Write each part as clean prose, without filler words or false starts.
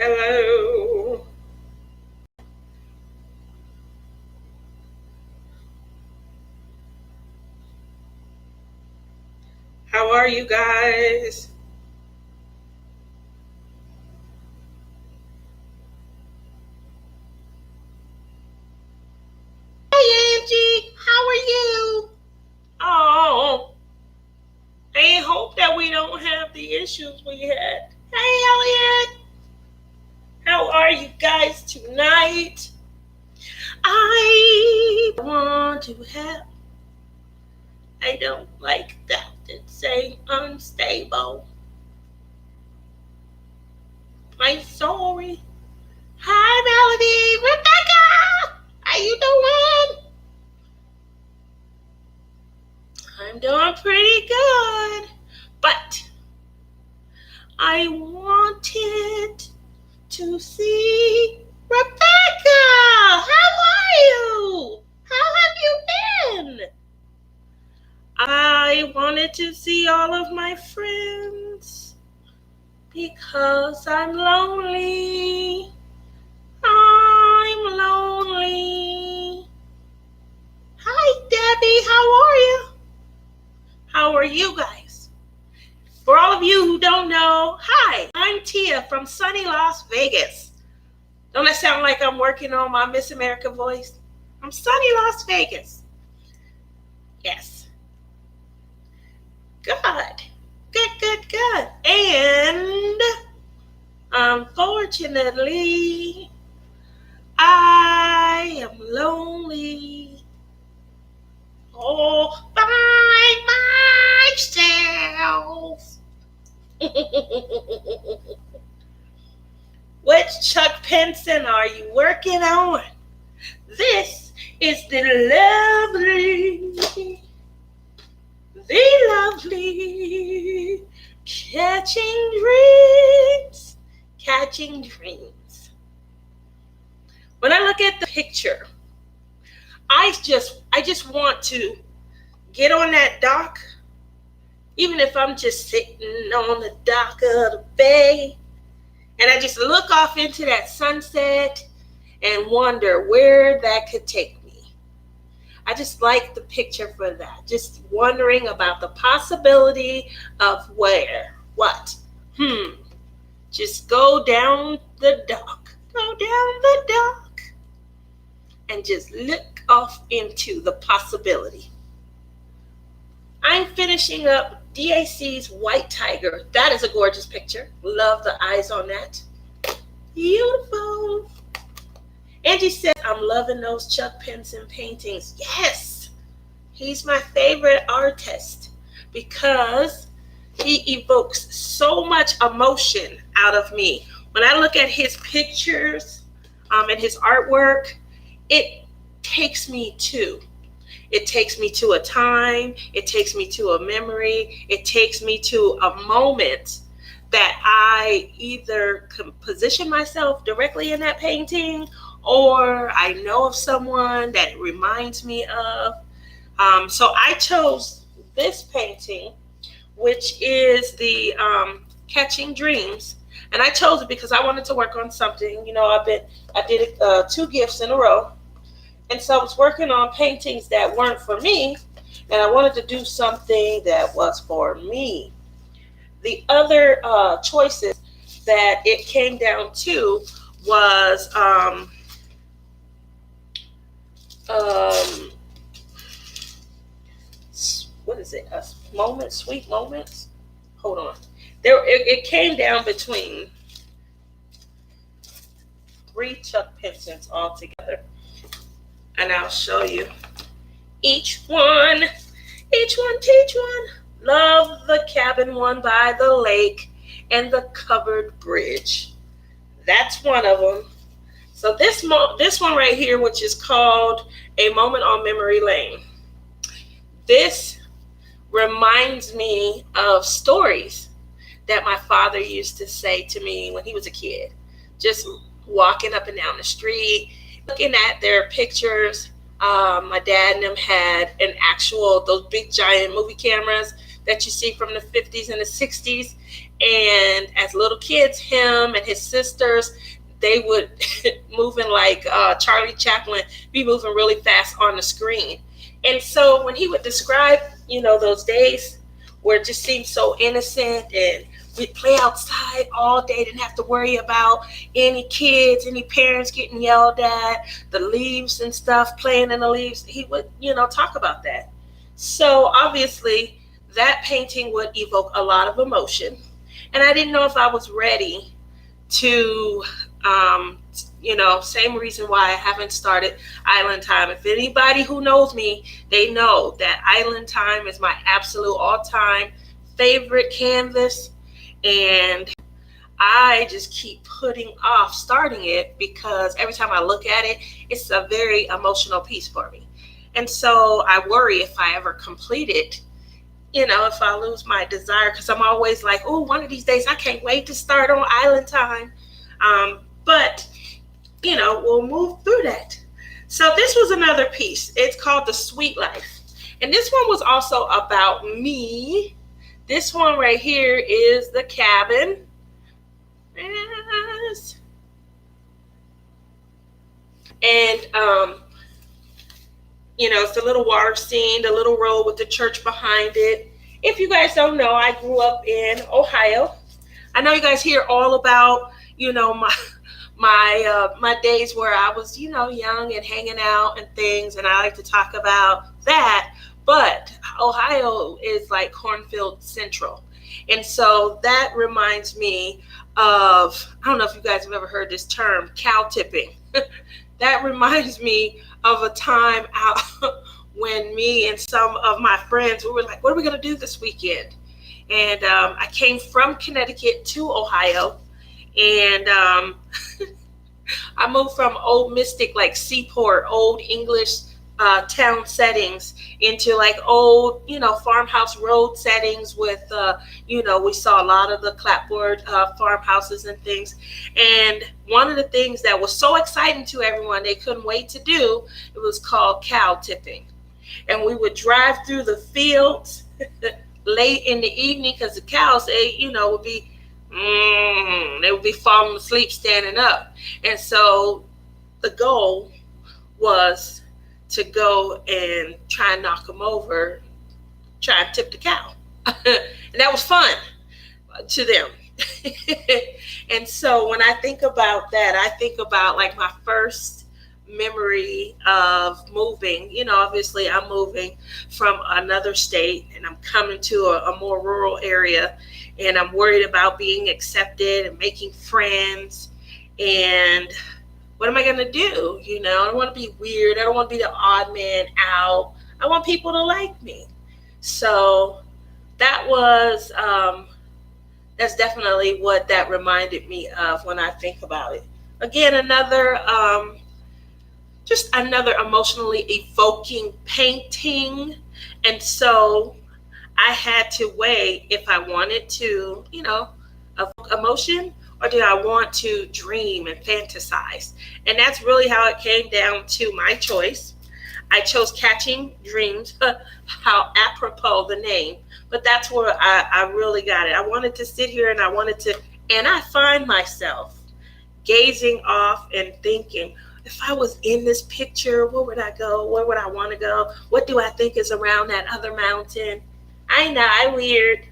Hello. How are you guys? Hey Angie, how are you? Oh, I hope that we don't have the issues we had. Hey Elliot, how are you guys tonight? I want to help. I don't like that. It's saying unstable. I'm sorry. Hi Melody, Rebecca, how you doing? I'm doing pretty good, but I wanted to see Rebecca. How are you? How have you been? I wanted to see all of my friends because I'm lonely. I'm lonely. Hi, Debbie. How are you? How are you guys? For all of you who don't know, hi, I'm Tia from sunny Las Vegas. Don't that sound like I'm working on my Miss America voice? I'm sunny Las Vegas. Yes. Good. Good, good, good. And unfortunately, I am lonely all by myself. Which Chuck Penson are you working on? This is the lovely catching dreams, catching dreams. When I look at the picture, I just want to get on that dock, even if I'm just sitting on the dock of the bay, and I just look off into that sunset and wonder where that could take me. I just like the picture for that. Just wondering about the possibility of where, what. Just go down the dock. Go down the dock and just look off into the possibility. I'm finishing up DAC's White Tiger. That is a gorgeous picture. Love the eyes on that. Beautiful. Angie said, I'm loving those Chuck Penson paintings. Yes, he's my favorite artist because he evokes so much emotion out of me. When I look at his pictures and his artwork, it takes me to. It takes me to a time. It takes me to a memory. It takes me to a moment that I either can position myself directly in that painting or I know of someone that it reminds me of. So I chose this painting, which is the Catching Dreams. And I chose it because I wanted to work on something. You know, I did two gifts in a row. And so I was working on paintings that weren't for me, and I wanted to do something that was for me. The other choices that it came down to was um, what is it? A moment, sweet moments. Hold on. It came down between three Chuck Pensons all together, and I'll show you each one. Each one, teach one. Love the cabin one by the lake and the covered bridge. That's one of them. So this one right here, which is called A Moment on Memory Lane. This reminds me of stories that my father used to say to me when he was a kid. Just walking up and down the street, looking at their pictures. My dad and them had an actual, those big giant movie cameras that you see from the 50s and the 60s. And as little kids, him and his sisters, they would moving like Charlie Chaplin, be moving really fast on the screen. And so when he would describe, those days where it just seemed so innocent, and we'd play outside all day, didn't have to worry about any kids, any parents getting yelled at, the leaves and stuff, playing in the leaves. He would, talk about that. So obviously, that painting would evoke a lot of emotion. And I didn't know if I was ready to, same reason why I haven't started Island Time. If anybody who knows me, they know that Island Time is my absolute all-time favorite canvas. And I just keep putting off starting it because every time I look at it, it's a very emotional piece for me. And so I worry if I ever complete it, if I lose my desire, because I'm always like, oh, one of these days I can't wait to start on Island Time. But, we'll move through that. So this was another piece. It's called The Sweet Life. And this one was also about me. This one right here is the cabin. Yes. And, it's the little water scene, the little road with the church behind it. If you guys don't know, I grew up in Ohio. I know you guys hear all about, my days where I was, young and hanging out and things, and I like to talk about that. But Ohio is like cornfield central. And so that reminds me of, I don't know if you guys have ever heard this term, cow tipping. That reminds me of a time out when me and some of my friends, we were like, what are we going to do this weekend? And I came from Connecticut to Ohio. And I moved from Old Mystic, like Seaport, Old English town settings into like old, farmhouse road settings with, we saw a lot of the clapboard farmhouses and things. And one of the things that was so exciting to everyone, they couldn't wait to do, it was called cow tipping. And we would drive through the fields late in the evening because the cows, would be, they would be falling asleep standing up. And so the goal was to go and try and knock them over, try and tip the cow. And that was fun to them. And so when I think about that, I think about like my first memory of moving. Obviously I'm moving from another state and I'm coming to a more rural area, and I'm worried about being accepted and making friends. And what am I going to do? I don't want to be weird. I don't want to be the odd man out. I want people to like me. So that was, that's definitely what that reminded me of when I think about it. Again, just another emotionally evoking painting. And so I had to weigh if I wanted to, evoke emotion, or did I want to dream and fantasize? And that's really how it came down to my choice. I chose Catching Dreams, how apropos the name, but that's where I really got it. I wanted to sit here and I find myself gazing off and thinking, if I was in this picture, where would I go? Where would I want to go? What do I think is around that other mountain? I know, I'm weird.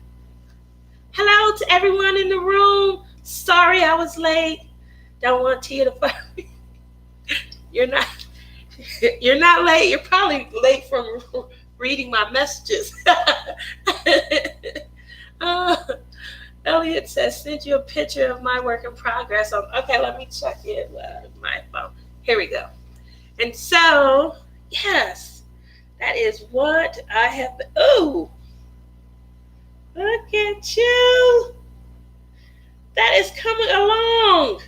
Hello to everyone in the room. Sorry I was late. Don't want Tia to fire me. You're not late. You're probably late from reading my messages. Elliot says, send you a picture of my work in progress. Okay, let me check it with my phone. Here we go. And so, yes, that is what I have. Ooh, look at you. That is coming along.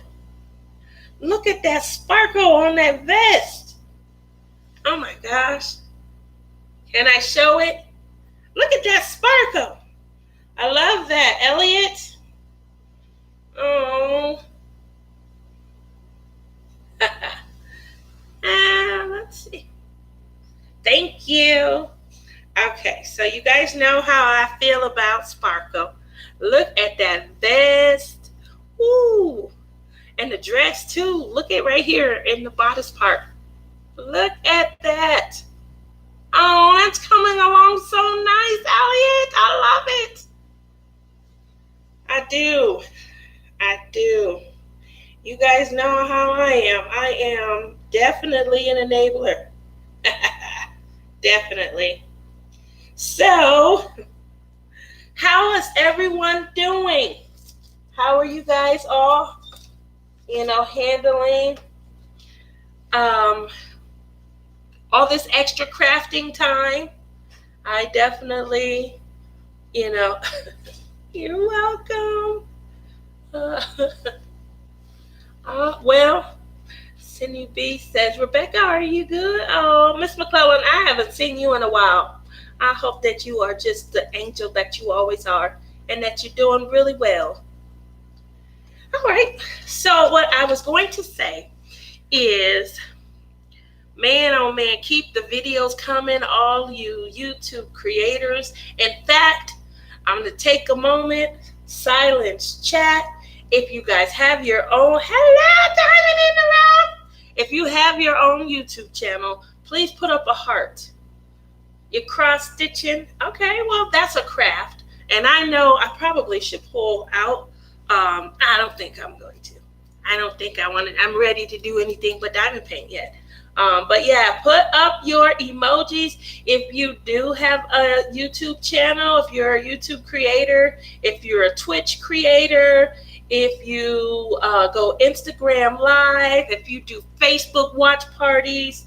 Look at that sparkle on that vest. Oh my gosh. Can I show it? Look at that sparkle. I love that, Elliot. Oh. Let's see. Thank you. Okay, so you guys know how I feel about sparkle. Look at that vest. Ooh. And the dress too. Look at right here in the bodice part. Look at that. Oh, that's coming along so nice, Elliot. I love it. I do. I do. You guys know how I am. I am definitely an enabler. Definitely. So, how is everyone doing? How are you guys all, handling all this extra crafting time? I definitely, you're welcome. Well, Cindy B says, Rebecca, are you good? Oh, Miss McClellan, I haven't seen you in a while. I hope that you are just the angel that you always are and that you're doing really well. All right. So what I was going to say is, man, oh man, keep the videos coming, all you YouTube creators. In fact, I'm going to take a moment, silence chat. If you guys have your own, hello, Diamond in the Room. If you have your own YouTube channel, please put up a heart. You're cross stitching. Okay, well, that's a craft. And I know I probably should pull out. I don't think I'm going to. I don't think I'm ready to do anything but diamond paint yet. But yeah, put up your emojis. If you do have a YouTube channel, if you're a YouTube creator, if you're a Twitch creator, if you go Instagram Live, if you do Facebook watch parties,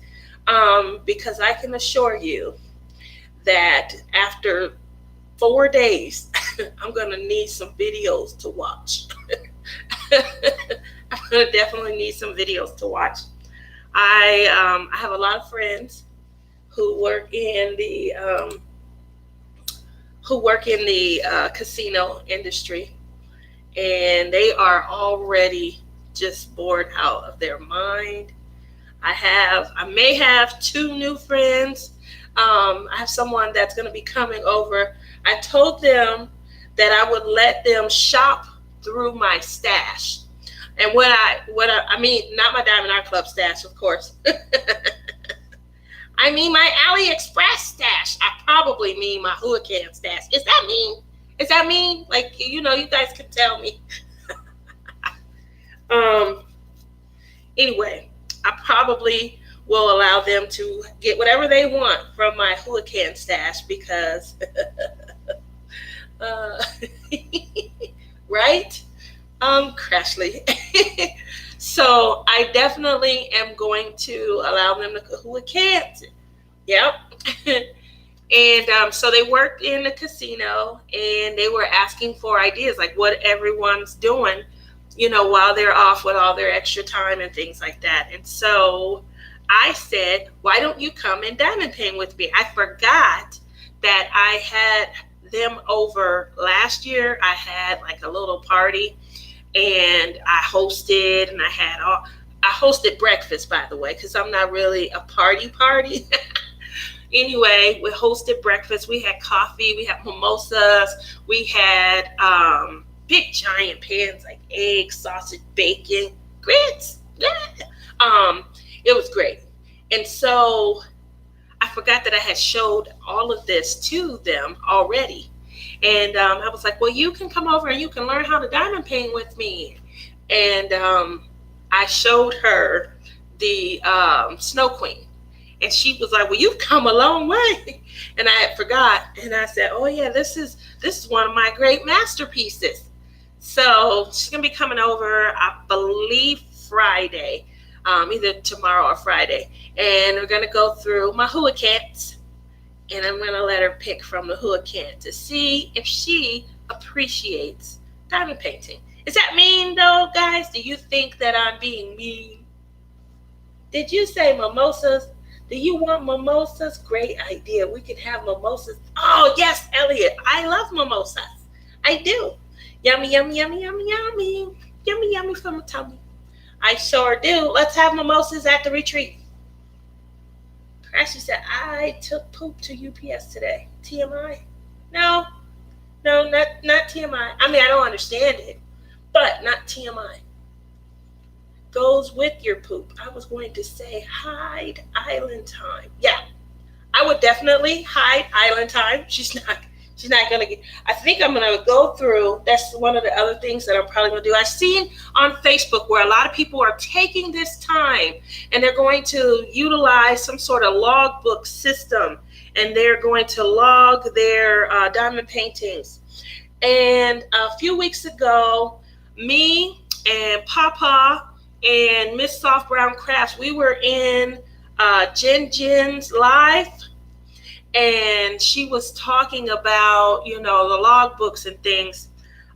because I can assure you that after 4 days, I'm going to need some videos to watch. I'm going to definitely need some videos to watch. I have a lot of friends who work in the casino industry, and they are already just bored out of their mind. I may have 2 new friends. I have someone that's going to be coming over. I told them that I would let them shop through my stash. And what I mean, not my Diamond Art Club stash, of course. I mean my AliExpress stash. I probably mean my Huracan stash. Is that mean? Is that mean? Like, you guys can tell me. Anyway, I probably will allow them to get whatever they want from my Huracan stash because, right? Crashly. So I definitely am going to allow them to Huracan. Yep. And so they worked in a casino, and they were asking for ideas, like what everyone's doing, while they're off with all their extra time and things like that. And so I said, why don't you come and diamond paint with me? I forgot that I had them over last year. I had like a little party, and I hosted, and I hosted breakfast, by the way, because I'm not really a party. Anyway, we hosted breakfast. We had coffee. We had mimosas. We had big giant pans like eggs, sausage, bacon, grits. Yeah. It was great. And so I forgot that I had showed all of this to them already. And I was like, well, you can come over and you can learn how to diamond paint with me. And I showed her the Snow Queen. And she was like, well, you've come a long way. And I had forgot. And I said, oh, yeah, this is one of my great masterpieces. So she's going to be coming over, I believe, Friday, either tomorrow or Friday. And we're going to go through my Huracans. And I'm going to let her pick from the Huracan to see if she appreciates diamond painting. Is that mean, though, guys? Do you think that I'm being mean? Did you say mimosas? Do you want mimosas? Great idea. We can have mimosas. Oh, yes, Elliot. I love mimosas. I do. Yummy, yummy, yummy, yummy, yummy. Yummy, yummy for my tummy. I sure do. Let's have mimosas at the retreat. Crashy said, I took poop to UPS today. TMI? No. No, not TMI. I mean, I don't understand it, but not TMI. Goes with your poop. I was going to say hide island time. Yeah, I would definitely hide island time. She's not gonna get. I think I'm gonna go through. That's one of the other things that I'm probably gonna do. I've seen on Facebook where a lot of people are taking this time and they're going to utilize some sort of logbook system, and they're going to log their diamond paintings. And a few weeks ago, me and Papa and Miss Soft Brown Crafts, we were in Jen's live, and she was talking about, the logbooks and things.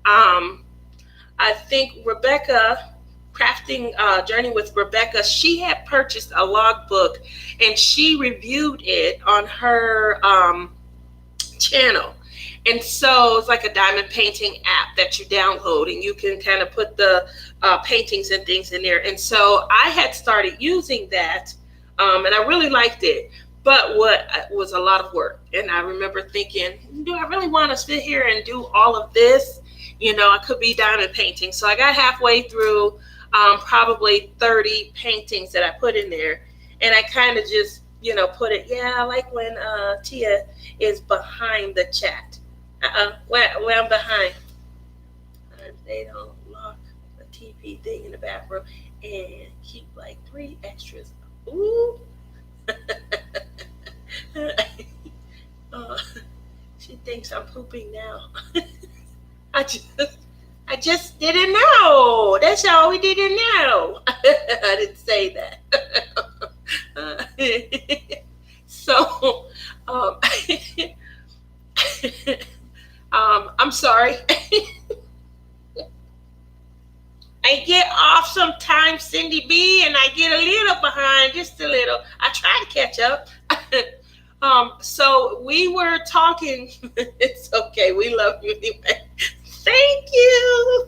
I think Rebecca, crafting journey with Rebecca, she had purchased a logbook and she reviewed it on her channel. And so it's like a diamond painting app that you download, and you can kind of put the paintings and things in there. And so I had started using that, and I really liked it. But what was a lot of work. And I remember thinking, do I really want to sit here and do all of this? I could be diamond painting. So I got halfway through probably 30 paintings that I put in there. And I kind of just, put it, I like when Tia is behind the chat. Where I'm behind. They don't lock the TV thing in the bathroom and keep like 3 extras. Ooh. She thinks I'm pooping now. I just didn't know. That's all we didn't know. I didn't say that. So, I'm sorry. I get off sometimes, Cindy B, and I get a little behind, just a little. I try to catch up. So we were talking. It's okay. We love you anyway. Thank you.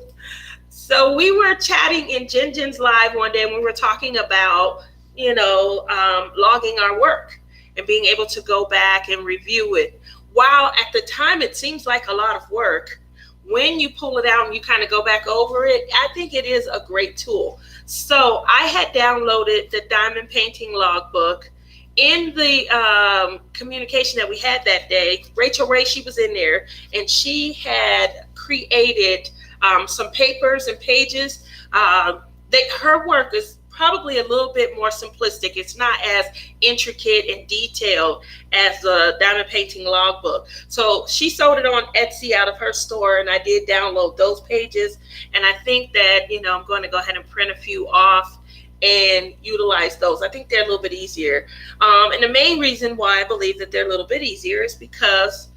So we were chatting in Jen's live one day, and we were talking about, logging our work and being able to go back and review it. While at the time it seems like a lot of work, when you pull it out and you kind of go back over it, I think it is a great tool. So I had downloaded the diamond painting logbook. In the communication that we had that day, Rachel Ray, she was in there, and she had created some papers and pages. Her work is probably a little bit more simplistic. It's not as intricate and detailed as the diamond painting logbook. So she sold it on Etsy out of her store, and I did download those pages. And I think that, I'm going to go ahead and print a few off and utilize those. I think they're a little bit easier. And the main reason why I believe that they're a little bit easier is because,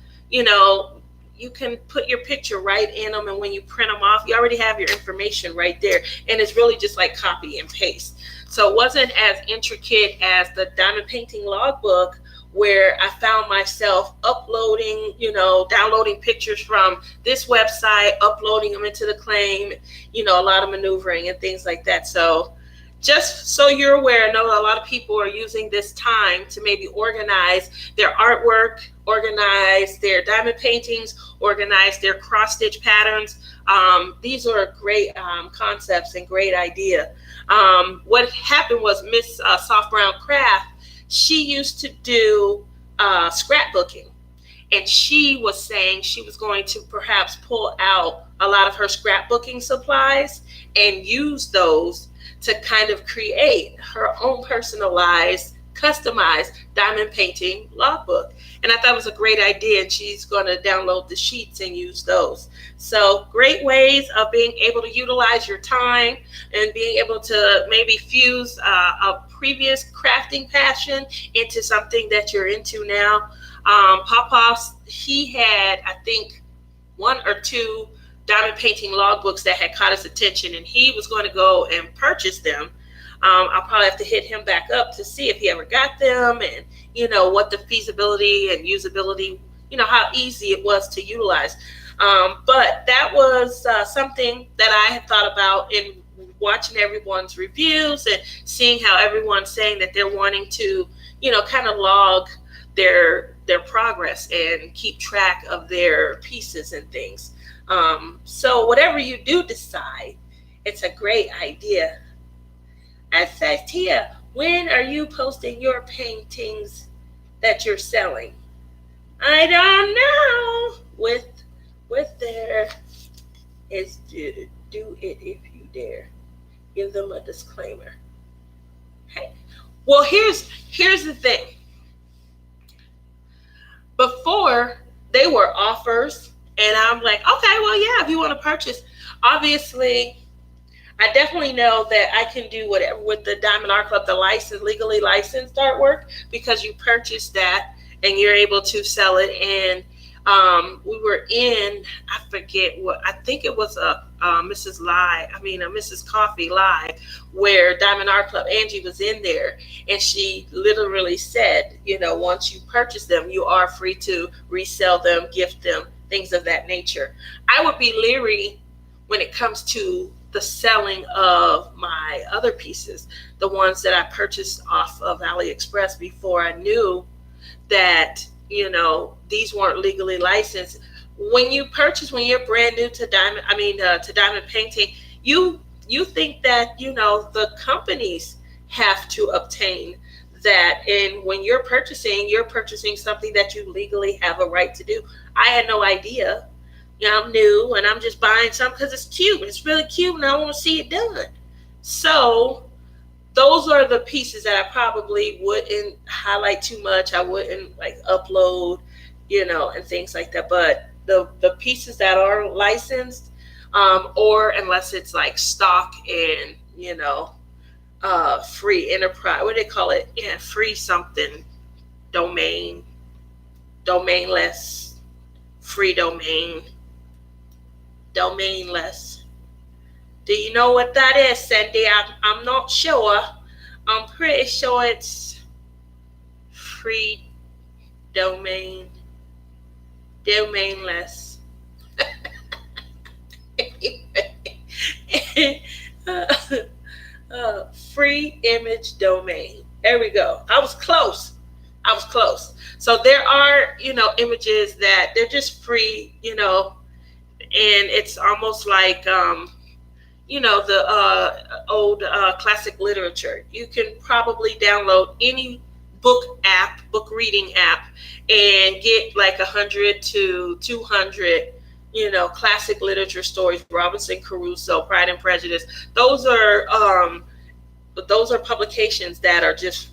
you can put your picture right in them, and when you print them off, you already have your information right there, and it's really just like copy and paste. So it wasn't as intricate as the diamond painting logbook, where I found myself uploading, downloading pictures from this website, uploading them into the claim, a lot of maneuvering and things like that. So just so you're aware, I know a lot of people are using this time to maybe organize their artwork, organize their diamond paintings, organize their cross-stitch patterns. These are great concepts and great idea. What happened was Miss Soft Brown Craft, she used to do scrapbooking. And she was saying she was going to perhaps pull out a lot of her scrapbooking supplies and use those to kind of create her own personalized, customized diamond painting logbook. And I thought it was a great idea, and she's going to download the sheets and use those. So great ways of being able to utilize your time and being able to maybe fuse a previous crafting passion into something that you're into now. Papa, he had, I think, 1 or 2 diamond painting logbooks that had caught his attention, and he was going to go and purchase them. I'll probably have to hit him back up to see if he ever got them, and what the feasibility and usability, how easy it was to utilize. But that was something that I had thought about in watching everyone's reviews and seeing how everyone's saying that they're wanting to, kind of log their their progress and keep track of their pieces and things. So whatever you do decide, it's a great idea. I said, Tia, when are you posting your paintings that you're selling? I don't know. With there is do it if you dare. Give them a disclaimer. Hey, well, here's the thing. Before, they were offers, and I'm like, okay, well, yeah, if you want to purchase, obviously, I definitely know that I can do whatever with the Diamond Art Club, the legally licensed artwork, because you purchase that and you're able to sell it. And we were in, I forget what, I think it was a Mrs. Coffee Live, where Diamond Art Club, Angie was in there, and she literally said, once you purchase them, you are free to resell them, gift them, things of that nature. I would be leery when it comes to the selling of my other pieces, the ones that I purchased off of AliExpress before I knew that, these weren't legally licensed. When you're brand new to diamond painting, you think that, the companies have to obtain that. And when you're purchasing something that you legally have a right to do. I had no idea. I'm new and I'm just buying something because it's cute. It's really cute and I want to see it done. So those are the pieces that I probably wouldn't highlight too much. I wouldn't upload, and things like that. But the pieces that are licensed, or unless it's like stock and, free enterprise, what do they call it? Yeah, free something, domainless, free domainless. Do you know what that is, Cindy? I'm not sure. I'm pretty sure it's free domainless. Free image domain. There we go. I was close. So there are, images that they're just free, and it's almost like, the old classic literature. You can probably download any book reading app, and get like 100 to 200, classic literature stories. Robinson Crusoe, Pride and Prejudice. Those are publications that are just,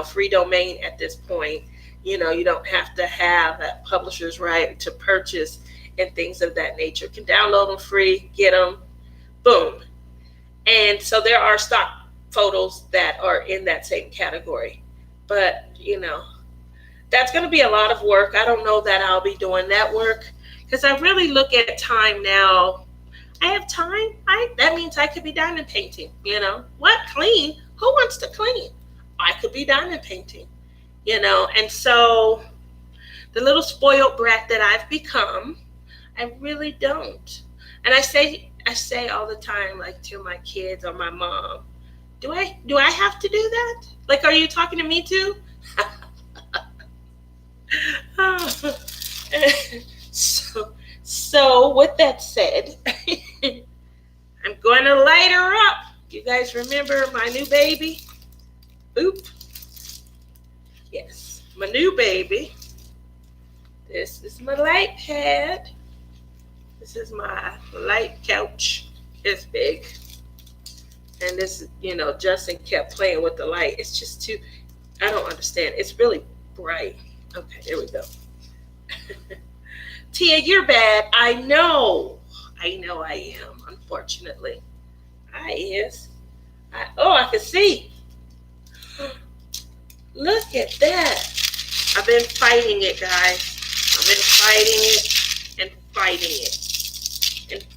free domain at this point. You don't have to have that publisher's right to purchase and things of that nature. You can download them free, get them, boom. And so there are stock photos that are in that same category. But, that's going to be a lot of work. I don't know that I'll be doing that work because I really look at time now. I have time. That means I could be diamond painting. What? Clean? Who wants to clean? I could be diamond painting, and so the little spoiled brat that I've become, I really don't. And I say all the time, like to my kids or my mom, do I have to do that? Like, are you talking to me too? So with that said, I'm going to light her up. You guys remember my new baby? Oop. Yes, my new baby. This is my light pad. This is my light couch. It's big. And this, Justin kept playing with the light. It's just too, I don't understand. It's really bright. Okay, here we go. Tia, you're bad. I know I am, unfortunately. I can see. Look at that. I've been fighting it, guys. I've been fighting it and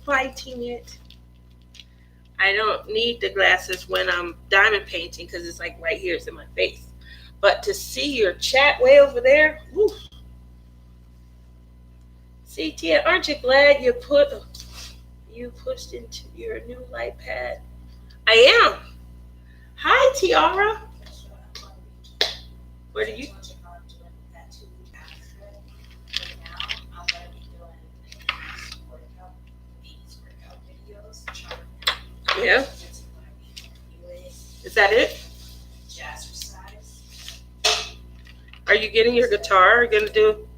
fighting it. I don't need the glasses when I'm diamond painting because it's like right here, it's in my face. But to see your chat way over there, whew. See, Tia, aren't you glad you pushed into your new light pad? I am. Hi, Tiara. Where do you? Yeah. Is that it? Are you getting your guitar? Are you going to do?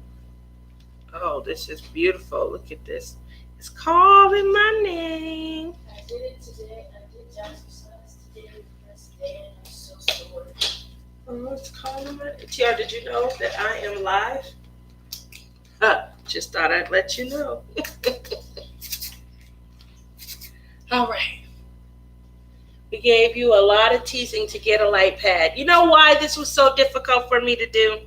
Oh, this is beautiful. Look at this. It's calling my name. I did it today. I did jazzercise today because today I'm so sore. Oh, it's calling my name. Tiara, did you know that I am live? Just thought I'd let you know. All right. We gave you a lot of teasing to get a light pad. You know why this was so difficult for me to do?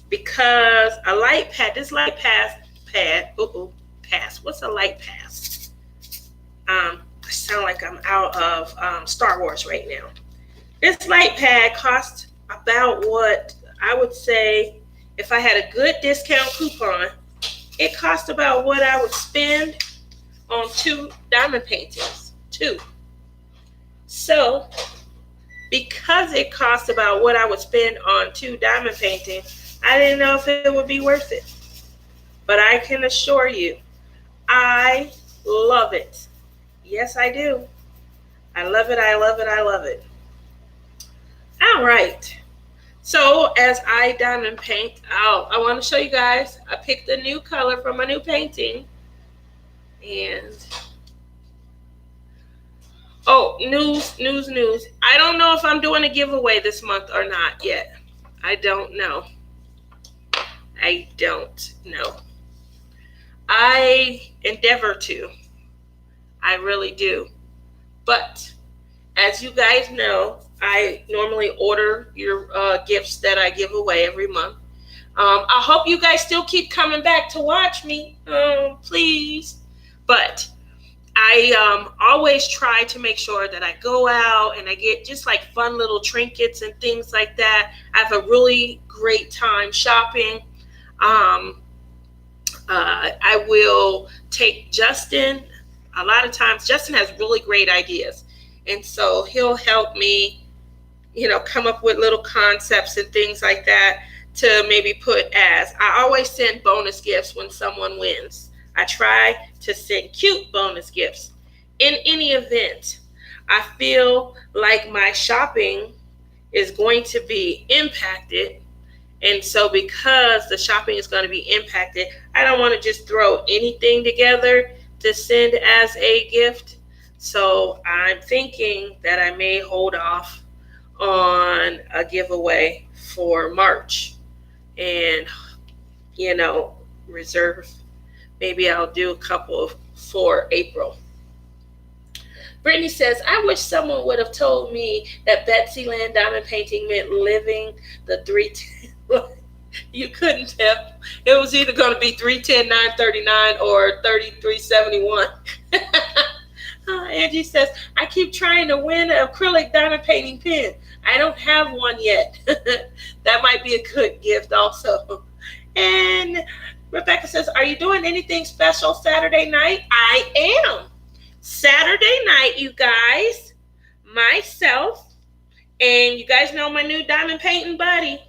Because a light pad, this light pad, what's a light pass? I sound like I'm out of Star Wars right now. This light pad costs about what I would say, if I had a good discount coupon, it cost about what I would spend on 2 diamond paintings. 2. So, because it cost about what I would spend on 2 diamond paintings, I didn't know if it would be worth it. But I can assure you, I love it. Yes, I do. I love it, I love it, I love it. All right. So, as I diamond paint, I want to show you guys, I picked a new color from my new painting. And news. I don't know if I'm doing a giveaway this month or not yet. I don't know. I endeavor to. I really do. But as you guys know, I normally order your gifts that I give away every month. I hope you guys still keep coming back to watch me, please. But I always try to make sure that I go out and I get just like fun little trinkets and things like that. I have a really great time shopping. I will take Justin. A lot of times Justin has really great ideas. And so he'll help me, come up with little concepts and things like that to maybe put as. I always send bonus gifts when someone wins. I try to send cute bonus gifts. In any event, I feel like my shopping is going to be impacted. And so because the shopping is going to be impacted, I don't want to just throw anything together to send as a gift. So I'm thinking that I may hold off on a giveaway for March and, reserve. Maybe I'll do a couple for April. Brittany says, I wish someone would have told me that Betsy Land diamond painting meant living the 310. You couldn't tell. It was either going to be 310, 939 or 3371. Angie says, I keep trying to win an acrylic diamond painting pen. I don't have one yet. That might be a good gift also. And Rebecca says, are you doing anything special Saturday night? I am. Saturday night, you guys, myself, and you guys know my new diamond painting buddy.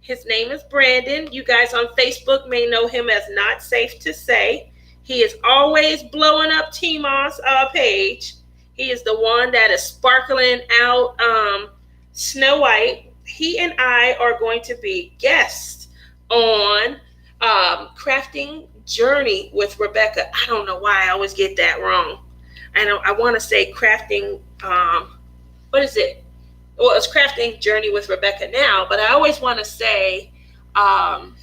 His name is Brandon. You guys on Facebook may know him as Not Safe to Say. He is always blowing up Timo's page. He is the one that is sparkling out Snow White. He and I are going to be guests on Crafting Journey with Rebecca. I don't know why I always get that wrong. I want to say Crafting, what is it? Well, it's Crafting Journey with Rebecca now, but I always want to say Diamond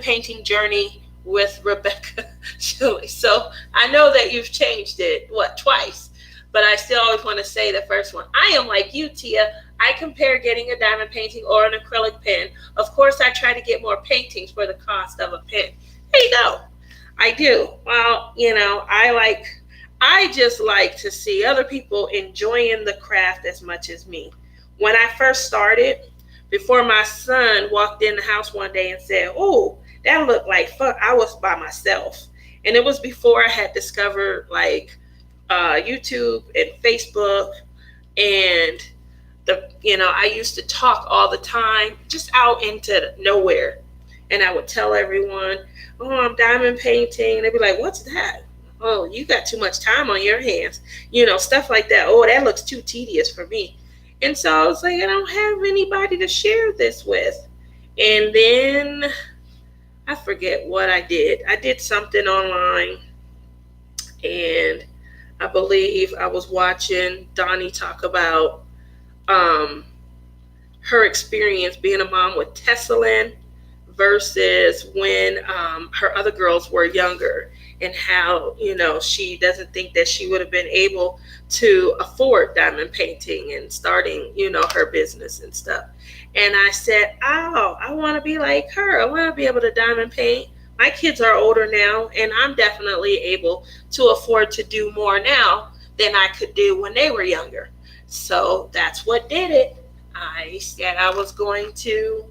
Painting Journey with Rebecca Shirley. So I know that you've changed it, twice, but I still always want to say the first one. I am like you, Tia. I compare getting a diamond painting or an acrylic pen. Of course, I try to get more paintings for the cost of a pen. There you go. I do. Well, I just like to see other people enjoying the craft as much as me. When I first started, before my son walked in the house one day and said, oh, that looked like fun, I was by myself. And it was before I had discovered YouTube and Facebook, and I used to talk all the time, just out into nowhere. And I would tell everyone, oh, I'm diamond painting. They'd be like, what's that? oh, you got too much time on your hands. Stuff like that. Oh, that looks too tedious for me. And so I was like, I don't have anybody to share this with. And then I forget what I did. I did something online, and I believe I was watching Donnie talk about her experience being a mom with Tessalyn versus when her other girls were younger, and how she doesn't think that she would have been able to afford diamond painting and starting her business and stuff. And I said, oh, I want to be like her. I want to be able to diamond paint. My kids are older now, and I'm definitely able to afford to do more now than I could do when they were younger. So that's what did it. I said I was going to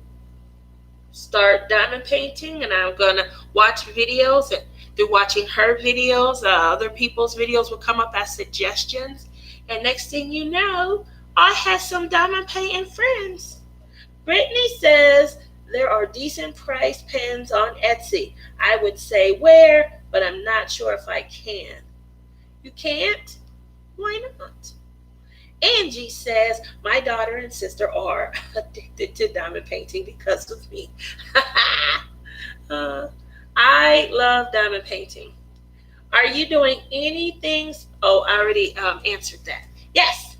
start diamond painting, and I'm going to watch videos, and through watching her videos, other people's videos will come up as suggestions. And next thing you know, I have some diamond painting friends. Brittany says there are decent price pens on Etsy. I would say where, but I'm not sure if I can. You can't? Why not? Angie says, my daughter and sister are addicted to diamond painting because of me. I love diamond painting. Are you doing anything? Oh, I already answered that. Yes.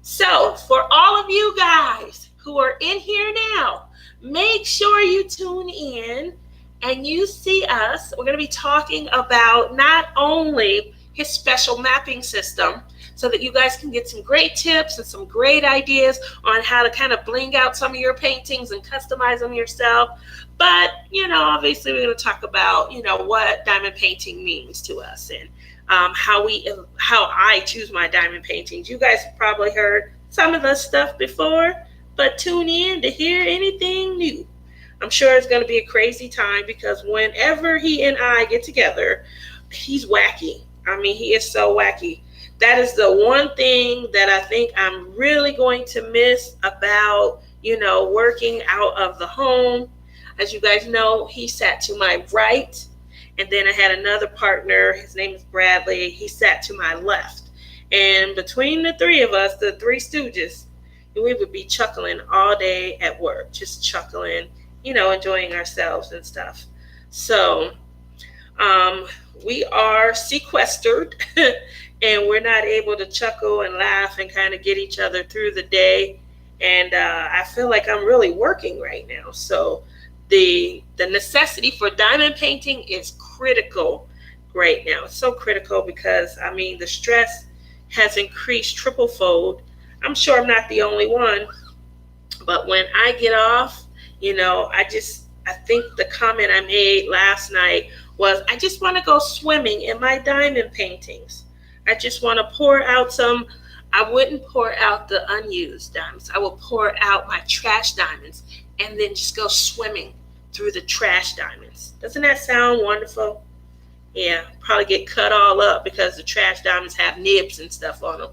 So for all of you guys who are in here now, make sure you tune in and you see us. We're going to be talking about not only his special mapping system, so that you guys can get some great tips and some great ideas on how to kind of bling out some of your paintings and customize them yourself. But, obviously we're going to talk about, what diamond painting means to us, and how I choose my diamond paintings. You guys have probably heard some of the stuff before, but tune in to hear anything new. I'm sure it's going to be a crazy time, because whenever he and I get together, he's wacky. I mean, he is so wacky. That is the one thing that I think I'm really going to miss about, working out of the home. As you guys know, he sat to my right, and then I had another partner. His name is Bradley. He sat to my left. And between the three of us, the Three Stooges, we would be chuckling all day at work, just chuckling, enjoying ourselves and stuff. So we are sequestered and we're not able to chuckle and laugh and kind of get each other through the day. And I feel like I'm really working right now. So the necessity for diamond painting is critical right now. It's so critical because, the stress has increased triple fold. I'm sure I'm not the only one. But when I get off, I think the comment I made last night was, I just want to go swimming in my diamond paintings. I just want to pour out some. I wouldn't pour out the unused diamonds. I will pour out my trash diamonds and then just go swimming through the trash diamonds. Doesn't that sound wonderful? Yeah, probably get cut all up because the trash diamonds have nibs and stuff on them.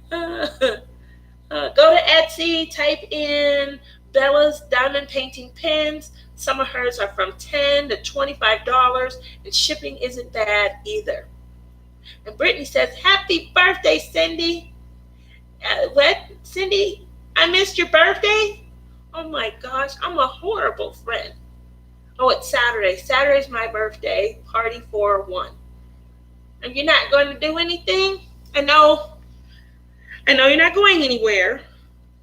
Go to Etsy, type in Bella's diamond painting pens. Some of hers are from $10 to $25, and shipping isn't bad either. And Brittany says, happy birthday, Cindy. What, Cindy? I missed your birthday? Oh my gosh, I'm a horrible friend. Oh, it's Saturday. Saturday's my birthday. Party for one. And you're not going to do anything? I know you're not going anywhere,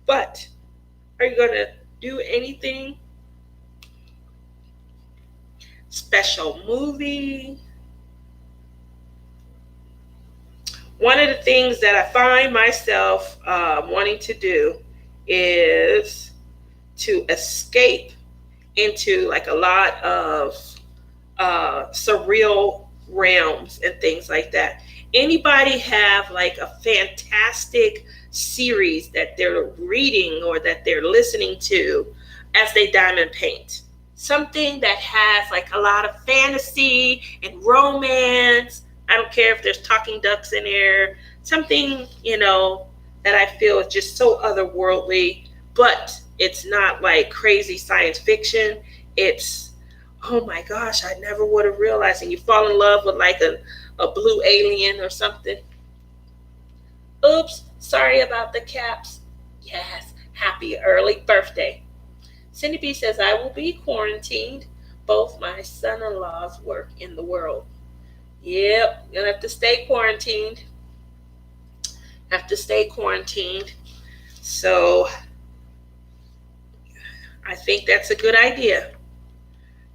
but are you going to do anything? Special movie? One of the things that I find myself wanting to do is to escape into like a lot of surreal realms and things like that. Anybody have like a fantastic series that they're reading or that they're listening to as they diamond paint? Something that has like a lot of fantasy and romance. I don't care if there's talking ducks in there. Something, that I feel is just so otherworldly, but it's not like crazy science fiction. It's Oh my gosh, I never would have realized. And you fall in love with like a blue alien or something. Oops, sorry about the caps. Yes, happy early birthday. Cindy B says, I will be quarantined. Both my son in laws work in the world. Yep, you're gonna have to stay quarantined. Have to stay quarantined. So I think that's a good idea.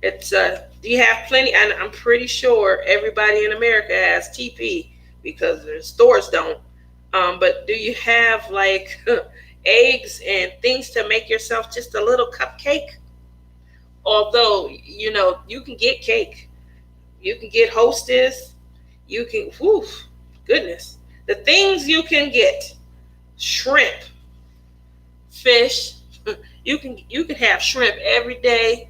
It's do you have plenty? And I'm pretty sure everybody in America has TP because the stores don't. But do you have like eggs and things to make yourself just a little cupcake? Although you can get cake, you can get Hostess, you can. Whew, goodness, the things you can get: shrimp, fish. You can have shrimp every day,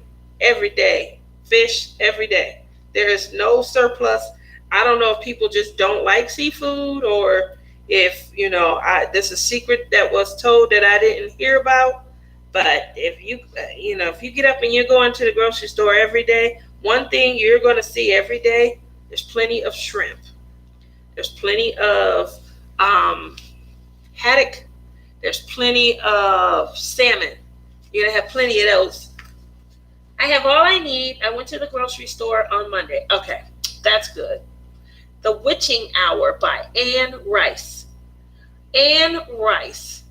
fish every day. There is no surplus. I don't know if people just don't like seafood or if this is a secret that was told that I didn't hear about. But if you get up and you're going to the grocery store every day, one thing you're going to see every day, there's plenty of shrimp. There's plenty of haddock. There's plenty of salmon. You're going to have plenty of those. I have all I need. I went to the grocery store on Monday. Okay, that's good. The Witching Hour by Anne Rice. Anne Rice.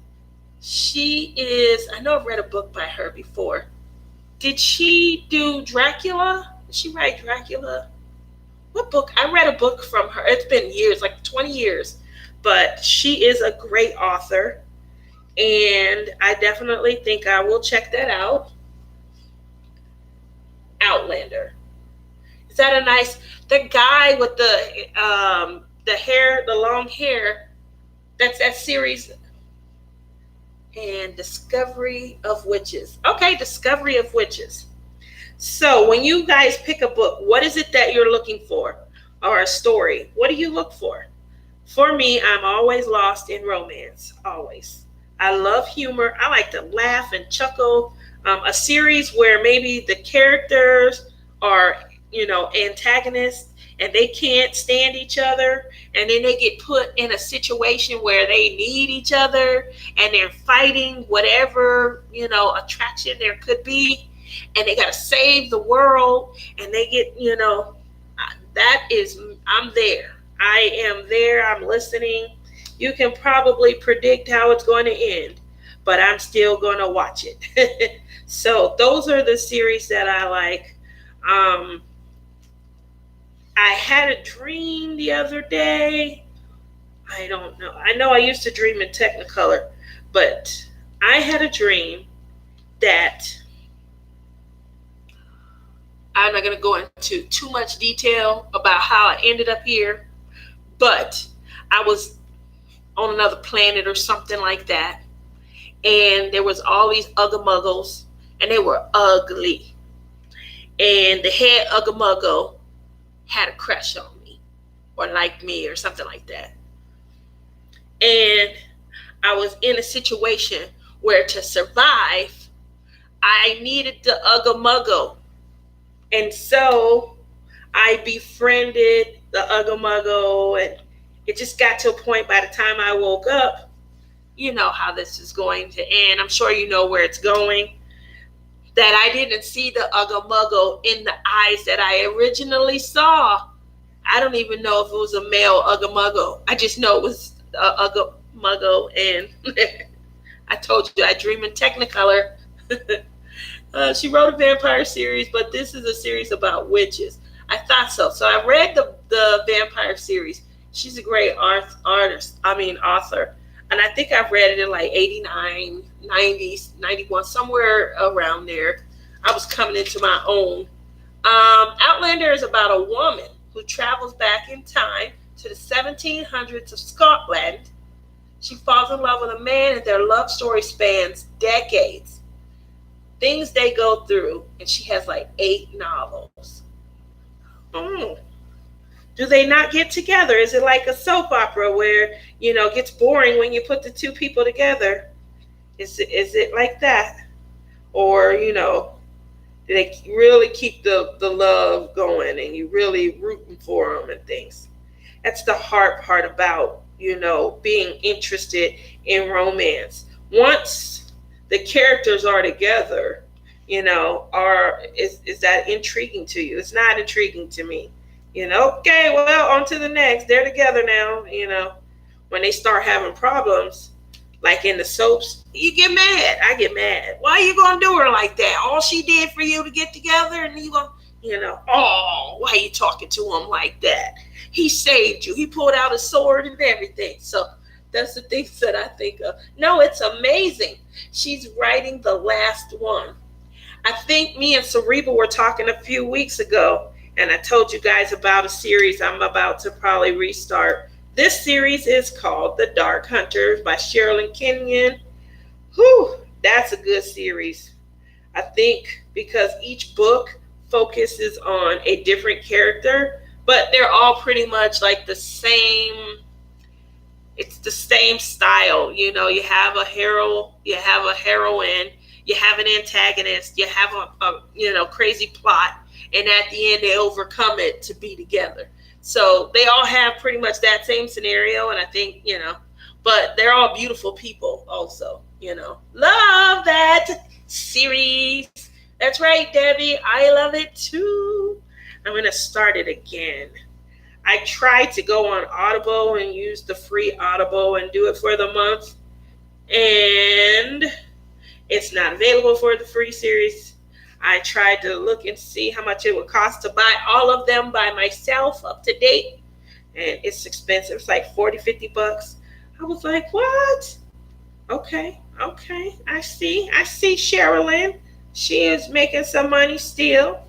She is, I know I've read a book by her before. Did she do Dracula? Did she write Dracula? What book? I read a book from her. It's been years, like 20 years. But she is a great author. And I definitely think I will check that out. Outlander. Is that a nice, the guy with the hair, the long hair, that's that series. And Discovery of Witches. Okay, Discovery of Witches. So when you guys pick a book, what is it that you're looking for? Or a story? What do you look for? For me, I'm always lost in romance. Always. I love humor. I like to laugh and chuckle. A series where maybe the characters are, antagonists and they can't stand each other, and then they get put in a situation where they need each other and they're fighting whatever, attraction there could be, and they got to save the world, and they get, I'm there. I am there. I'm listening. You can probably predict how it's going to end, but I'm still going to watch it. So those are the series that I like. I had a dream the other day. I don't know. I know I used to dream in Technicolor, but I had a dream that I'm not going to go into too much detail about how I ended up here, but I was on another planet or something like that. And there was all these Uggamuggles, and they were ugly. And the head Uggamuggle had a crush on me, or liked me, or something like that. And I was in a situation where to survive, I needed the Uggamuggle. And so I befriended the Uggamuggle, and it just got to a point by the time I woke up, you know how this is going to end. I'm sure you know where it's going. That I didn't see the Uggamuggle in the eyes that I originally saw. I don't even know if it was a male Uggamuggle. I just know it was a Uggamuggle, and I told you I dream in Technicolor. She wrote a vampire series, but this is a series about witches. I thought so. So I read the vampire series. She's a great author. And I think I've read it in like 89, 90s, 91, somewhere around there. I was coming into my own. Outlander is about a woman who travels back in time to the 1700s of Scotland. She falls in love with a man, and their love story spans decades. Things they go through, and she has like 8 novels. Do they not get together? Is it like a soap opera where, it gets boring when you put the two people together? Is it like that? Or, They really keep the love going, and you really rooting for them and things. That's the hard part about, being interested in romance. Once the characters are together, is that intriguing to you? It's not intriguing to me. Okay, well, on to the next. They're together now, when they start having problems, like in the soaps, you get mad. I get mad. Why are you gonna do her like that? All she did for you to get together, and you gonna, oh, why are you talking to him like that? He saved you. He pulled out a sword and everything. So that's the things that I think of. No, it's amazing. She's writing the last one. I think me and Cerebral were talking a few weeks ago, and I told you guys about a series I'm about to probably restart. This series is called The Dark Hunters by Sherilyn Kenyon. Whew, that's a good series. I think because each book focuses on a different character, but they're all pretty much like the same. It's the same style. You have a hero, you have a heroine, you have an antagonist, you have a crazy plot, and at the end they overcome it to be together. So they all have pretty much that same scenario, and I think, but they're all beautiful people also, Love that series. That's right, Debbie. I love it too. I'm going to start it again. I tried to go on Audible and use the free Audible and do it for the month, and it's not available for the free series. I tried to look and see how much it would cost to buy all of them by myself up to date, and it's expensive. It's like $40-$50. I was like, what? Okay. I see Sherilyn. She is making some money still.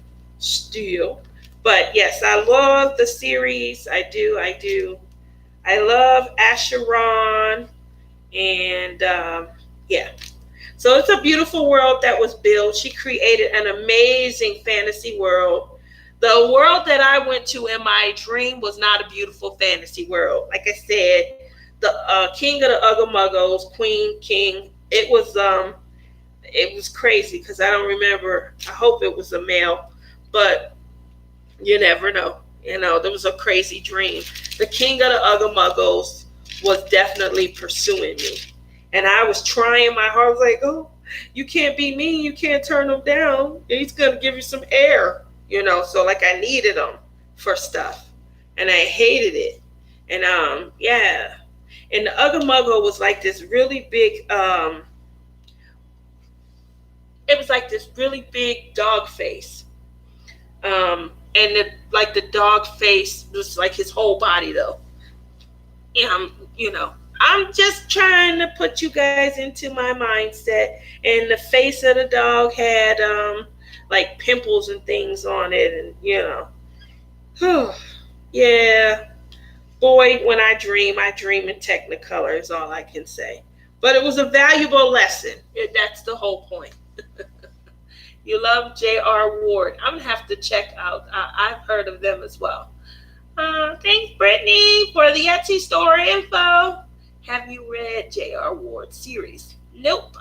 But yes, I love the series. I do. I love Acheron, and yeah. So it's a beautiful world that was built. She created an amazing fantasy world. The world that I went to in my dream was not a beautiful fantasy world. Like I said, the king of the Ugamuggos, queen, king, it was crazy because I don't remember. I hope it was a male, but you never know. There was a crazy dream. The king of the Ugamuggos was definitely pursuing me. And I was trying my heart. I was like, oh, you can't be mean. You can't turn him down. He's going to give you some air, So like I needed him for stuff. And I hated it. And yeah. And the Ugamuggo was like this really big, it was like this really big dog face. And the dog face was like his whole body though. And I'm just trying to put you guys into my mindset. And the face of the dog had like pimples and things on it, and yeah. Boy, when I dream in Technicolor is all I can say. But it was a valuable lesson. That's the whole point. You love J.R. Ward. I'm going to have to check out. I've heard of them as well. Thanks, Brittany, for the Etsy store info. Have you read J.R. Ward series? Nope.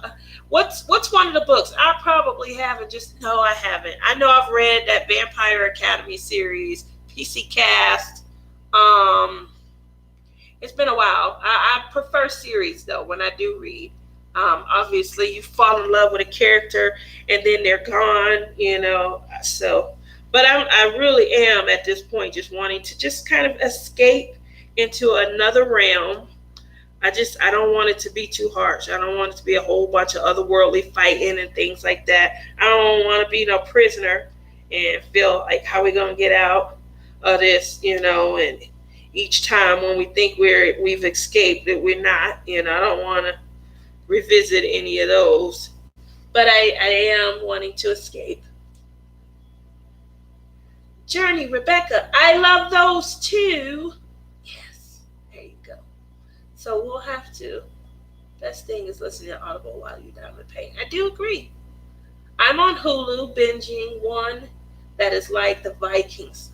What's one of the books? I probably haven't. No, I haven't. I know I've read that Vampire Academy series, PC Cast. It's been a while. I prefer series though when I do read. Obviously you fall in love with a character and then they're gone, so, but I really am at this point just wanting to just kind of escape into another realm. I don't want it to be too harsh. I don't want it to be a whole bunch of otherworldly fighting and things like that. I don't want to be no prisoner and feel like how we going to get out of this, and each time when we think we've escaped that we're not, I don't want to revisit any of those, but I am wanting to escape. Journey, Rebecca, I love those too. Yes, there you go. So we'll have to. Best thing is listening to Audible while you're down with pain. I do agree. I'm on Hulu binging one that is like the Vikings.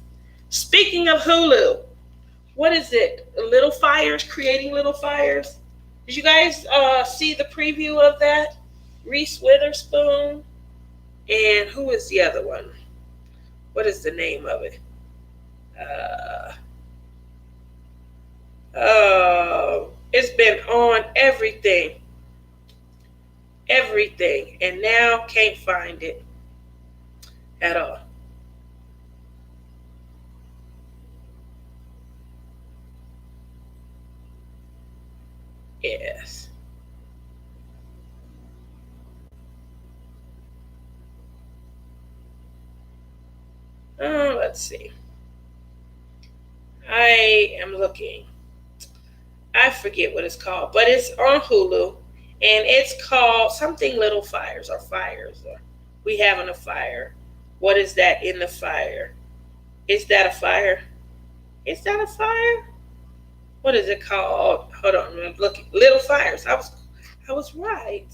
Speaking of Hulu, what is it? Little Fires, Creating Little Fires. Did you guys see the preview of that? Reese Witherspoon. And who is the other one? What is the name of it? It's been on everything, and now can't find it at all. Yes. Let's see. I am looking. I forget what it's called, but it's on Hulu, and it's called something Little Fires or Fires or We Having a Fire. What is that in the fire? Is that a fire? Is that a fire? What is it called? Hold on, I'm looking. Little Fires. I was right.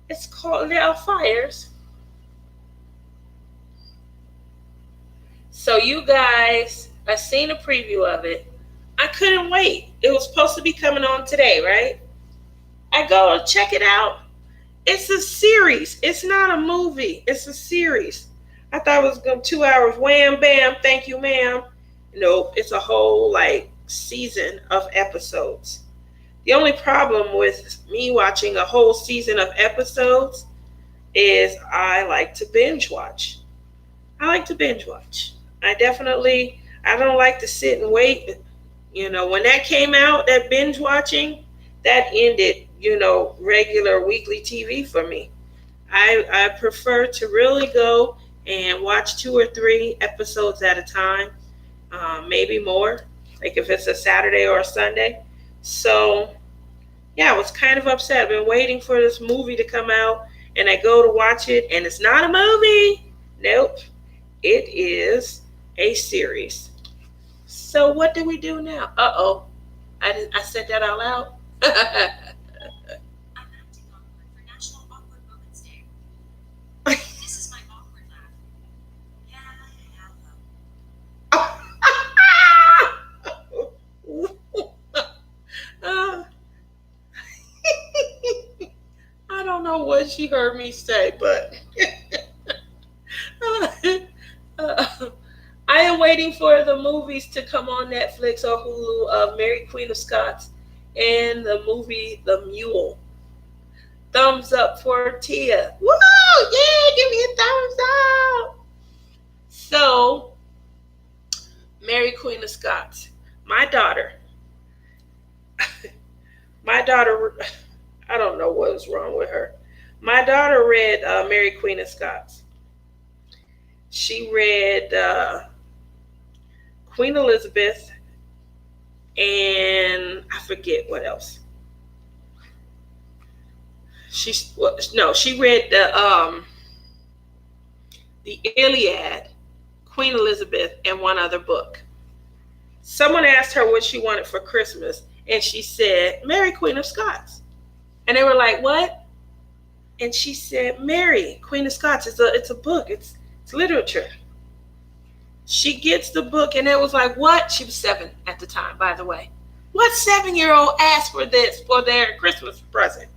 It's called Little Fires. So you guys, I seen a preview of it. I couldn't wait. It was supposed to be coming on today, right? I go check it out. It's a series. It's not a movie. It's a series. I thought it was going 2 hours. Wham, bam, thank you, ma'am. Nope, it's a whole like season of episodes. The only problem with me watching a whole season of episodes is I like to binge watch. I like to binge watch. I don't like to sit and wait. When that came out, that binge watching, that ended, regular weekly TV for me. I prefer to really go and watch 2 or 3 episodes at a time, maybe more, like if it's a Saturday or a Sunday. So, yeah, I was kind of upset. I've been waiting for this movie to come out, and I go to watch it, and it's not a movie. Nope, it is a series. So, what do we do now? Uh-oh, I said that out loud. I'm acting awkward for National Awkward Moments Day. This is my awkward laugh. Yeah, I don't know what she heard me say, but I am waiting for the movies to come on Netflix or Hulu of Mary Queen of Scots and the movie The Mule. Thumbs up for Tia. Woo! Yeah, give me a thumbs up. So, Mary Queen of Scots. My daughter, my daughter, I don't know what is wrong with her. My daughter read Mary Queen of Scots. She read Queen Elizabeth, and I forget what else. She read the Iliad, Queen Elizabeth, and one other book. Someone asked her what she wanted for Christmas, and she said, Mary Queen of Scots. And they were like, what? And she said, Mary Queen of Scots. It's a book. It's literature. She gets the book, and it was like, what? She was 7 at the time, by the way. What 7-year-old asked for this for their Christmas present?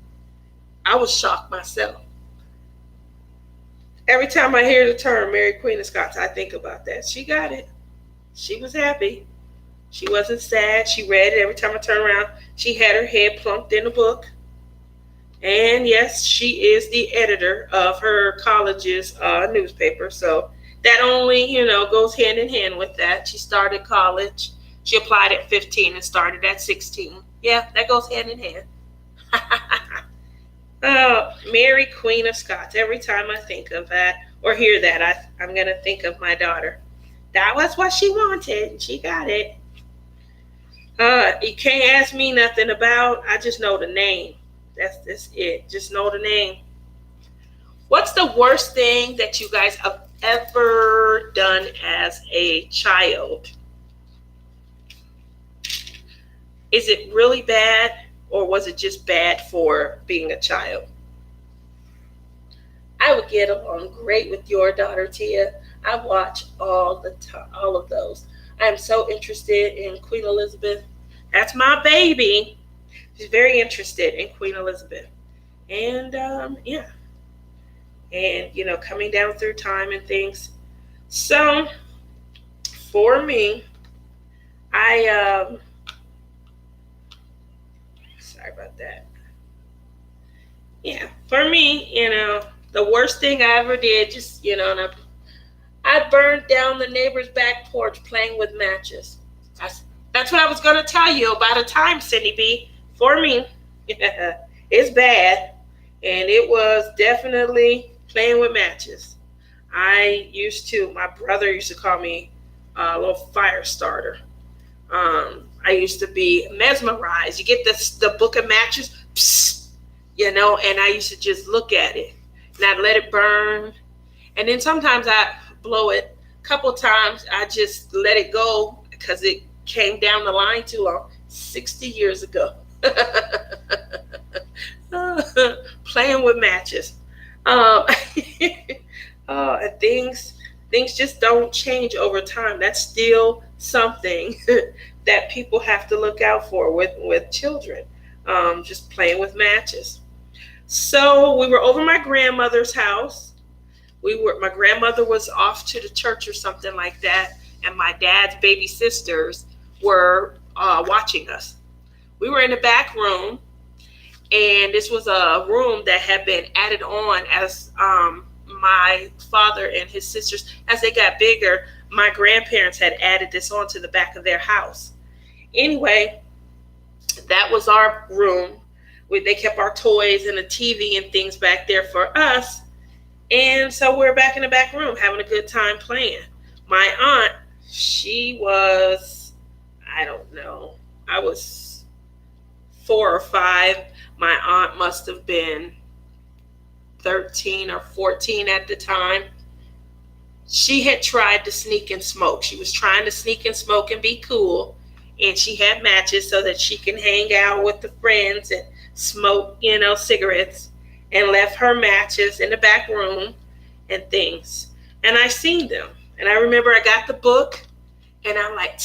I was shocked myself. Every time I hear the term Mary Queen of Scots, I think about that. She got it. She was happy. She wasn't sad. She read it. Every time I turn around, she had her head plunked in the book. And yes, she is the editor of her college's newspaper. So that only, goes hand in hand with that. She started college. She applied at 15 and started at 16. Yeah, that goes hand in hand. Mary Queen of Scots. Every time I think of that or hear that, I'm going to think of my daughter. That was what she wanted, and she got it. You can't ask me nothing about. I just know the name. That's it. Just know the name. What's the worst thing that you guys have ever done as a child? Is it really bad, or was it just bad for being a child? I would get along great with your daughter, Tia. I watch all the time, all of those. I am so interested in Queen Elizabeth. That's my baby. She's very interested in Queen Elizabeth. And yeah. and, coming down through time and things. So for me, I, sorry about that. Yeah, for me, the worst thing I ever did, just, and I burned down the neighbor's back porch playing with matches. That's what I was going to tell you about a time, Cindy B. For me, it's bad, and it was definitely playing with matches. My brother used to call me a little fire starter. I used to be mesmerized. You get the book of matches, psst, and I used to just look at it, and I'd let it burn. And then sometimes I blow it. A couple times I just let it go because it came down the line too long. 60 years ago. Playing with matches. And things just don't change over time. That's still something that people have to look out for with children. Just playing with matches. So we were over my grandmother's house. My grandmother was off to the church or something like that, and my dad's baby sisters were watching us. We were in the back room, and this was a room that had been added on as my father and his sisters, as they got bigger, my grandparents had added this on to the back of their house. Anyway, that was our room. They kept our toys and the TV and things back there for us. And so we're back in the back room having a good time playing. My aunt, she was, I don't know, I was 4 or 5. My aunt must have been 13 or 14 at the time. She had tried to sneak and smoke. She was trying to sneak and smoke and be cool. And she had matches so that she can hang out with the friends and smoke, cigarettes, and left her matches in the back room and things. And I seen them. And I remember I got the book and I'm like,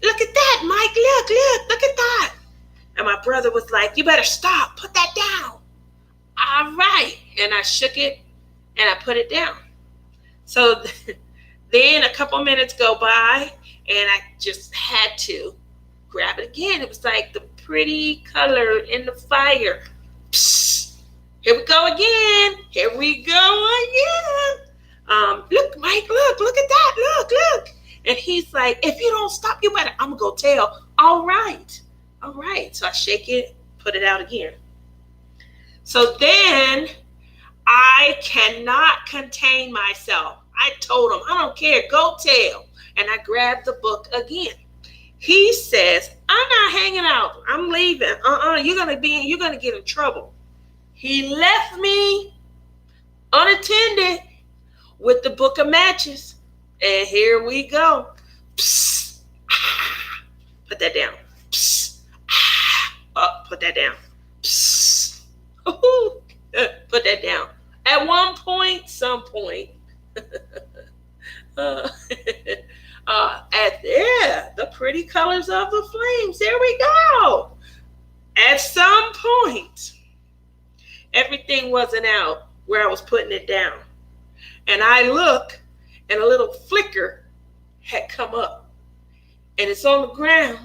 look at that, Mike, look at that. And my brother was like, you better stop, put that down. All right. And I shook it and I put it down. So then a couple minutes go by and I just had to grab it again. It was like the pretty color in the fire. Psst. Here we go again. Look, Mike, look at that. Look. And he's like, if you don't stop, you better, I'm going to go tell. All right. So I shake it, put it out again. So then I cannot contain myself. I told him, I don't care, go tell. And I grabbed the book again. He says, I'm not hanging out. I'm leaving. You're gonna get in trouble. He left me unattended with the book of matches. And here we go. Psst. Put that down. Psst. Put that down. Psst. Put that down. At some point, the pretty colors of the flames. There we go. At some point, everything wasn't out where I was putting it down. And I look, and a little flicker had come up. And it's on the ground.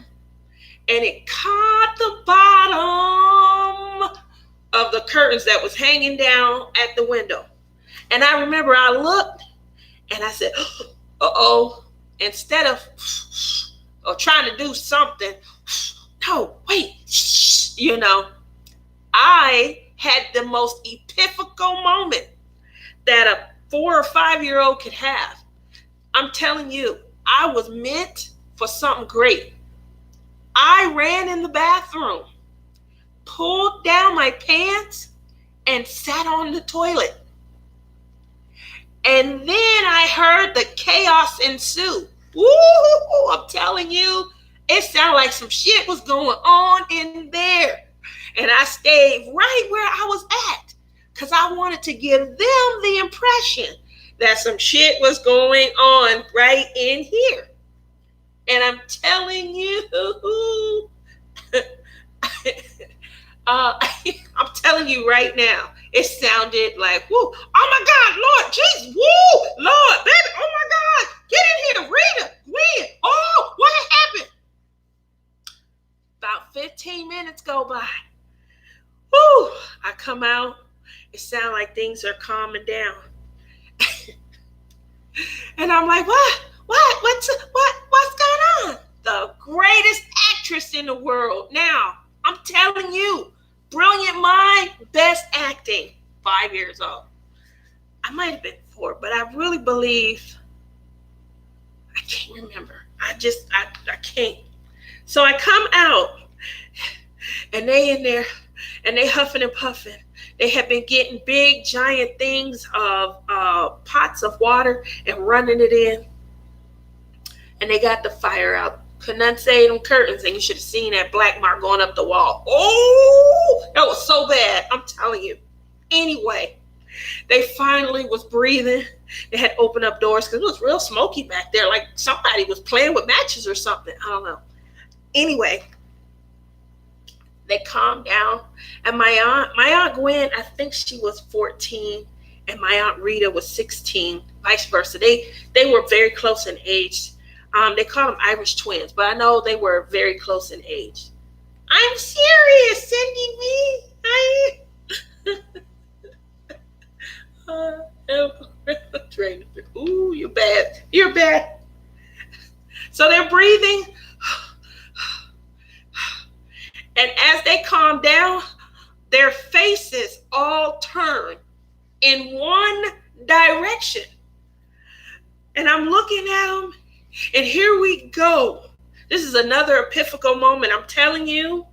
And it caught the bottom of the curtains that was hanging down at the window. And I remember I looked, and I said, uh-oh. Instead of trying to do something, no, wait, I had the most epiphanical moment that a 4 or 5-year-old could have. I'm telling you, I was meant for something great. I ran in the bathroom, pulled down my pants, and sat on the toilet. And then I heard the chaos ensue. Woo! I'm telling you, it sounded like some shit was going on in there. And I stayed right where I was at because I wanted to give them the impression that some shit was going on right in here. And I'm telling you, I'm telling you right now, It sounded like, whoo, oh my God, Lord, Jesus, woo, Lord, baby, oh my God, get in here, Rita, Gwen, oh, what happened? About 15 minutes go by. Whoo, I come out. It sounds like things are calming down. And I'm like, what's going on? The greatest actress in the world. Now, I'm telling you, brilliant mind, best acting. 5 years old. I might have been 4, but I really believe, I can't remember. I can't. So I come out, and they in there, and they huffing and puffing. They have been getting big, giant things of pots of water and running it in. And they got the fire out. Could not say them curtains, and you should have seen that black mark going up the wall. Oh, that was so bad. I'm telling you. Anyway, they finally was breathing. They had opened up doors because it was real smoky back there. Like somebody was playing with matches or something. I don't know. Anyway, they calmed down. And my aunt Gwen, I think she was 14, and my aunt Rita was 16, vice versa. They were very close in age. They call them Irish twins, but I know they were very close in age. I'm serious, Cindy B. Ooh, you're bad. You're bad. So they're breathing. And as they calm down, their faces all turn in one direction. And I'm looking at them, and here we go. This is another epiphanical moment. I'm telling you,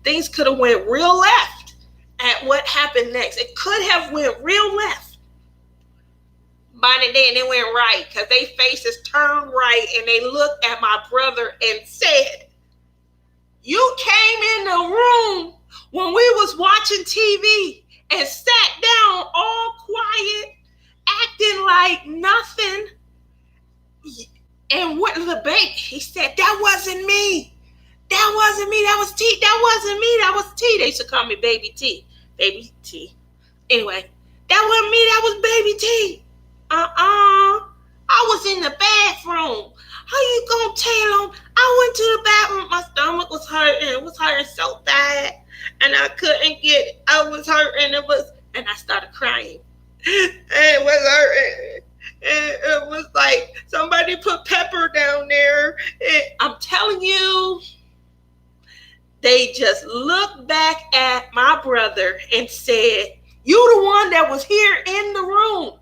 things could have went real left at what happened next. It could have went real left. By the day, and they went right because their faces turned right, and they looked at my brother and said, "You came in the room when we was watching TV and sat down all quiet, acting like nothing. And what the baby?" He said, "That wasn't me. That wasn't me. That was T. That wasn't me. That was T." They used to call me Baby T. Baby T. Anyway, that wasn't me. That was Baby T. I was in the bathroom. How you gonna tell them? I went to the bathroom. My stomach was hurting. It was hurting so bad, and I couldn't get it. I was hurting. And I started crying. It was hurting. And it was like somebody put pepper down there. I'm telling you, they just looked back at my brother and said, "You the one that was here in the room.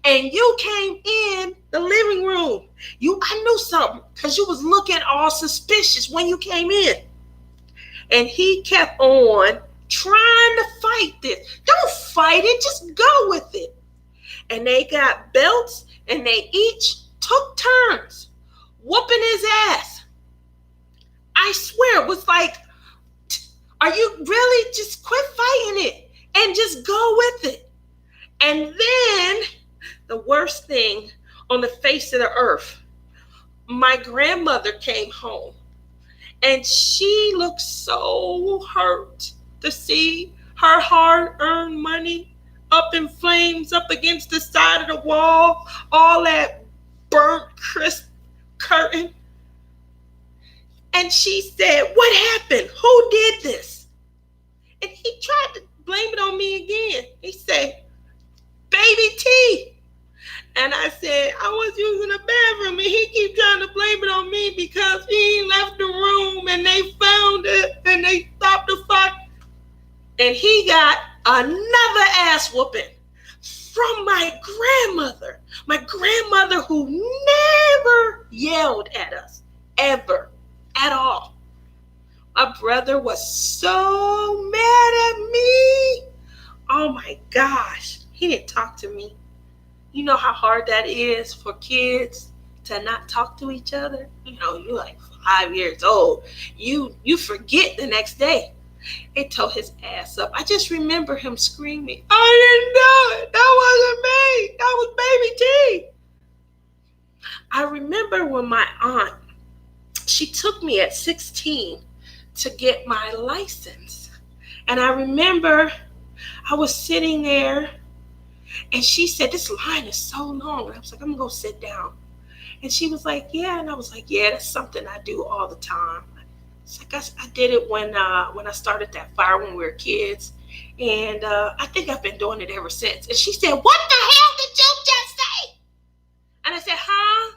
And you came in the living room. I knew something because you was looking all suspicious when you came in." And he kept on trying to fight this. Don't fight it. Just go with it. And they got belts, and they each took turns whooping his ass. I swear it was like, are you really? Just quit fighting it and just go with it. And then the worst thing on the face of the earth, my grandmother came home, and she looked so hurt to see her hard-earned money up in flames up against the side of the wall, all that burnt, crisp curtain. And she said, "What happened? Who did this?" And he tried to blame it on me again. He said, "Baby T." And I said, "I was using the bathroom, and he keep trying to blame it on me because he left the room and they found it and they stopped the fight." And he got another ass whooping from my grandmother who never yelled at us, ever, at all. My brother was so mad at me. Oh my gosh, he didn't talk to me. You know how hard that is for kids to not talk to each other? You know, you're like 5 years old. You forget the next day. It tore his ass up. I just remember him screaming, "I didn't know it. That wasn't me. That was Baby T." I remember when my aunt, she took me at 16 to get my license. And I remember I was sitting there and she said, this line is so long. And I was like, I'm going to go sit down. And she was like, yeah. And I was like, yeah, that's something I do all the time. It's like I did it when I started that fire when we were kids. And I think I've been doing it ever since. And she said, what the hell did you just say? And I said, huh?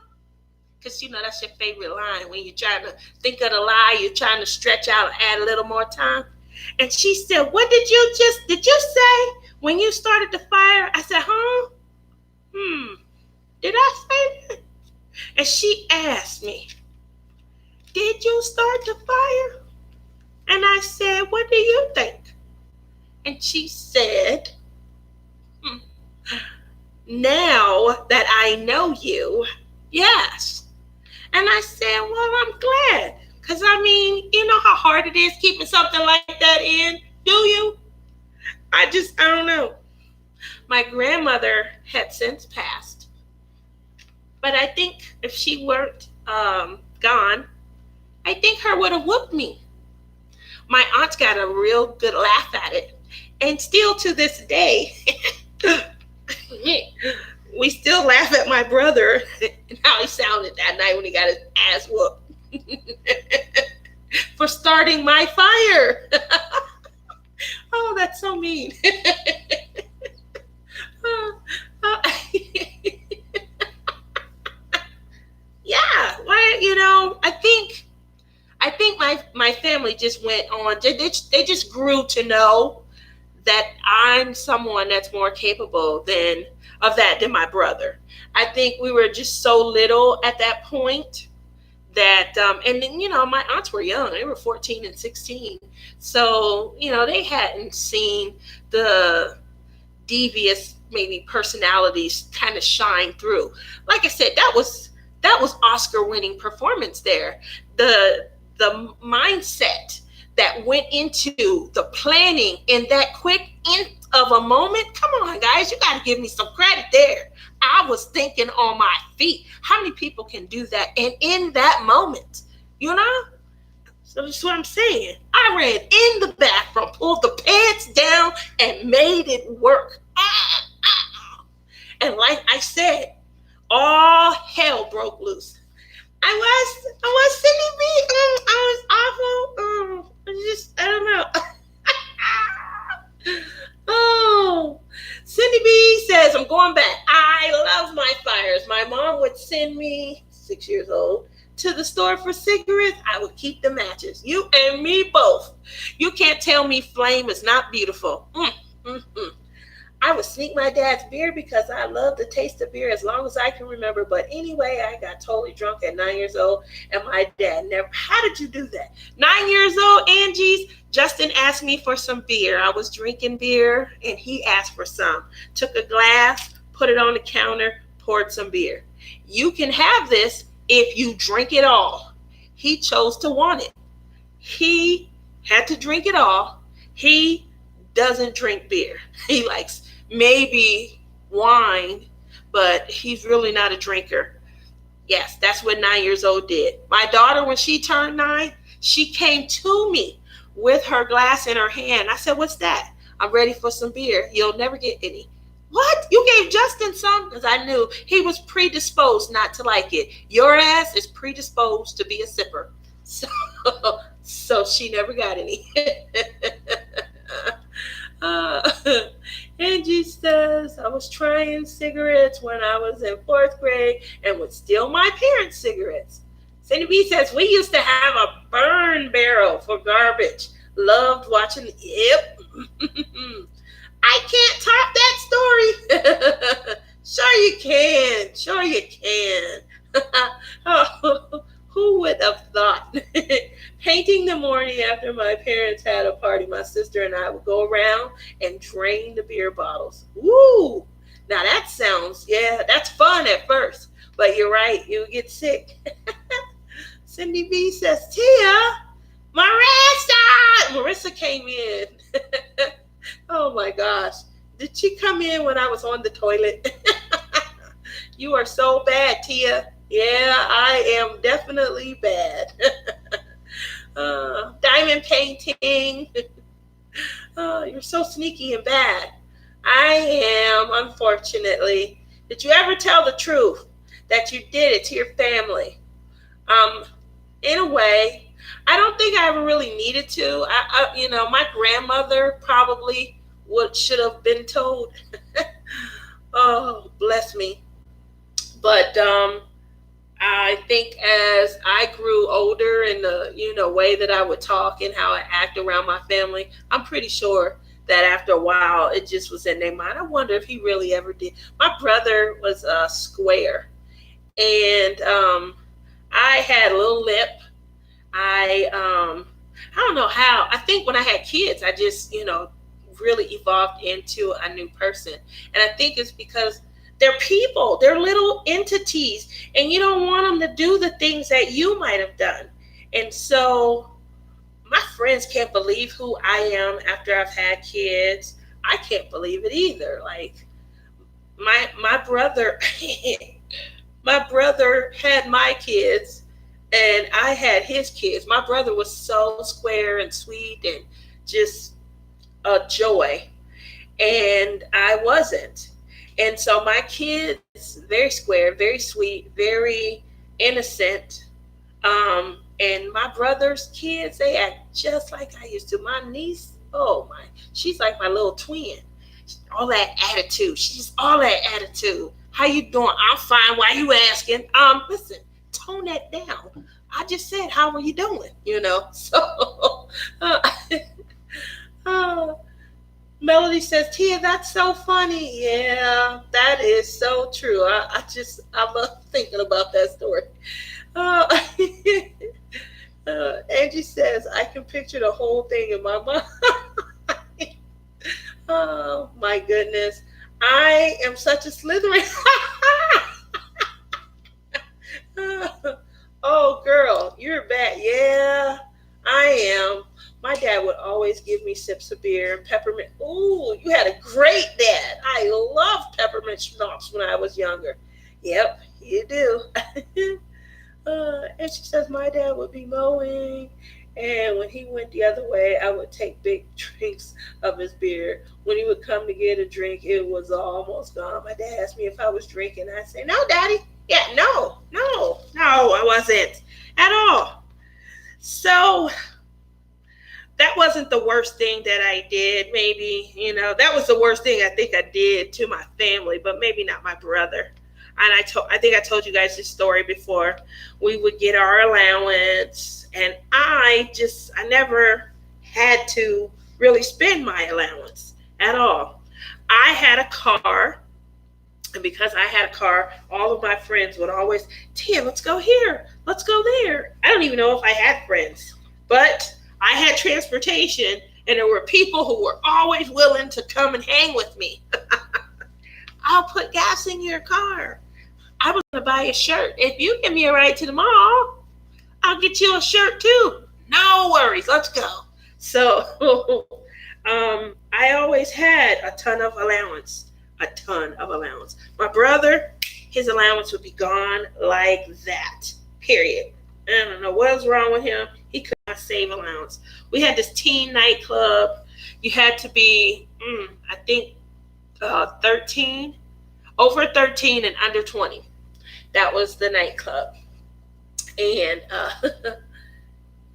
Because, that's your favorite line. When you're trying to think of the lie, you're trying to stretch out and add a little more time. And she said, what did you say when you started the fire? I said, huh? Did I say that? And she asked me, did you start the fire? And I said, what do you think? And she said, now that I know you, yes. And I said, well, I'm glad. Because, you know how hard it is keeping something like that in? Do you? I don't know. My grandmother had since passed. But I think if she weren't gone, I think her would have whooped me. My aunt's got a real good laugh at it. And still to this day, we still laugh at my brother and how he sounded that night when he got his ass whooped for starting my fire. Oh, that's so mean. Yeah, well, I think my family just went on. They just grew to know that I'm someone that's more capable than my brother. I think we were just so little at that point that, and then, my aunts were young. They were 14 and 16. So, they hadn't seen the devious maybe personalities kind of shine through. Like I said, that was Oscar winning performance there. The mindset that went into the planning in that quick of a moment. Come on, guys, you got to give me some credit there. I was thinking on my feet. How many people can do that? And in that moment, So that's what I'm saying. I ran in the bathroom, pulled the pants down, and made it work. And like I said, all hell broke loose. I was Cindy B. I was awful. I don't know. Oh, Cindy B says, I'm going back. I love my fires. My mom would send me, 6 years old, to the store for cigarettes. I would keep the matches. You and me both. You can't tell me flame is not beautiful. I would sneak my dad's beer because I love the taste of beer as long as I can remember. But anyway, I got totally drunk at 9 years old, and my dad never. How did you do that? 9 years old, Angie's. Justin asked me for some beer. I was drinking beer, and he asked for some. Took a glass, put it on the counter, poured some beer. You can have this if you drink it all. He chose to want it. He had to drink it all. He doesn't drink beer. He likes maybe wine, but he's really not a drinker. Yes, that's what 9 years old did. My daughter, when she turned 9, she came to me with her glass in her hand. I said, what's that? I'm ready for some beer. You'll never get any. What? You gave Justin some? Because I knew he was predisposed not to like it. Your ass is predisposed to be a sipper. So she never got any. Angie says, I was trying cigarettes when I was in 4th grade and would steal my parents' cigarettes. Cindy B says, we used to have a burn barrel for garbage. Loved watching. Yep. I can't top that story. Sure you can. Oh, who would have thought? Painting the morning after my parents had a party, my sister and I would go around and drain the beer bottles. Woo! Now that sounds, that's fun at first, but you're right, you get sick. Cindy B says, Tia, Marissa came in. Oh my gosh. Did she come in when I was on the toilet? You are so bad, Tia. Yeah, I am definitely bad. Diamond painting. Oh, you're so sneaky and bad. I am, unfortunately. Did you ever tell the truth that you did it to your family? Um, in a way, I don't think I ever really needed to. My grandmother probably would should have been told. Oh, bless me. But I think as I grew older and the way that I would talk and how I act around my family, I'm pretty sure that after a while it just was in their mind. I wonder if he really ever did. My brother was square, and I had a little lip. I don't know how. I think when I had kids, I just really evolved into a new person, and I think it's because they're people, they're little entities, and you don't want them to do the things that you might have done. And so my friends can't believe who I am after I've had kids. I can't believe it either. Like my brother, my brother had my kids, and I had his kids. My brother was so square and sweet and just a joy, and I wasn't. And so my kids, very square, very sweet, very innocent. And my brother's kids, they act just like I used to. My niece, oh my, she's like my little twin. All that attitude. She's all that attitude. How you doing? I'm fine. Why you asking? Listen, tone that down. I just said, how are you doing? So uh, Melody says, Tia, that's so funny. Yeah, that is so true. I love thinking about that story. Uh, Angie says, I can picture the whole thing in my mind. Oh, my goodness. I am such a Slytherin. Oh, girl, you're bad. Yeah, I am. My dad would always give me sips of beer and peppermint. Ooh, you had a great dad. I loved peppermint schnapps when I was younger. Yep, you do. And she says my dad would be mowing, and when he went the other way, I would take big drinks of his beer. When he would come to get a drink, it was almost gone. My dad asked me if I was drinking. I say, no, Daddy. Yeah, no, I wasn't at all. So that wasn't the worst thing that I did. Maybe, that was the worst thing I think I did to my family, but maybe not my brother. And I think I told you guys this story before. We would get our allowance, and I never had to really spend my allowance at all. I had a car, and because I had a car, all of my friends would always, Tia, let's go here, let's go there. I don't even know if I had friends, but I had transportation, and there were people who were always willing to come and hang with me. I'll put gas in your car. I was going to buy a shirt. If you give me a ride to the mall, I'll get you a shirt too. No worries. Let's go. So I always had a ton of allowance. My brother, his allowance would be gone like that. Period. I don't know what was wrong with him. He could not save allowance. We had this teen nightclub. You had to be, I think, 13, over 13 and under 20. That was the nightclub. And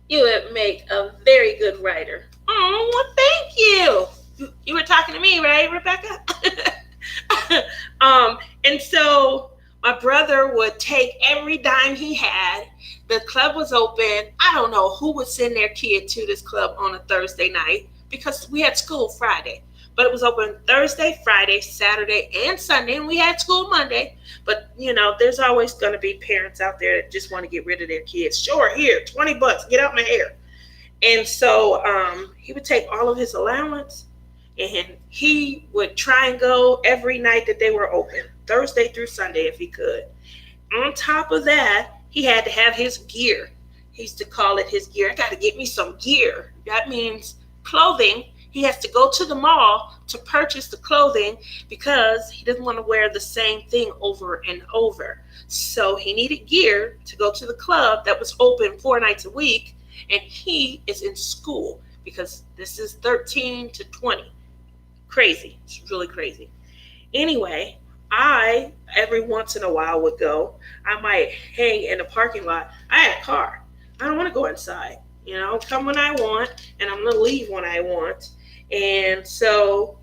you would make a very good writer. Oh, well, thank you. You were talking to me, right, Rebecca? And so my brother would take every dime he had. The club was open. I don't know who would send their kid to this club on a Thursday night because we had school Friday. But it was open Thursday, Friday, Saturday, and Sunday, and we had school Monday. But, there's always going to be parents out there that just want to get rid of their kids. Sure, here, $20, get out my hair. And so he would take all of his allowance, and he would try and go every night that they were open, Thursday through Sunday if he could. On top of that, he had to have his gear. He used to call it his gear. I got to get me some gear. That means clothing. He has to go to the mall to purchase the clothing because he doesn't want to wear the same thing over and over. So he needed gear to go to the club that was open 4 nights a week, and he is in school. because this is 13 to 20. Crazy. It's really crazy. Anyway, I every once in a while would go. I might hang in the parking lot. I had a car. I don't want to go inside. Come when I want, and I'm going to leave when I want. And so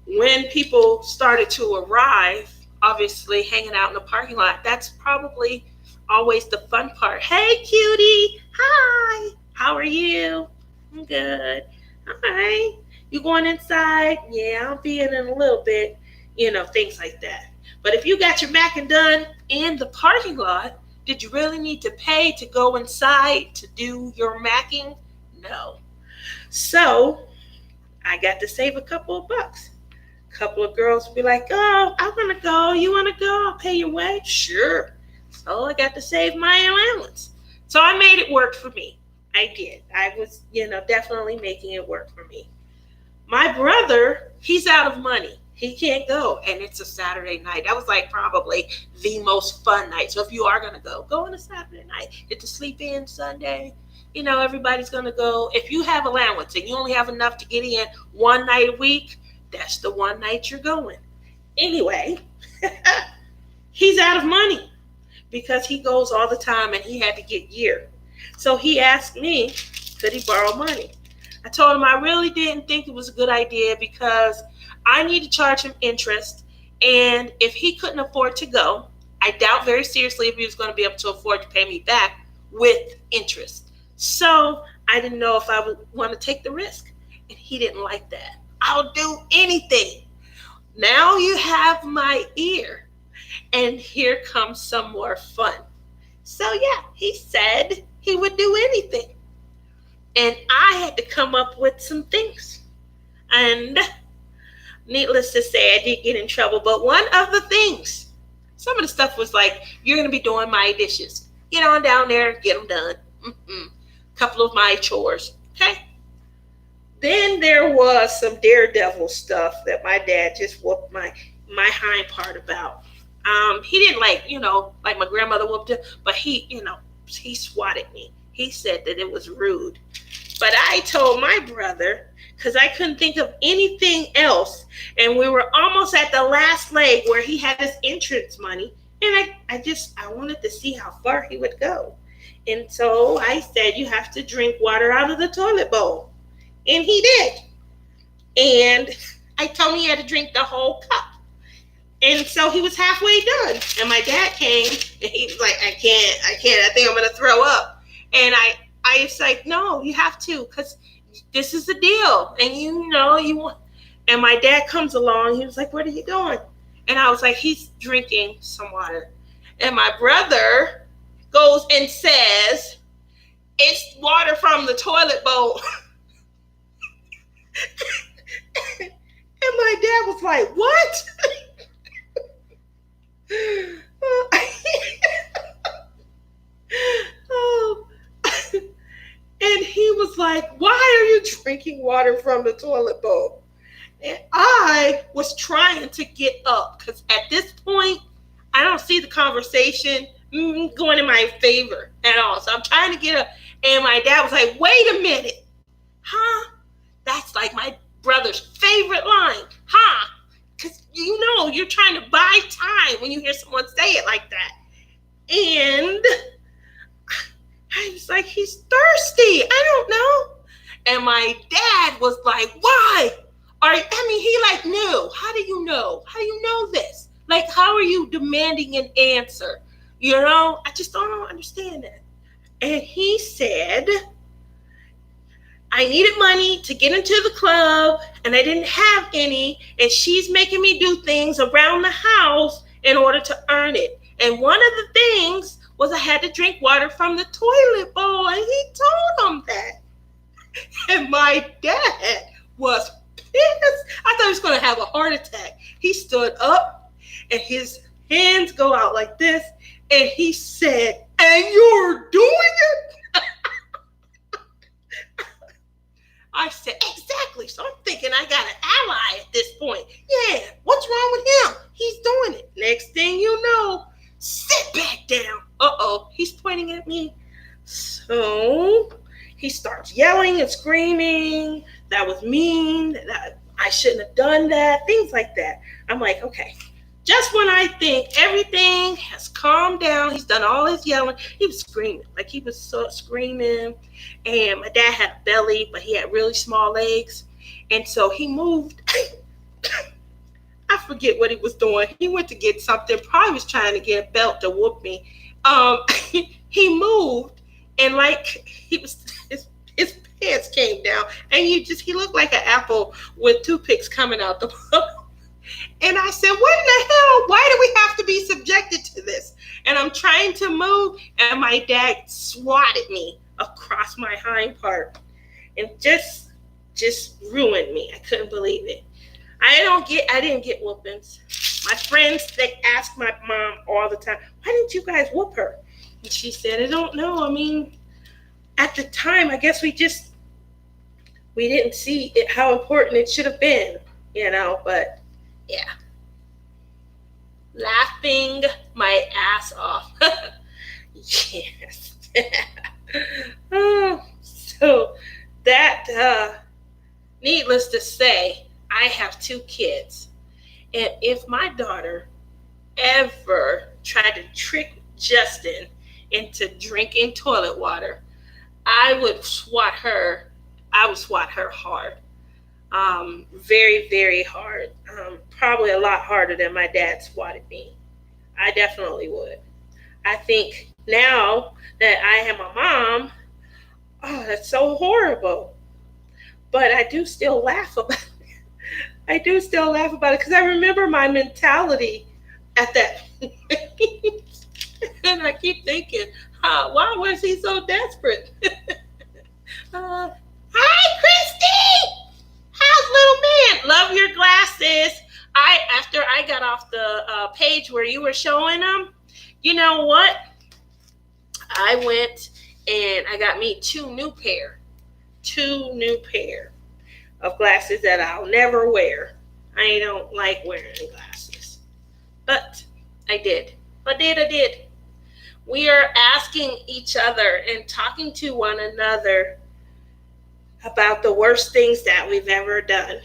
when people started to arrive, obviously hanging out in the parking lot, that's probably always the fun part. Hey, cutie. Hi. How are you? I'm good. All right. You going inside? Yeah, I'll be in a little bit. Things like that. But if you got your macking done in the parking lot, did you really need to pay to go inside to do your macking? No. So I got to save a couple of bucks. A couple of girls would be like, oh, I want to go. You want to go? I'll pay your way. Sure. So I got to save my allowance. So I made it work for me. I did. I was, definitely making it work for me. My brother, he's out of money. He can't go. And it's a Saturday night. That was like probably the most fun night. So if you are going to go on a Saturday night. Get to sleep in Sunday. Everybody's going to go. If you have allowance and you only have enough to get in one night a week, that's the one night you're going. Anyway, he's out of money because he goes all the time and he had to get gear. So he asked me, could he borrow money? I told him I really didn't think it was a good idea because I need to charge him interest. And if he couldn't afford to go, I doubt very seriously if he was going to be able to afford to pay me back with interest. So I didn't know if I would want to take the risk. And he didn't like that. I'll do anything. Now you have my ear. And here comes some more fun. So yeah, he said he would do anything. And I had to come up with some things. And needless to say, I did get in trouble. But one of the things, some of the stuff was like, you're going to be doing my dishes. Get on down there, get them done. Couple of my chores. Okay. Then there was some daredevil stuff that my dad just whooped my hind part about. He didn't like my grandmother whooped him, but he swatted me. He said that it was rude. But I told my brother, because I couldn't think of anything else, and we were almost at the last leg where he had his entrance money, and I wanted to see how far he would go. And so I said, you have to drink water out of the toilet bowl. And he did. And I told him he had to drink the whole cup. And so he was halfway done. And my dad came, and he was like, I can't. I think I'm going to throw up. And I was like, no, you have to, because this is the deal. And you want. And my dad comes along. He was like, what are you doing? And I was like, he's drinking some water. And my brother goes and says, it's water from the toilet bowl. And my dad was like, what? And he was like, why are you drinking water from the toilet bowl? And I was trying to get up because at this point, I don't see the conversation going in my favor at all. So I'm trying to get up. And my dad was like, wait a minute. Huh? That's like my brother's favorite line. Huh? Because you're trying to buy time when you hear someone say it like that. And I was like, he's thirsty. I don't know. And my dad was like, why? He knew. How do you know? How do you know this? Like, how are you demanding an answer? I just don't understand that. And he said, I needed money to get into the club and I didn't have any. And she's making me do things around the house in order to earn it. And one of the things was I had to drink water from the toilet bowl. And he told him that. And my dad was pissed. I thought he was going to have a heart attack. He stood up and his hands go out like this. And he said, and you're doing it? I said, exactly. So I'm thinking I got an ally at this point. Yeah, what's wrong with him? He's doing it. Next thing you know, sit back down. Uh-oh, he's pointing at me. So he starts yelling and screaming. That was mean. That I shouldn't have done that. Things like that. I'm like, okay. Just when I think everything has calmed down, he's done all his yelling. He was screaming, like he was so screaming. And my dad had a belly, but he had really small legs, and so he moved. I forget what he was doing. He went to get something. Probably was trying to get a belt to whoop me. He moved, and like he was, his pants came down, and he looked like an apple with toothpicks coming out the bottom. And I said, what in the hell? Why do we have to be subjected to this? And I'm trying to move, and my dad swatted me across my hind part and just ruined me. I couldn't believe it. I didn't get whoopings. My friends, they ask my mom all the time, why didn't you guys whoop her? And she said, I don't know. I mean, at the time, I guess we didn't see it, how important it should have been, but yeah. Laughing my ass off. Yes. So that, needless to say, I have 2 kids. And if my daughter ever tried to trick Justin into drinking toilet water, I would swat her. I would swat her hard. Very, very hard. Probably a lot harder than my dad swatted me. I definitely would. I think now that I am a mom, oh, that's so horrible. But I do still laugh about it. I do still laugh about it because I remember my mentality at that point. And I keep thinking, why was he so desperate? Hi, Christy! How's little man? Love your glasses. After I got off the page where you were showing them, you know what? I went and I got me 2 new pair of glasses that I'll never wear. I don't like wearing glasses, but I did. I did. We are asking each other and talking to one another about the worst things that we've ever done.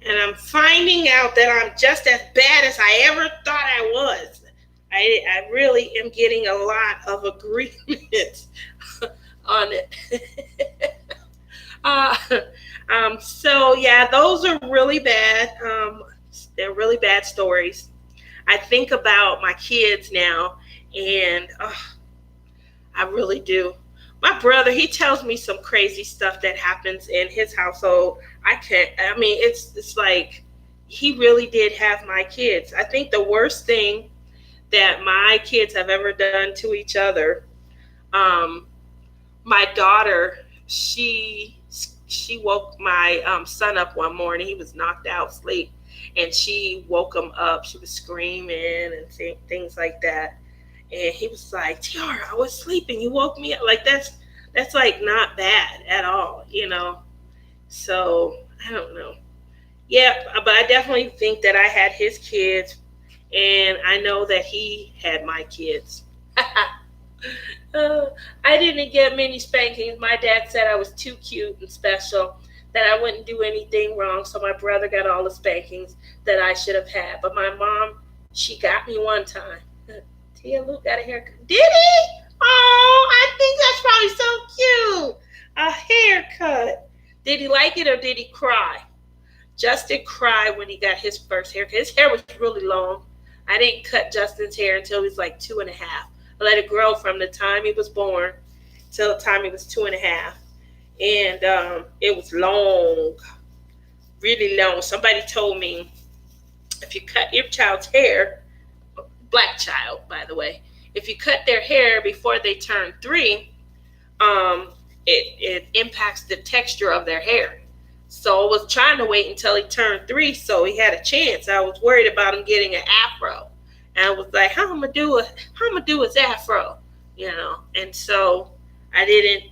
And I'm finding out that I'm just as bad as I ever thought I was. I really am getting a lot of agreement on it. So yeah, those are really bad. They're really bad stories. I think about my kids now, and I really do. My brother, he tells me some crazy stuff that happens in his household. It's like he really did have my kids. I think the worst thing that my kids have ever done to each other, my daughter, she woke my son up one morning. He was knocked out asleep, and she woke him up. She was screaming and things like that. And he was like, Tiara, I was sleeping. You woke me up. Like, that's like not bad at all, So I don't know. Yeah, but I definitely think that I had his kids, and I know that he had my kids. I didn't get many spankings. My dad said I was too cute and special, that I wouldn't do anything wrong. So my brother got all the spankings that I should have had. But my mom, she got me one time. Tia Luke got a haircut. Did he? Oh, I think that's probably so cute. A haircut. Did he like it or did he cry? Justin cried when he got his first haircut. His hair was really long. I didn't cut Justin's hair until he was like 2.5. I let it grow from the time he was born till the time he was 2.5. And it was long, really long. Somebody told me if you cut your child's hair, black child, by the way, if you cut their hair before they turn 3, it impacts the texture of their hair. So I was trying to wait until he turned 3 so he had a chance. I was worried about him getting an afro. And I was like, how I'm gonna do his afro, And so I didn't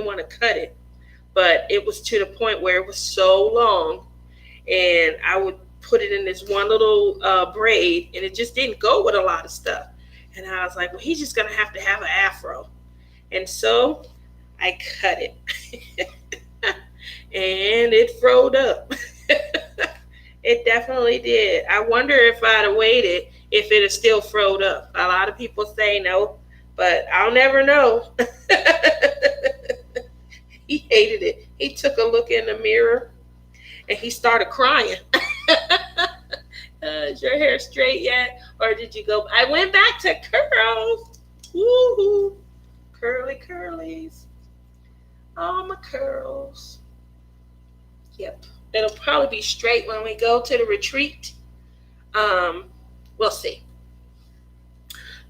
want to cut it. But it was to the point where it was so long, and I would put it in this one little braid, and it just didn't go with a lot of stuff. And I was like, well, he's just gonna have to have an afro. And so I cut it. And it froed up. It definitely did. I wonder if I'd have waited if it had still froed up. A lot of people say no, but I'll never know. He hated it. He took a look in the mirror and he started crying. Is your hair straight yet? Or did you go? I went back to curls. Woohoo. Curly curlies. All my curls. Yep. It'll probably be straight when we go to the retreat. We'll see.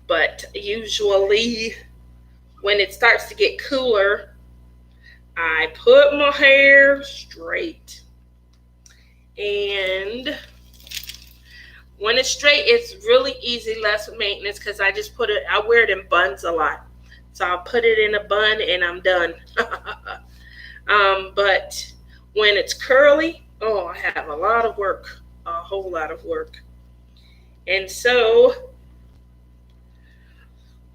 But usually when it starts to get cooler, I put my hair straight. And when it's straight, it's really easy, less maintenance, because I just put it, I wear it in buns a lot. So I'll put it in a bun and I'm done. But when it's curly, oh, I have a lot of work, a whole lot of work. And so,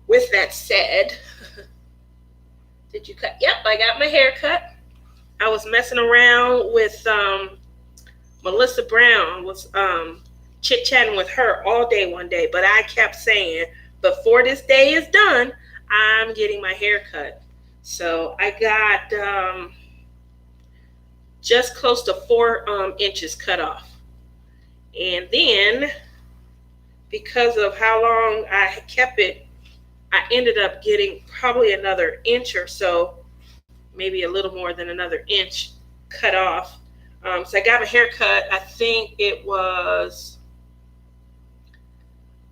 with that said, did you cut? Yep, I got my hair cut. I was messing around with Melissa Brown, was chit-chatting with her all day one day, but I kept saying, before this day is done, I'm getting my hair cut. So I got just close to 4 inches cut off. And then, because of how long I kept it, I ended up getting probably another inch or so, maybe a little more than another inch cut off. So I got my hair cut, I think it was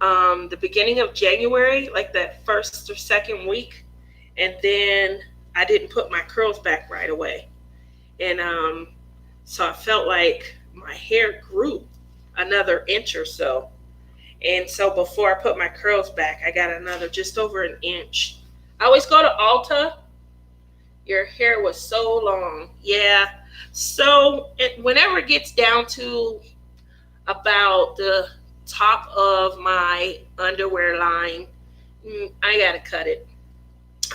the beginning of January, like that first or second week. And then I didn't put my curls back right away. And so I felt like my hair grew another inch or so. And so before I put my curls back, I got another just over an inch. I always go to Ulta. Your hair was so long. Yeah. So whenever it gets down to about the top of my underwear line, I got to cut it.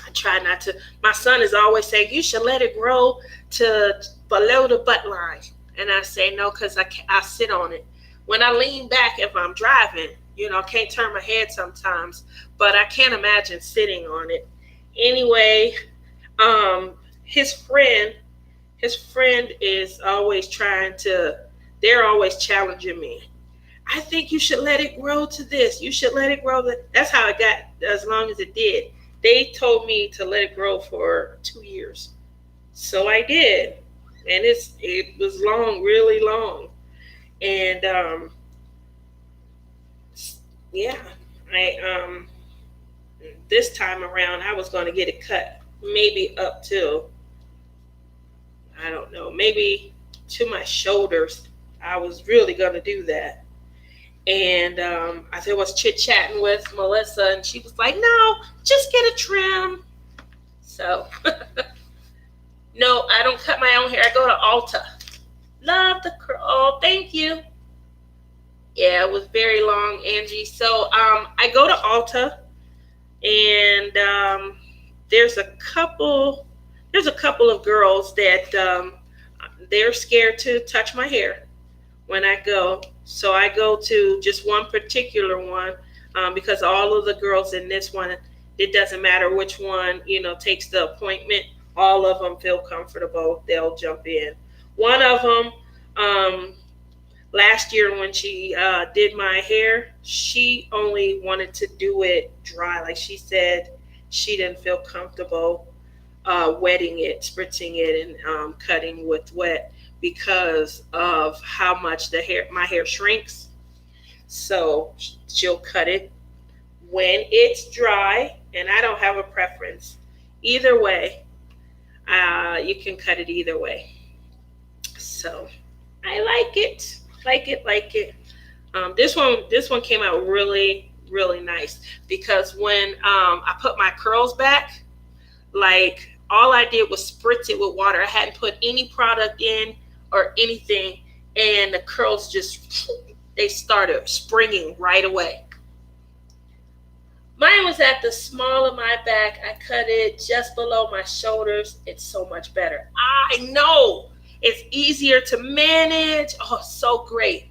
I try not to. My son is always saying, you should let it grow to below the butt line. And I say, no, because I sit on it. When I lean back, if I'm driving, I can't turn my head sometimes, but I can't imagine sitting on it. Anyway, his friend is always they're always challenging me. I think you should let it grow to this. You should let it grow. That's how it got as long as it did. They told me to let it grow for 2 years. So I did. And it was long, really long. And this time around I was going to get it cut maybe up to, I don't know, maybe to my shoulders. I was really going to do that. And I was chit-chatting with Melissa, and she was like, no, just get a trim. So, no, I don't cut my own hair. I go to Ulta. Love the curl. Oh, thank you. Yeah, it was very long, Angie. So I go to Ulta, and there's a couple of girls that they're scared to touch my hair when I go. So I go to just one particular one because all of the girls in this one, it doesn't matter which one, takes the appointment. All of them feel comfortable. They'll jump in. One of them, last year when she did my hair, she only wanted to do it dry. Like she said, she didn't feel comfortable wetting it, spritzing it, and cutting with wet because of how much my hair shrinks. So she'll cut it when it's dry, and I don't have a preference. Either way, you can cut it either way. So I like it. This one came out really, really nice because when I put my curls back, like all I did was spritz it with water. I hadn't put any product in or anything, and the curls they started springing right away. Mine was at the small of my back. I cut it just below my shoulders. It's so much better. I know it's easier to manage. Oh, so great.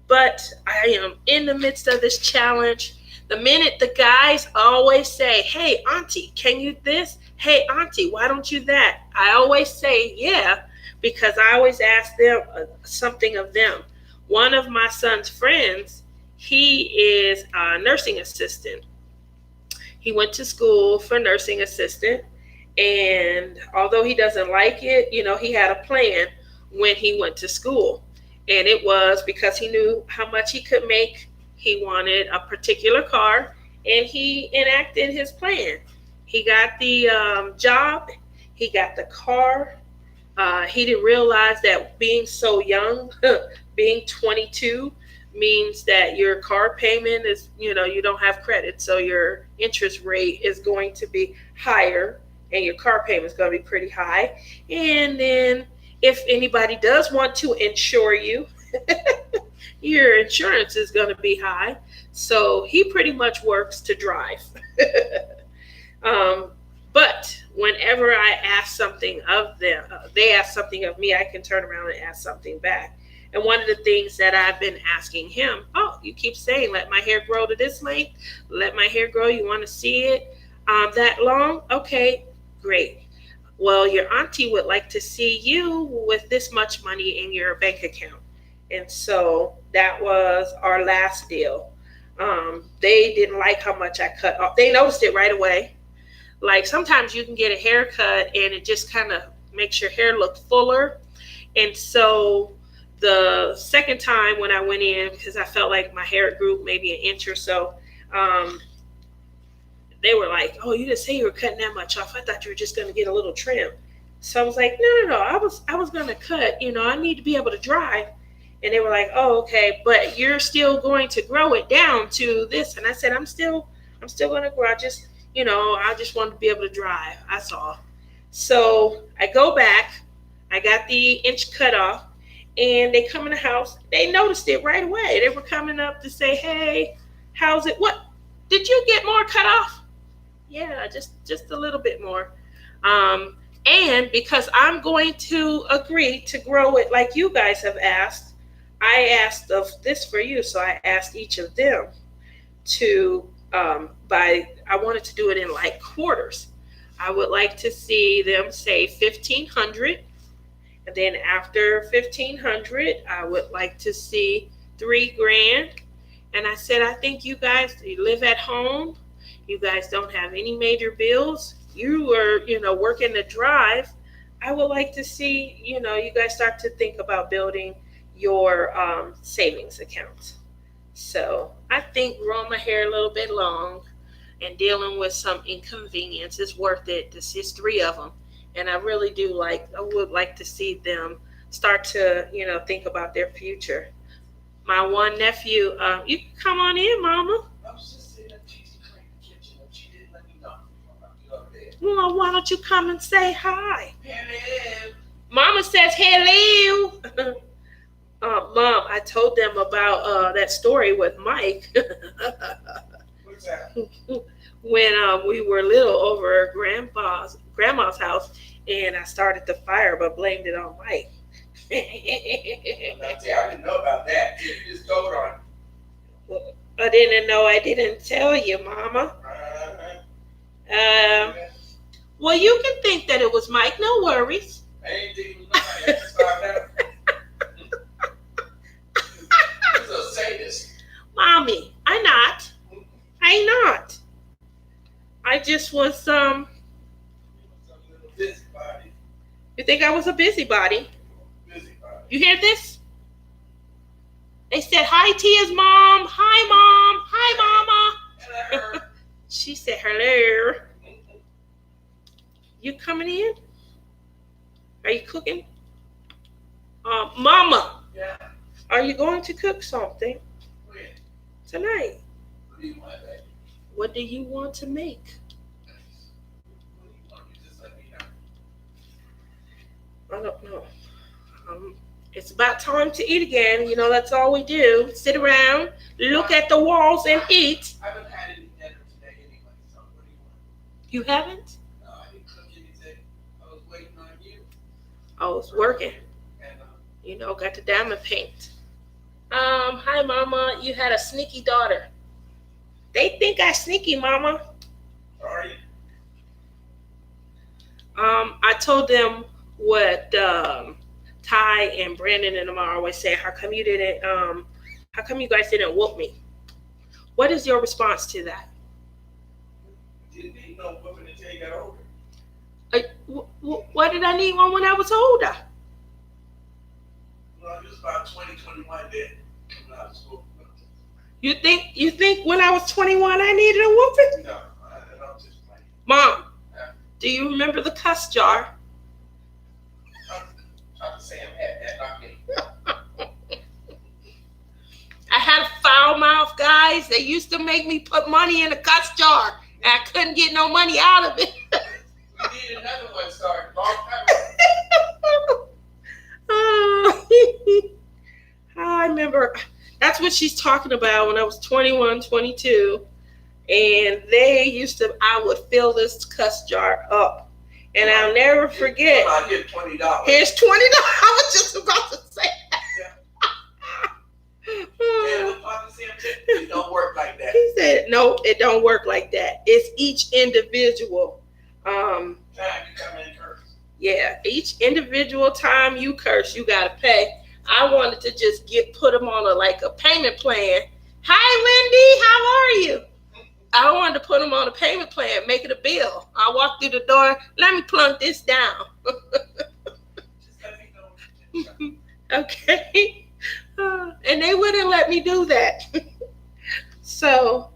But I am in the midst of this challenge. The minute the guys always say, "Hey, Auntie, can you this? Hey, Auntie, why don't you that?" I always say, "Yeah," because I always ask them something of them. One of my son's friends, he is a nursing assistant. He went to school for nursing assistant, and although he doesn't like it, he had a plan when he went to school, and it was because he knew how much he could make. He wanted a particular car, and he enacted his plan. He got the job, he got the car. He didn't realize that being so young, being 22, means that your car payment is, you don't have credit. So your interest rate is going to be higher and your car payment is going to be pretty high. And then if anybody does want to insure you, your insurance is going to be high. So he pretty much works to drive. But whenever I ask something of them, they ask something of me, I can turn around and ask something back. And one of the things that I've been asking him, "Oh, you keep saying, let my hair grow to this length, let my hair grow. You want to see it that long? Okay, great. Well, your auntie would like to see you with this much money in your bank account." And so that was our last deal. They didn't like how much I cut off. They noticed it right away. Like sometimes you can get a haircut and it just kind of makes your hair look fuller. And so the second time when I went in, because I felt like my hair grew maybe an inch or so, they were like, "Oh, you didn't say you were cutting that much off. I thought you were just going to get a little trim." So I was like, no. I was going to cut. I need to be able to drive. And they were like, "Oh, okay, but you're still going to grow it down to this." And I said, I'm still going to grow. I just want to be able to drive. That's all. So I go back. I got the inch cut off, and they come in the house. They noticed it right away. They were coming up to say, "Hey, how's it? What? Did you get more cut off?" "Yeah, just a little bit more." And because I'm going to agree to grow it like you guys have asked, I asked of this for you. So I asked each of them to I wanted to do it in like quarters. I would like to see them say 1,500. And then after 1,500, I would like to see $3,000. And I said, I think you guys, you live at home. You guys don't have any major bills. You are, working to drive. I would like to see, you guys start to think about building your savings accounts. So I think growing my hair a little bit long and dealing with some inconvenience is worth it. This is 3 of them. And I really I would like to see them start to, think about their future. My one nephew, you can come on in, Mama. I was just sitting at Gigi cleaning the kitchen and she didn't let me know. Well, why don't you come and say hi? Hello. Mama says hello. Mom, I told them about that story with Mike. What's that? When we were little over at grandma's house, and I started the fire but blamed it on Mike. I didn't know about that. You just told on. Well, I didn't know. I didn't tell you, Mama. Well, you can think that it was Mike. No worries. I ain't thinking nobody else found out. You're a sadist. Mommy, I not. I just was Busybody. You think I was a busybody? Busybody. You hear this? They said hi Tia's mom. Hi mom. Hi mama. Hello. She said hello. You coming in? Are you cooking? Mama, Yeah. are you going to cook something When? tonight? What do you want, baby? What do you want to make? What do you want? You just let me know. I don't know. It's about time to eat again. That's all we do. Sit around, look at the walls, and eat. I haven't had any dinner today You haven't? No, I didn't cook anything. I was waiting on you. I was working. And Got the diamond paint. Hi, Mama. You had a sneaky daughter. They think I sneaky, Mama. sorry. I told them what Ty and Brandon and them are always saying. How come you guys didn't whoop me? What is your response to that? Didn't need no woman until you got older. What did I need one when I was older? Well, it was about 21 then. Coming out of school. You think when I was 21 I needed a whooping? No, I'm just playing. Mom, do you remember the cuss jar? Uncle Sam had that, not me. I had a foul mouth, guys. They used to make me put money in a cuss jar, and I couldn't get no money out of it. We need another one started. Long time ago. I remember. That's what she's talking about when I was 21, 22. And I would fill this cuss jar up. And I'll never forget. I get $20. Here's $20. I was just about to say that. Yeah, Uncle Sam said it don't work like that. He said, no, it don't work like that. It's each individual. Time you come in curse. Yeah, each individual time you curse, you gotta pay. I wanted to just put them on a payment plan. Hi, Wendy, how are you? I wanted to put them on a payment plan, make it a bill. I walked through the door, let me plunk this down. Just let me know. Okay. And they wouldn't let me do that. So,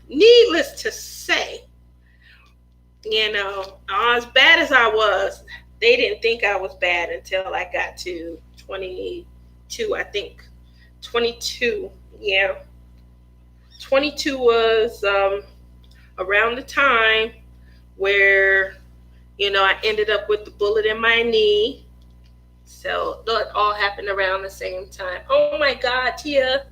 needless to say, as bad as I was, they didn't think I was bad until I got to 22, I think. 22, yeah. 22 was around the time where, I ended up with the bullet in my knee. So that all happened around the same time. Oh my God, Tia,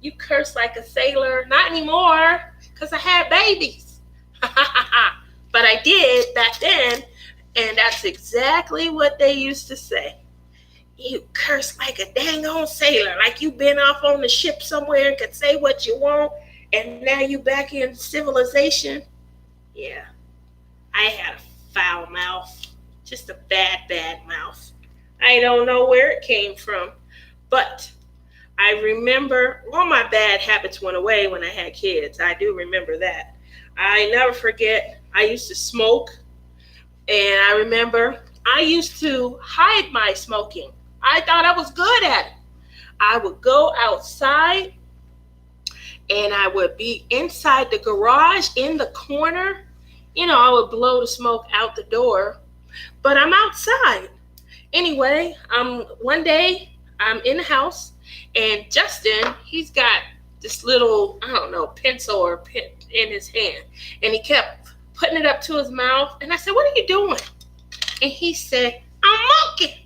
you curse like a sailor. Not anymore, because I had babies. But I did back then, and that's exactly what they used to say. You curse like a dang old sailor, like you been off on the ship somewhere and could say what you want, and now you back in civilization. Yeah, I had a foul mouth, just a bad mouth. I don't know where it came from, but I remember all my bad habits went away when I had kids. I do remember that. I never forget, I used to smoke, and I remember I used to hide my smoking. I thought I was good at it. I would go outside, and I would be inside the garage in the corner. I would blow the smoke out the door, but I'm outside. Anyway, one day I'm in the house, and Justin, he's got this little, pencil or pen in his hand, and he kept putting it up to his mouth, and I said, "What are you doing?" And he said, "I'm smoking."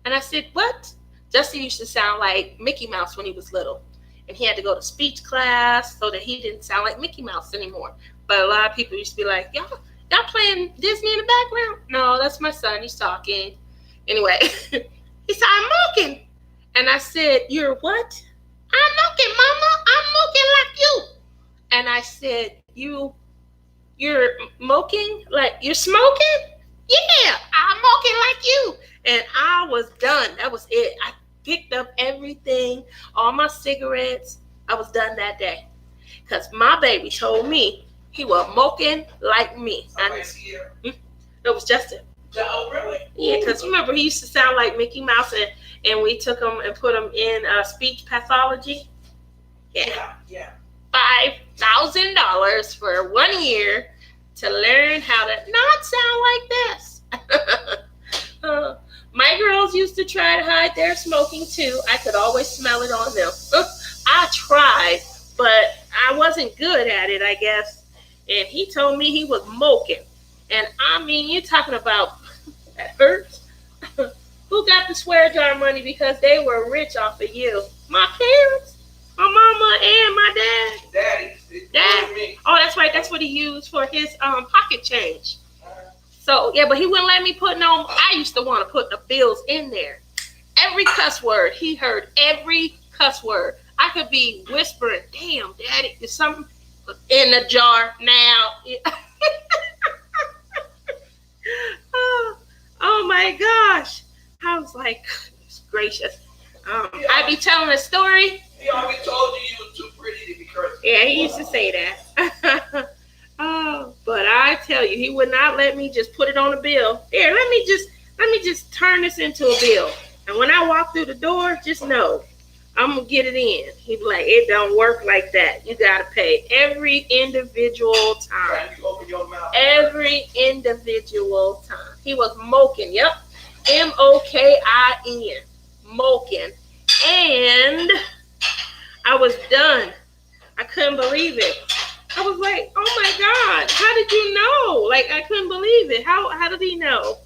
And I said, "What?" Justin used to sound like Mickey Mouse when he was little, and he had to go to speech class so that he didn't sound like Mickey Mouse anymore. But a lot of people used to be like, y'all playing Disney in the background? No, that's my son, he's talking. Anyway, he said, "I'm smoking." And I said, "You're what?" "I'm smoking, Mama. I'm smoking like you." And I said, You're smoking? Like you're smoking? "Yeah, I'm smoking like you." And I was done. That was it. I picked up everything, all my cigarettes. I was done that day. Because my baby told me he was smoking like me. It was Justin. Oh, really? Yeah, because remember, he used to sound like Mickey Mouse, and we took him and put him in speech pathology. Yeah. $5,000 for 1 year to learn how to not sound like this. My girls used to try to hide their smoking too. I could always smell it on them. I tried, but I wasn't good at it, I guess. And he told me he was smoking. And I mean, you're talking about that hurts. Who got the swear jar money because they were rich off of you? My parents, my mama, and my dad. Daddy Yeah. Oh, that's right. That's what he used for his pocket change. So yeah, but he wouldn't let me put no. I used to want to put the bills in there. Every cuss word he heard. Every cuss word. I could be whispering, "Damn, Daddy, is something in the jar now?" Oh my gosh! I was like, goodness gracious. I'd be telling a story. He always told you you was too pretty to be cursed. Yeah, he used to say that. Oh, but I tell you, he would not let me just put it on a bill. Here, let me just turn this into a bill. And when I walk through the door, just know I'm gonna get it in. He'd be like, it don't work like that. You gotta pay every individual time. You open your mouth. Every individual time. He was moking. Yep. MOKIN. Moking. And I was done. I couldn't believe it. I was like, oh my God, how did you know? Like, I couldn't believe it. How did he know?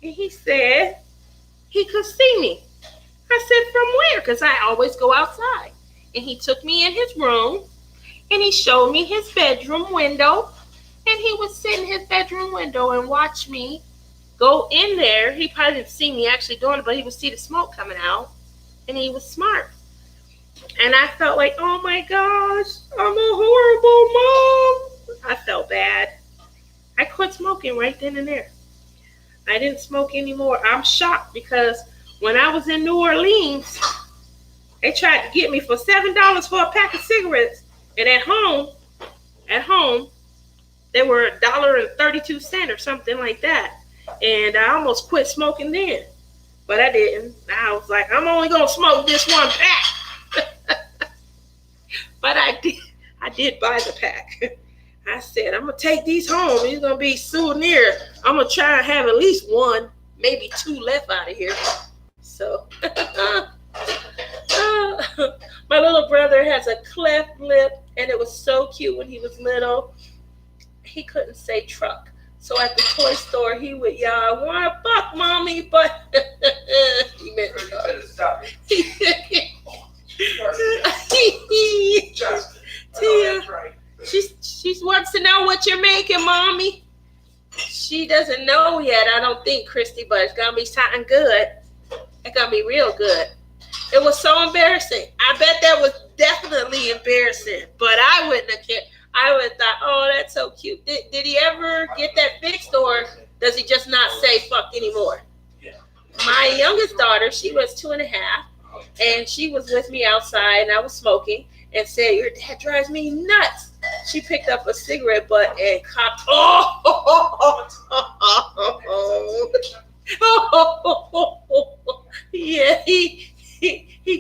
And he said he could see me. I said, from where? Because I always go outside. And he took me in his room and he showed me his bedroom window. And he would sit in his bedroom window and watch me go in there. He probably didn't see me actually doing it, but he would see the smoke coming out. And he was smart. And I felt like, oh my gosh, I'm a horrible mom. I felt bad. I quit smoking right then and there. I didn't smoke anymore. I'm shocked because when I was in New Orleans, they tried to get me for $7 for a pack of cigarettes. And at home, they were $1.32 or something like that. And I almost quit smoking then. But I didn't. I was like, I'm only going to smoke this one pack. But I did buy the pack. I said, I'm going to take these home. These going to be souvenir. I'm going to try and have at least one, maybe two left out of here. So, my little brother has a cleft lip, and it was so cute when he was little. He couldn't say truck. So at the toy store, he would yell, I want a buck, Mommy, but he meant Stop it. Tia, she wants to know what you're making, Mommy. She doesn't know yet, I don't think, Christy, but it's going to be something good. It's going to be real good. It was so embarrassing. I bet that was definitely embarrassing, but I wouldn't have cared. I would have thought, oh, that's so cute. Did he ever get that fixed, or does he just not say fuck anymore? My youngest daughter, she was 2.5, and she was with me outside, and I was smoking, and said, your dad drives me nuts. She picked up a cigarette butt and copped. Yeah, he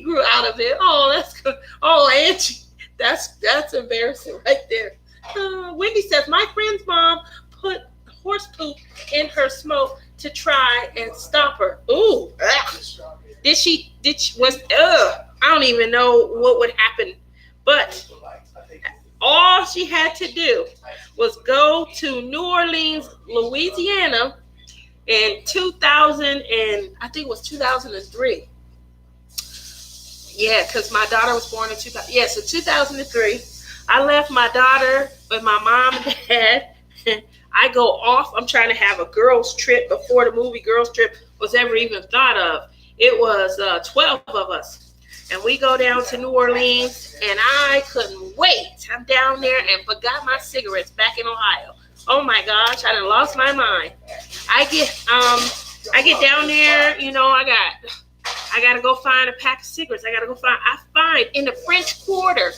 grew out of it. Oh, that's good. Oh, Angie. That's embarrassing right there. Wendy says, my friend's mom put horse poop in her smoke to try and stop her. Ooh. I don't even know what would happen. But all she had to do was go to New Orleans, Louisiana in 2000 and I think it was 2003. Yeah, because my daughter was born in 2000. Yeah, so 2003. I left my daughter with my mom and dad. I go off. I'm trying to have a girls' trip before the movie Girls Trip was ever even thought of. It was 12 of us. And we go down to New Orleans, and I couldn't wait. I'm down there and forgot my cigarettes back in Ohio. Oh my gosh, I done lost my mind. I get down there, you know, I got to go find a pack of cigarettes. I find in the French Quarter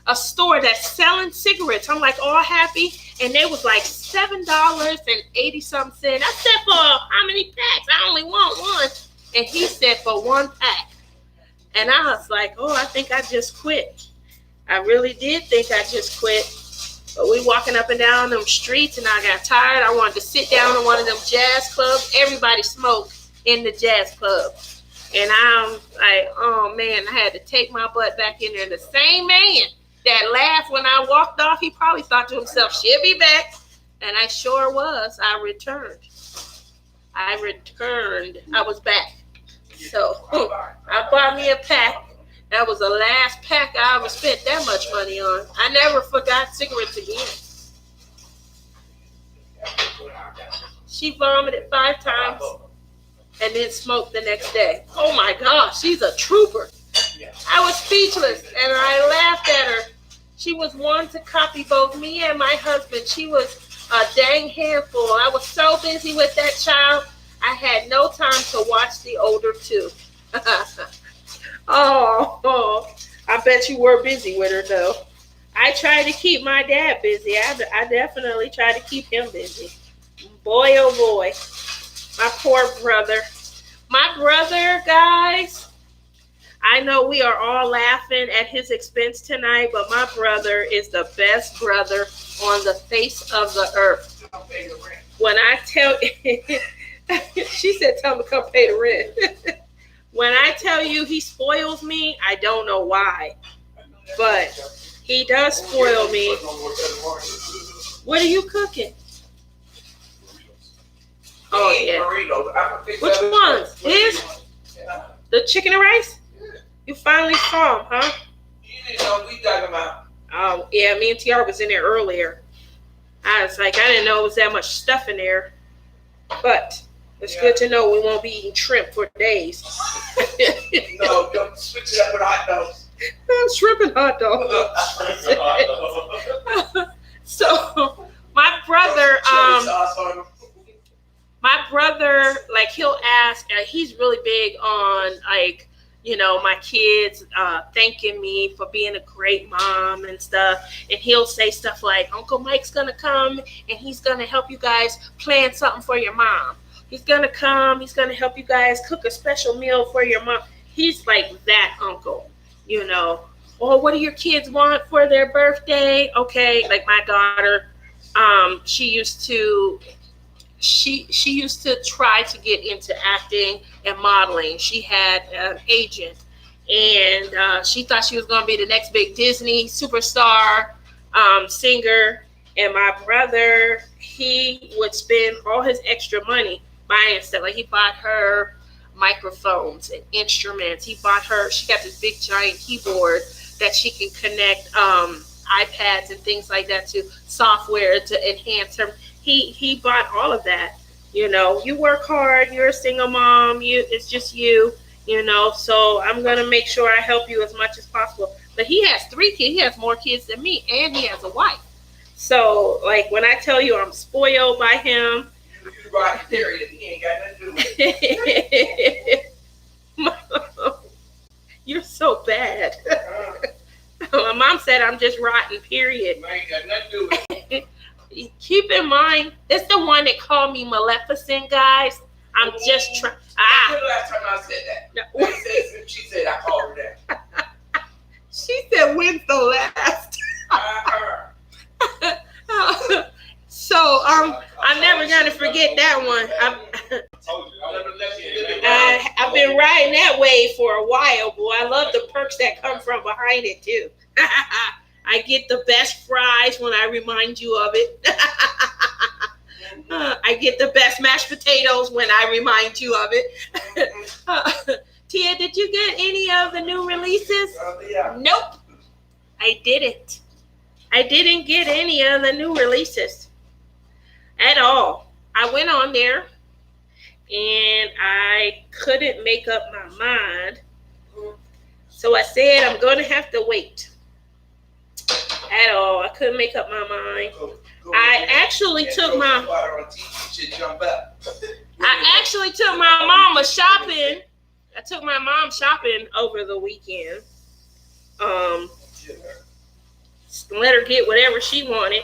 a store that's selling cigarettes. I'm like all happy. And they was like $7.80-something. I said, for how many packs? I only want one. And he said for one pack. And I was like, oh, I think I just quit. I really did think I just quit. But we walking up and down them streets, and I got tired. I wanted to sit down in one of them jazz clubs. Everybody smoked in the jazz club. And I'm like, oh, man, I had to take my butt back in there. The same man that laughed when I walked off, he probably thought to himself, she'll be back. And I sure was. I returned. I was back. So I bought me a pack. That was the last pack I ever spent that much money on. I never forgot cigarettes again. She vomited 5 times and then smoked the next day. Oh my gosh, she's a trooper. I was speechless and I laughed at her. She was one to copy both me and my husband. She was a dang handful. I was so busy with that child, I had no time to watch the older two. Oh, I bet you were busy with her though. I tried to keep my dad busy. I definitely tried to keep him busy. Boy, oh boy. My poor brother. My brother, guys, I know we are all laughing at his expense tonight, but my brother is the best brother on the face of the earth. When I tell she said, tell him to come pay the rent. When I tell you he spoils me, I don't know why, but he does spoil me. What are you cooking? Oh, yeah. Which ones? His? The chicken and rice? You finally saw him, huh? You didn't know what we talking about. Oh, yeah, me and TR was in there earlier. I was like, I didn't know it was that much stuff in there. But it's good to know we won't be eating shrimp for days. No, don't switch it up with hot dogs. Shrimp and hot dog. So, my brother, like, he'll ask, he's really big on, like, you know, my kids thanking me for being a great mom and stuff. And he'll say stuff like, Uncle Mike's going to come and he's going to help you guys plan something for your mom. He's going to come. He's going to help you guys cook a special meal for your mom. He's like that uncle, you know. Or what do your kids want for their birthday? Okay, like my daughter, she used to try to get into acting and modeling. She had an agent, and she thought she was going to be the next big Disney superstar singer. And my brother, he would spend all his extra money buying stuff. Like, he bought her microphones and instruments. He bought her, she got this big giant keyboard that she can connect iPads and things like that to software to enhance her. He bought all of that. You know, you work hard, you're a single mom, it's just you know, so I'm going to make sure I help you as much as possible. But he has 3 kids. He has more kids than me, and he has a wife. So, like, when I tell you I'm spoiled by him. You right, period. He ain't got nothing to do with it. You're so bad. My mom said I'm just rotten, period. I ain't got nothing to do with it. Keep in mind, it's the one that called me Maleficent, guys. I'm just trying. When the last time I said that? No. She said I called her that. She said, when's the last? So I'm never gonna forget that one. I've been riding that wave for a while, boy. I love the perks that come from behind it too. I get the best fries when I remind you of it. I get the best mashed potatoes when I remind you of it. Tia, did you get any of the new releases? Yeah. Nope. I didn't. I didn't get any of the new releases at all. I went on there and I couldn't make up my mind. So I said I'm going to have to wait. At all. I couldn't make up my mind. I actually took my mama shopping. I took my mom shopping over the weekend. Let her get whatever she wanted.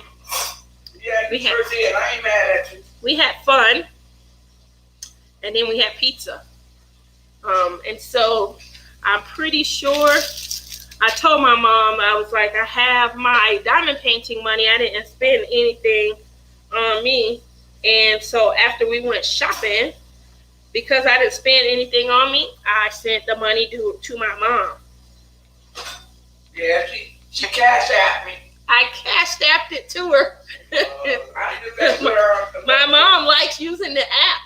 Yeah, you sure did. I ain't mad at you. We had fun. And then we had pizza. And so I'm pretty sure I told my mom, I was like, I have my diamond painting money. I didn't spend anything on me. And so after we went shopping, because I didn't spend anything on me, I sent the money to my mom. Yeah, she cashed at me. I cashed apped it to her. My mom likes using the app.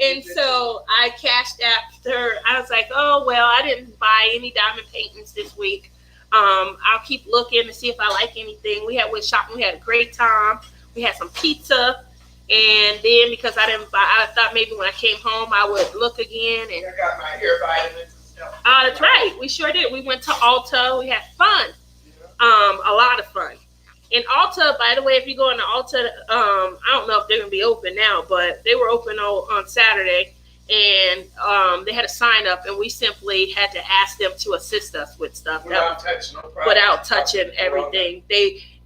And so I cashed apped her. I was like, oh, well, I didn't buy buy any diamond paintings this week. I'll keep looking to see if I like anything. Went shopping. We had a great time. We had some pizza, and then because I didn't buy, I thought maybe when I came home I would look again. And I got my hair vitamins and stuff. that's right. We sure did. We went to Ulta. We had fun. A lot of fun. In Ulta, by the way, if you go into Ulta, I don't know if they're gonna be open now, but they were open on Saturday. And they had a sign up, and we simply had to ask them to assist us with stuff without touching everything.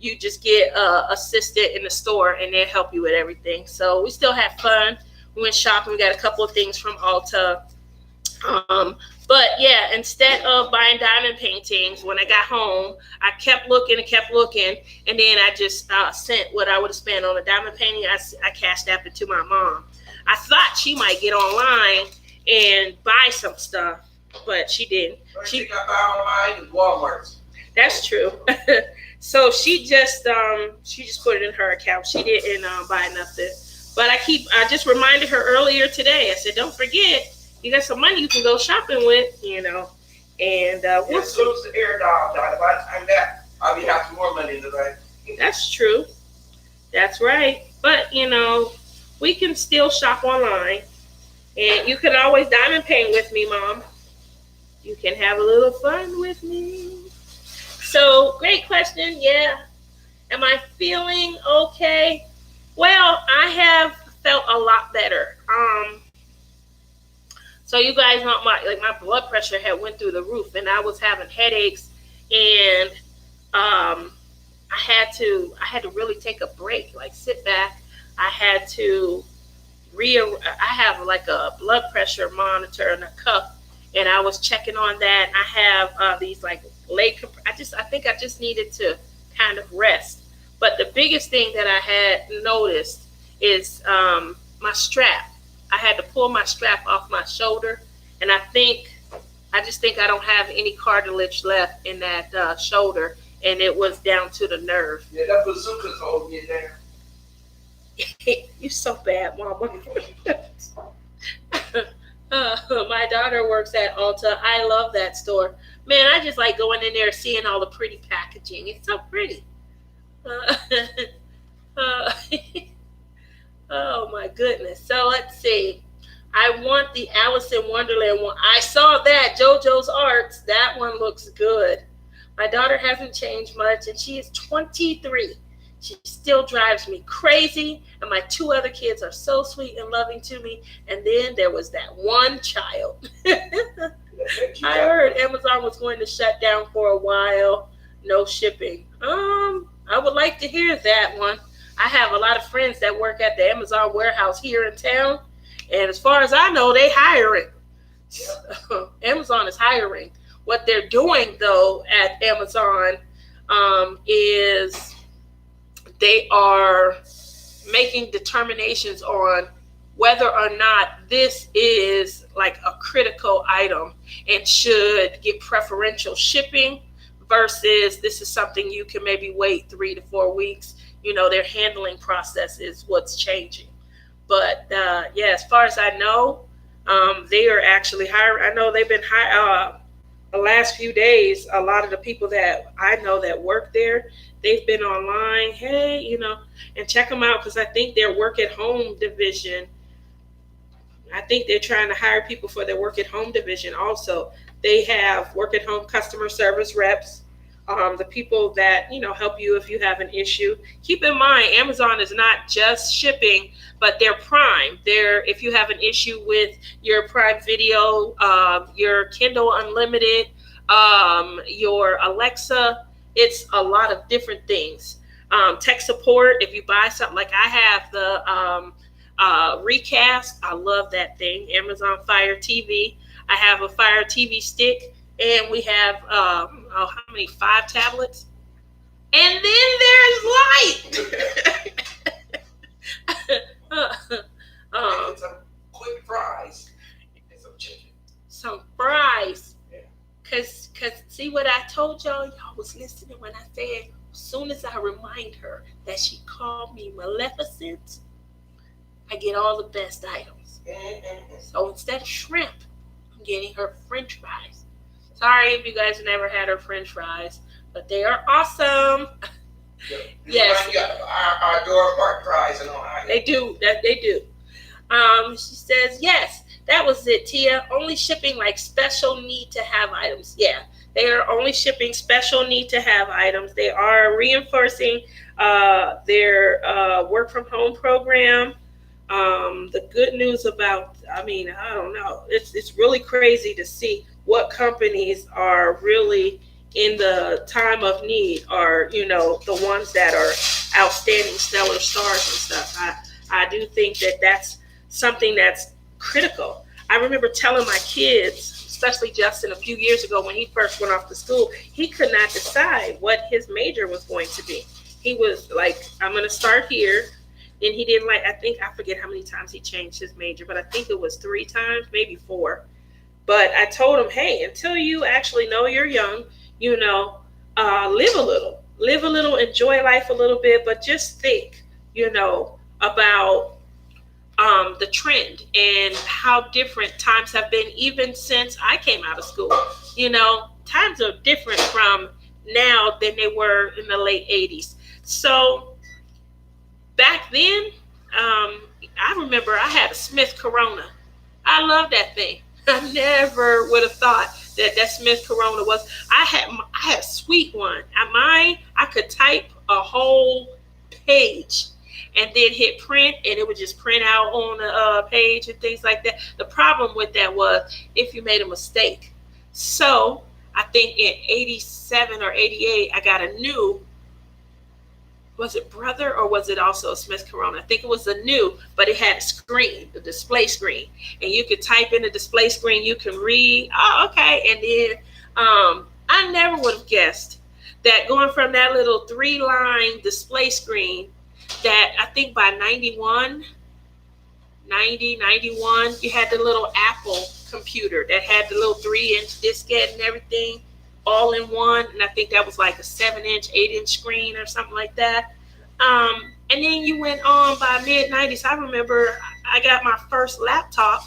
You just get assisted in the store, and they help you with everything. So we still had fun. We went shopping. We got a couple of things from Ulta. But yeah, instead of buying diamond paintings, when I got home, I kept looking, and then I just sent what I would have spent on a diamond painting. I cashed app it to my mom. I thought she might get online and buy some stuff, but she didn't. She got buy online at Walmart. That's true. So she just put it in her account. She didn't buy nothing. But I just reminded her earlier today. I said, don't forget, you got some money you can go shopping with, And we'll as soon as the air dial died, by the time that, I'll be having more money in the bank. That's true. That's right. But we can still shop online, and you can always diamond paint with me, Mom. You can have a little fun with me. So, great question. Yeah. Am I feeling okay? Well, I have felt a lot better. So you guys know my blood pressure had went through the roof, and I was having headaches, and I had to really take a break, sit back. I had to I have like a blood pressure monitor and a cuff, and I was checking on that. I have these leg. I think I just needed to kind of rest. But the biggest thing that I had noticed is my strap. I had to pull my strap off my shoulder, and I just think I don't have any cartilage left in that shoulder, and it was down to the nerve. Yeah, that bazooka's holding you down. You're so bad, Mama. My daughter works at Ulta. I love that store. Man, I just like going in there, seeing all the pretty packaging. It's so pretty. Oh my goodness. So let's see. I want the Alice in Wonderland one. I saw that, JoJo's Arts. That one looks good. My daughter hasn't changed much, and she is 23. She still drives me crazy, and my two other kids are so sweet and loving to me. And then there was that one child. I heard Amazon was going to shut down for a while. No shipping. I would like to hear that one. I have a lot of friends that work at the Amazon warehouse here in town, and as far as I know, they hiring. Amazon is hiring. What they're doing, though, at Amazon is they are making determinations on whether or not this is like a critical item and should get preferential shipping versus this is something you can maybe wait 3 to 4 weeks. Their handling process is what's changing. But yeah, as far as I know, they are actually hiring. I know they've been hiring the last few days. A lot of the people that I know that work there, they've been online. Hey, and check them out, because I think their work at home division, I think they're trying to hire people for their work at home division also. They have work at home customer service reps, the people that, help you if you have an issue. Keep in mind, Amazon is not just shipping, but they're Prime. If you have an issue with your Prime Video, your Kindle Unlimited, your Alexa, it's a lot of different things. Tech support, if you buy something, like I have the Recast, I love that thing. Amazon Fire TV. I have a Fire TV stick, and we have how many? 5 tablets. And then there's light. Some quick fries and some chicken. Some fries. Yeah. Cause see what I told y'all was listening when I said, as soon as I remind her that she called me Maleficent, I get all the best items. So instead of shrimp, I'm getting her French fries. Sorry if you guys never had her French fries, but they are awesome. Yes. You got our Dora Park fries in Ohio. They do. They do. She says, yes, that was it, Tia. Only shipping like special need to have items. Yeah, they are only shipping special need to have items. They are reinforcing their work from home program. The good news about, I mean, I don't know. It's really crazy to see what companies are really in the time of need are, the ones that are outstanding stellar stars and stuff. I do think that that's something that's critical. I remember telling my kids, especially Justin a few years ago when he first went off to school, he could not decide what his major was going to be. He was like, I'm going to start here. And he didn't I forget how many times he changed his major, but I think it was 3 times, maybe 4. But I told him, hey, until you actually know you're young, live a little, enjoy life a little bit, but just think, about the trend and how different times have been even since I came out of school. Times are different from now than they were in the late 80s. So back then, I remember I had a Smith Corona. I love that thing. I never would have thought that Smith Corona was. I had a sweet one. Mine, I could type a whole page and then hit print, and it would just print out on the page and things like that. The problem with that was if you made a mistake. So I think in 87 or 88, I got a new, was it Brother or was it also a Smith Corona? I think it was a new, but it had a screen, the display screen. And you could type in the display screen, you can read, oh, okay. And then I never would have guessed that going from that little 3-line display screen that I think by 91, you had the little Apple computer that had the little 3-inch diskette and everything all in one. And I think that was like a 7-inch, 8-inch screen or something like that. And then you went on by mid-90s. I remember I got my first laptop.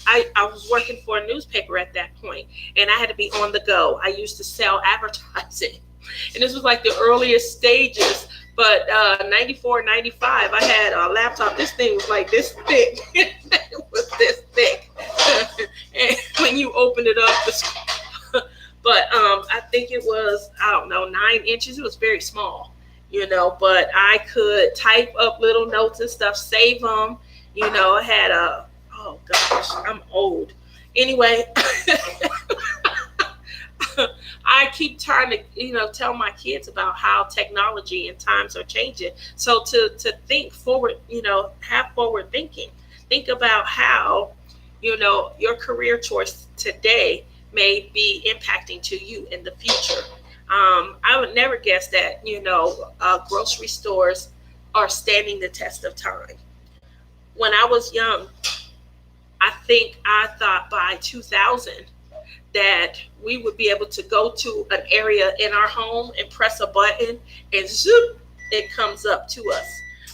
I was working for a newspaper at that point, and I had to be on the go. I used to sell advertising. And this was like the earliest stages. But 94, 95, I had a laptop. This thing was like this thick. It was this thick. And when you opened it up, but I think it was, 9 inches. It was very small, but I could type up little notes and stuff, save them. I had oh gosh, I'm old. Anyway, I keep trying to, tell my kids about how technology and times are changing. So to think forward, have forward thinking. Think about how, your career choice today may be impacting to you in the future. I would never guess that, grocery stores are standing the test of time. When I was young, I thought by 2000 that we would be able to go to an area in our home and press a button and zoop, it comes up to us.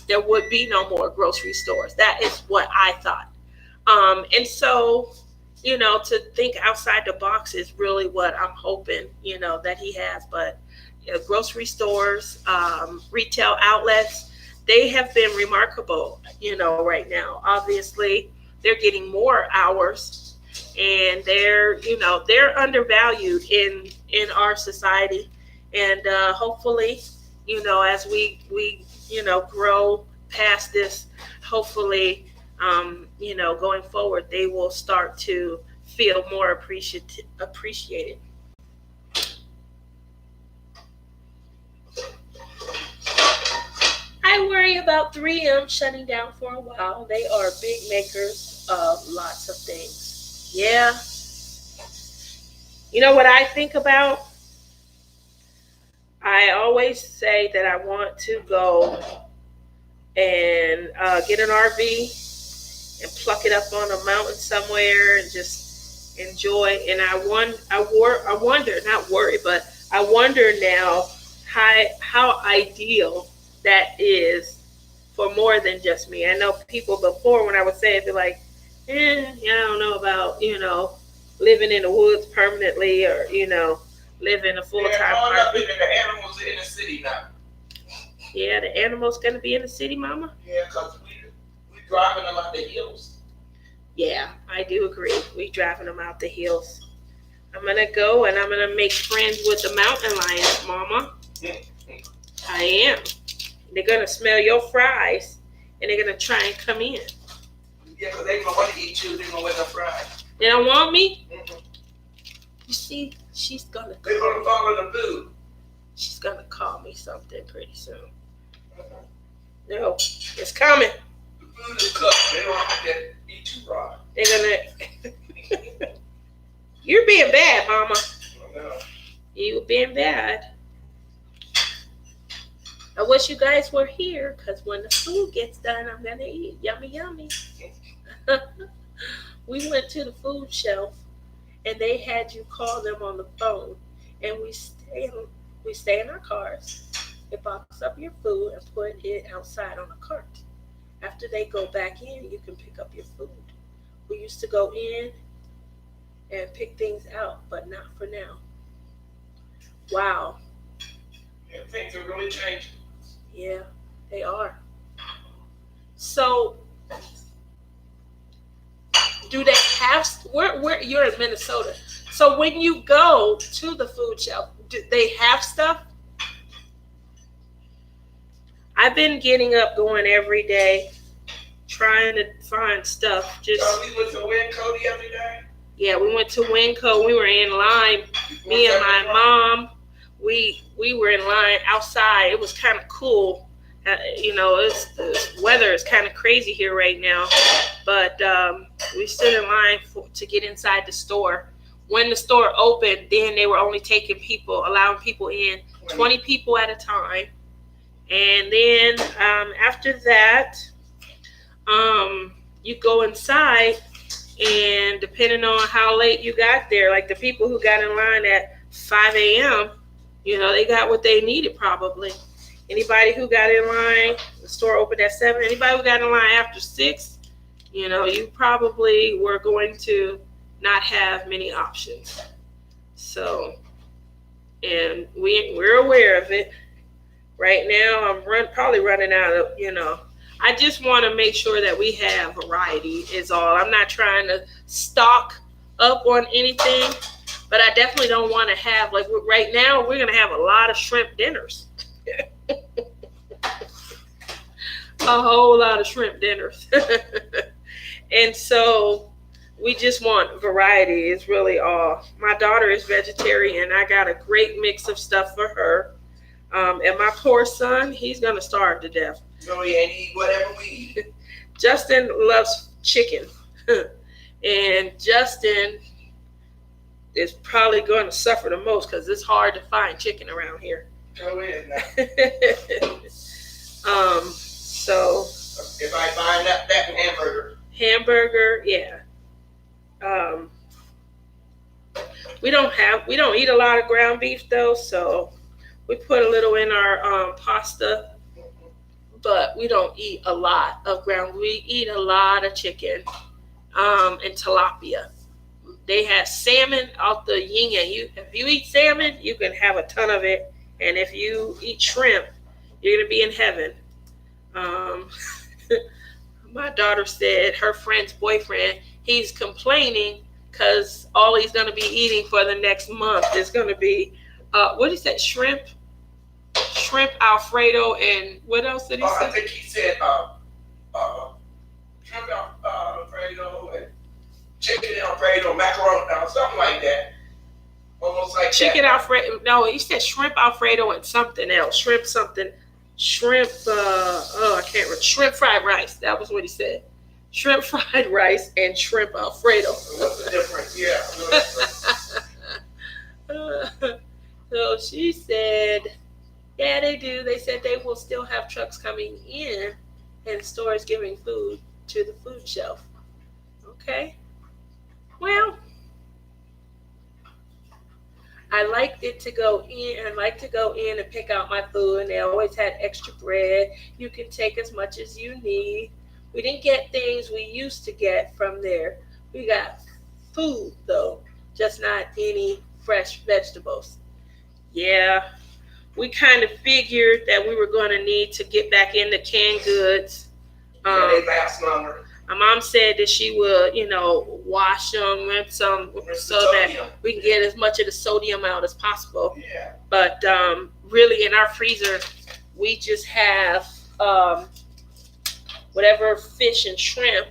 There would be no more grocery stores. That is what I thought. And so, to think outside the box is really what I'm hoping, that he has. But grocery stores, retail outlets, they have been remarkable, right now. Obviously, they're getting more hours, and they're undervalued in our society. And hopefully, as we grow past this, hopefully, going forward, they will start to feel more appreciated. I worry about 3M shutting down for a while. They are big makers of lots of things. Yeah. You know what I think about? I always say that I want to go and get an RV and pluck it up on a mountain somewhere and just enjoy. And I wonder, not worry, but I wonder now how ideal that is for more than just me. I know people before, when I would say it, they're like, I don't know about, living in the woods permanently, or living a full-time all up apartment. in the animals in the city now. Yeah, the animals gonna be in the city, Mama. Yeah, because we driving them out the hills. Yeah, I do agree. We driving them out the hills. I'm gonna go and I'm gonna make friends with the mountain lions, Mama. I am. They're gonna smell your fries and they're gonna try and come in. Yeah, because they don't want to eat you. They don't want no fries. They don't want me? Mm-mm. You see, she's gonna They're going to follow the food. she's gonna call me something pretty soon. Mhm. No, it's coming. The food is cooked. They don't have to eat you raw. They're gonna You're being bad, Mama. No. You being bad. I wish you guys were here, because when the food gets done, I'm gonna eat. Yummy, yummy. We went to the food shelf, and they had you call them on the phone, and we stay in our cars. They box up your food and put it outside on a cart. After they go back in, you can pick up your food. We used to go in and pick things out, but not for now. Wow. Yeah, things are really changing. Yeah, they are. So, do they have? Where you're in Minnesota? So when you go to the food shelf, do they have stuff? I've been getting up, going every day, trying to find stuff. Just So we went to Winco the other day. yeah, we went to Winco. We were in line. Me and my mom. We were in line outside. It was kind of cool. The weather is kind of crazy here right now, but we stood in line to get inside the store. When the store opened, then they were only allowing people in 20 people at a time. And then after that, you go inside, and depending on how late you got there, like the people who got in line at 5 a.m., they got what they needed probably. Anybody who got in line, the store opened at 7. Anybody who got in line after 6, you probably were going to not have many options. So, and we're aware of it. Right now, I'm probably running out of, I just want to make sure that we have variety is all. I'm not trying to stock up on anything, but I definitely don't want to have, like right now, we're going to have a lot of shrimp dinners. A whole lot of shrimp dinners. And so we just want variety is really all. My daughter is vegetarian. I got a great mix of stuff for her. And my poor son, he's going to starve to death. So we ain't eat whatever we eat. Justin loves chicken. And Justin is probably going to suffer the most because it's hard to find chicken around here. Go in now. So If I find that hamburger, yeah. We don't eat a lot of ground beef though, so we put a little in our pasta, but we don't eat a lot of ground. We eat a lot of chicken and tilapia. They have salmon out the yin yang. If you eat salmon, you can have a ton of it, and if you eat shrimp, you're gonna be in heaven. My daughter said her friend's boyfriend, he's complaining because all he's going to be eating for the next month is going to be, what is that, shrimp Alfredo, and what else did he say? I think he said shrimp Alfredo and chicken Alfredo, macaroni, something like that. Almost like Chicken that. Alfredo. No, he said shrimp Alfredo and something else. Shrimp, I can't remember. Shrimp fried rice. That was what he said. Shrimp fried rice and shrimp Alfredo. What's the difference? Yeah. So she said, yeah, they do. They said they will still have trucks coming in and stores giving food to the food shelf. Okay. Well, I liked it to go in. I like to go in and pick out my food, and they always had extra bread. You can take as much as you need. We didn't get things we used to get from there. We got food though. just not any fresh vegetables. Yeah, we kind of figured that we were going to need to get back into canned goods. They last longer. My mom said that she would, wash them, rinse some, so that we can get as much of the sodium out as possible. Yeah. But really, in our freezer, we just have whatever fish and shrimp.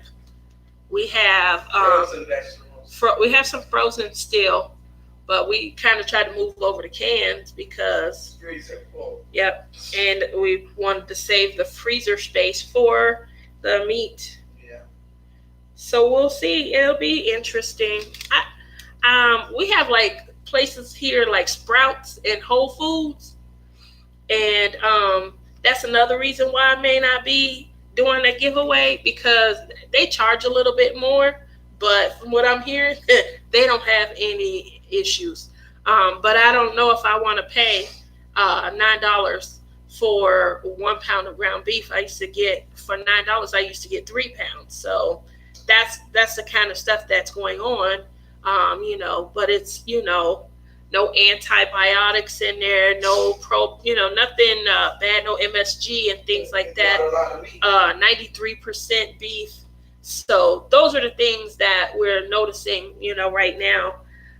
We have Frozen vegetables. we have some frozen still, but we kind of tried to move over to cans because, Freezer full. yep, and we wanted to save the freezer space for the meat. Yeah. So we'll see. It'll be interesting. We have like places here like Sprouts and Whole Foods, and that's another reason why I may not be doing a giveaway, because they charge a little bit more. But from what I'm hearing, they don't have any issues. But I don't know if I want to pay $9 for 1 pound of ground beef. I used to get, for $9, I used to get 3 pounds. So that's the kind of stuff that's going on. But it's, no antibiotics in there, no nothing bad, no MSG and things like that. A lot of meat. 93% beef. So those are the things that we're noticing, right now.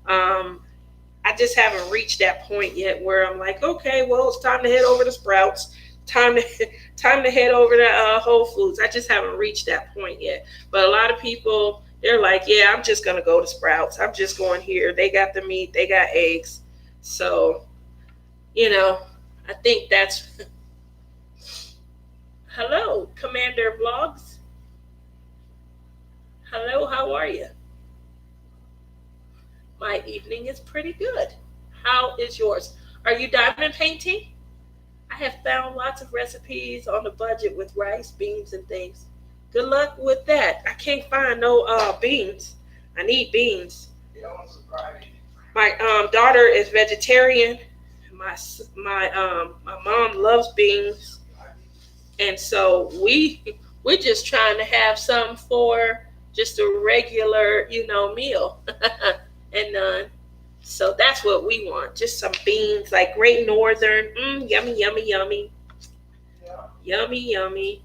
I just haven't reached that point yet where I'm like, okay, well, it's time to head over to Sprouts. Time to head over to Whole Foods. I just haven't reached that point yet. But a lot of people, they're like, yeah, I'm just going to go to Sprouts. I'm just going here. They got the meat. They got eggs. So, I think that's... Hello, Commander Vlogs. Hello, how are you? My evening is pretty good. How is yours? Are you diamond painting? I have found lots of recipes on the budget with rice, beans, and things. Good luck with that. I can't find no beans. I need beans. Yeah, I'm surprised. My daughter is vegetarian. My mom loves beans, and so we're just trying to have some for just a regular, meal, and so that's what we want. Just some beans, like Great Northern. Yummy, yummy, yummy, yummy, yummy.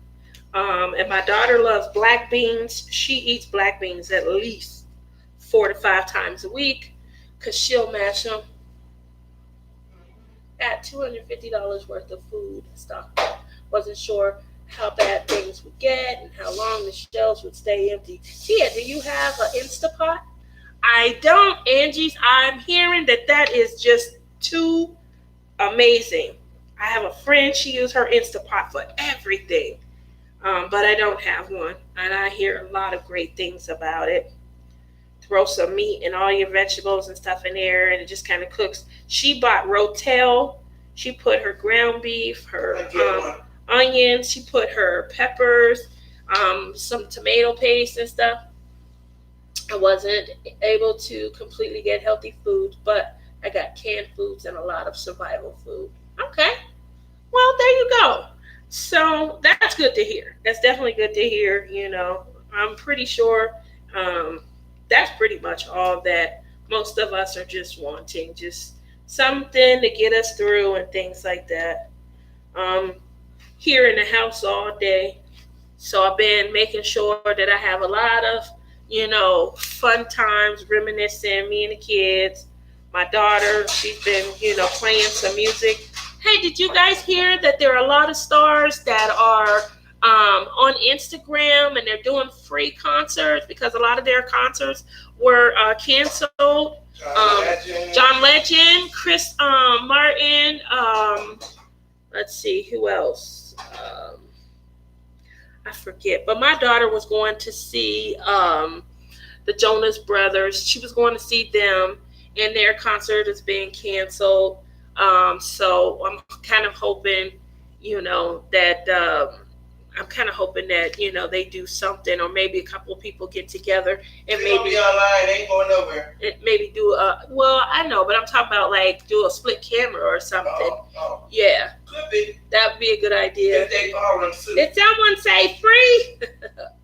And my daughter loves black beans. She eats black beans at least 4 to 5 times a week, because she'll mash them. At $250 worth of food and stuff. Wasn't sure how bad things would get and how long the shelves would stay empty. Tia, do you have an Instapot? I don't, Angie's. I'm hearing that is just too amazing. I have a friend, she uses her Instapot for everything. But I don't have one. And I hear a lot of great things about it. Throw some meat and all your vegetables and stuff in there, and it just kind of cooks. She bought Rotel. She put her ground beef, her onions. She put her peppers, some tomato paste and stuff. I wasn't able to completely get healthy foods, but I got canned foods and a lot of survival food. Okay. Well, there you go. So that's good to hear. That's definitely good to hear. I'm pretty sure that's pretty much all that most of us are just wanting, just something to get us through and things like that. Here in the house all day. So I've been making sure that I have a lot of, fun times, reminiscing, me and the kids. My daughter, she's been, playing some music. Hey, did you guys hear that there are a lot of stars that are on Instagram, and they're doing free concerts because a lot of their concerts were canceled? John Legend, Chris Martin, let's see, who else? I forget. But my daughter was going to see the Jonas Brothers. She was going to see them, and their concert is being canceled. So I'm kind of hoping, that I'm kind of hoping that, they do something, or maybe a couple of people get together and maybe be online, ain't going nowhere. Maybe do well, I know, but I'm talking about like do a split camera or something. Oh. Yeah, Could be. that would be a good idea. If they following suit. Did someone say free?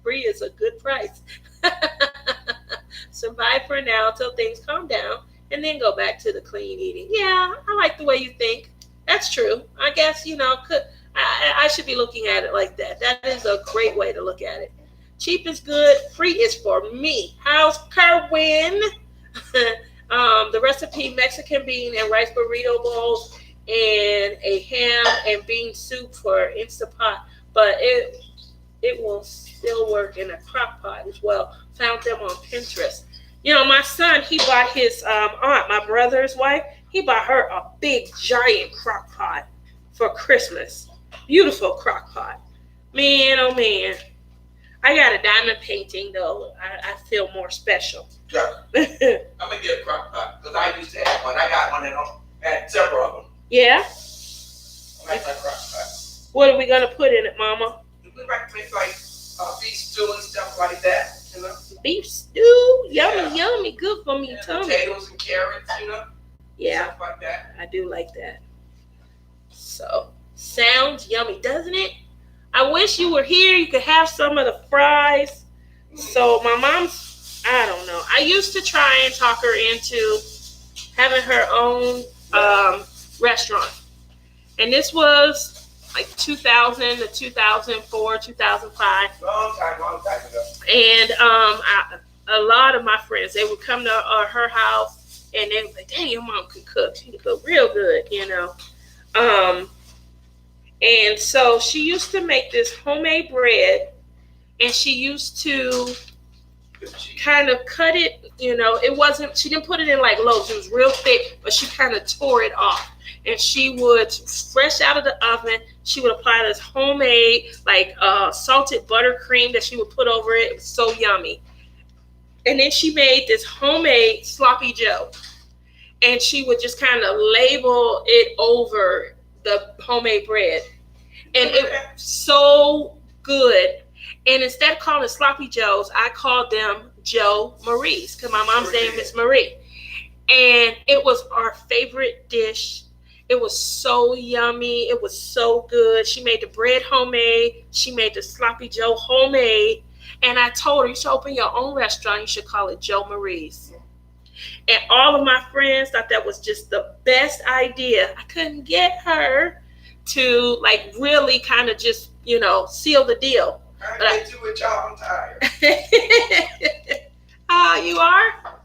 Free is a good price. survive for now till things calm down, and then go back to the clean eating. Yeah, I like the way you think. That's true. I guess, I should be looking at it like that. That is a great way to look at it. Cheap is good. Free is for me. How's Kerwin? The recipe: Mexican bean and rice burrito bowls, and a ham and bean soup for Instant Pot. But it will still work in a crock pot as well. Found them on Pinterest. My son, he bought his aunt, my brother's wife, he bought her a big giant crock pot for Christmas. Beautiful crock pot. Man, oh man. I got a diamond painting though. I feel more special. Yeah. I'm gonna get a crock pot because I used to have one. I got one and I had several of them. Yeah? I like my crock pot. What are we gonna put in it, Mama? We like to make like beef stew and stuff like that, Beef stew? Yeah. Yummy, good for me, And tummy. potatoes and carrots, Yeah, stuff like that. I do like that. So, sounds yummy, doesn't it? I wish you were here. You could have some of the fries. So, my mom's, I don't know. I used to try and talk her into having her own restaurant. And this was like 2000 to 2004, 2005. Long time ago. And a lot of my friends, they would come to her house and they would be like, dang, your mom can cook. She can cook real good, And so she used to make this homemade bread, and she used to kind of cut it, it wasn't, she didn't put it in like loaves. It was real thick, but she kind of tore it off. And she would, fresh out of the oven, she would apply this homemade, like salted buttercream that she would put over it. It was so yummy. And then she made this homemade sloppy joe. And she would just kind of label it over the homemade bread. And it was so good. And instead of calling it sloppy joes, I called them Joe Marie's because my mom's name is Marie. And it was our favorite dish. It was so yummy. It was so good. She made the bread homemade. She made the sloppy joe homemade. And I told her, you should open your own restaurant. You should call it Joe Marie's. And all of my friends thought that was just the best idea. I couldn't get her to like really kind of just, seal the deal. I get you with y'all, I'm tired. You are?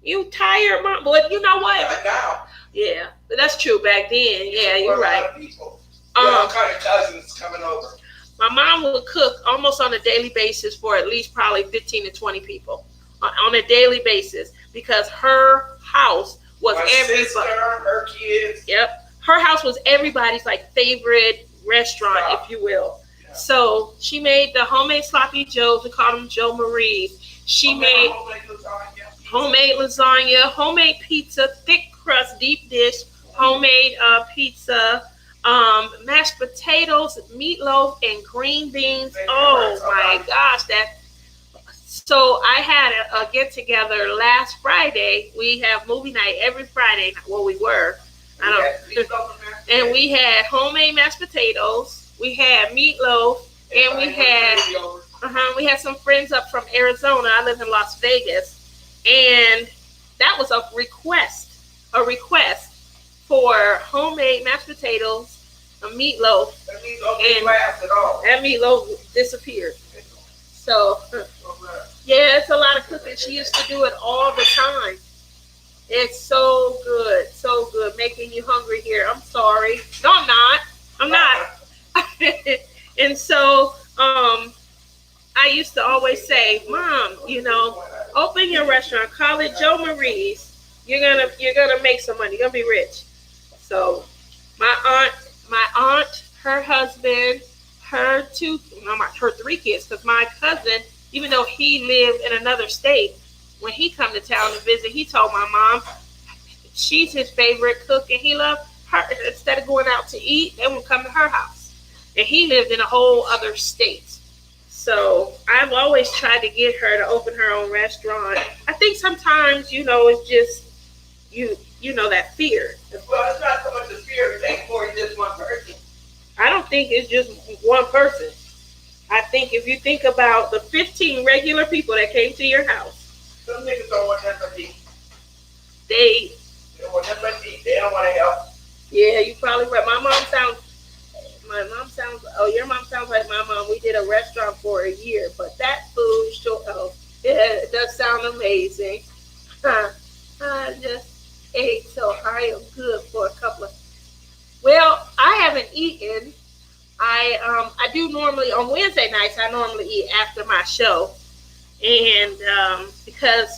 You tired, Mom? But you know what? Not now. Yeah, but that's true back then. Yeah, you're right. All kind of cousins coming over. My mom would cook almost on a daily basis for at least probably 15 to 20 people on a daily basis because her house was everybody. Sister, her kids. Yep. Her house was everybody's like favorite restaurant, if you will. Yeah. So she made the homemade sloppy joes. We called them Joe Marie's. She made homemade lasagna, homemade pizza, thick crust, deep dish, homemade pizza, mashed potatoes, meatloaf, and green beans. Oh my gosh, So I had a get together last Friday. We have movie night every Friday. Well, we were. And we had homemade mashed potatoes. We had meatloaf, and we had some friends up from Arizona. I live in Las Vegas, and that was a request for homemade mashed potatoes, a meatloaf, and that meatloaf disappeared. So, yeah, it's a lot of cooking. She used to do it all the time. It's so good, making you hungry here. I'm sorry. No, I'm not. And so, I used to always say, Mom, open your restaurant, call it Joe Marie's. You're gonna make some money. You're gonna be rich. So, my aunt, her husband, her three kids, because my cousin, even though he lived in another state, when he come to town to visit, he told my mom she's his favorite cook and he loved her. Instead of going out to eat, they would come to her house. And he lived in a whole other state. So I've always tried to get her to open her own restaurant. I think sometimes, it's just, that fear. Well, it's not so much the fear, it's more than just one person. I don't think it's just one person. I think if you think about the 15 regular people that came to your house, Some niggas don't want nothing but eat. They, They don't want nothing but eat. They don't want to help. yeah, you probably right. Oh, your mom sounds like my mom. We did a restaurant for a year, but that food sure, it does sound amazing. Huh. I just ate so I am good for a couple of. Well, I haven't eaten. I do normally on Wednesday nights. I normally eat after my show, and because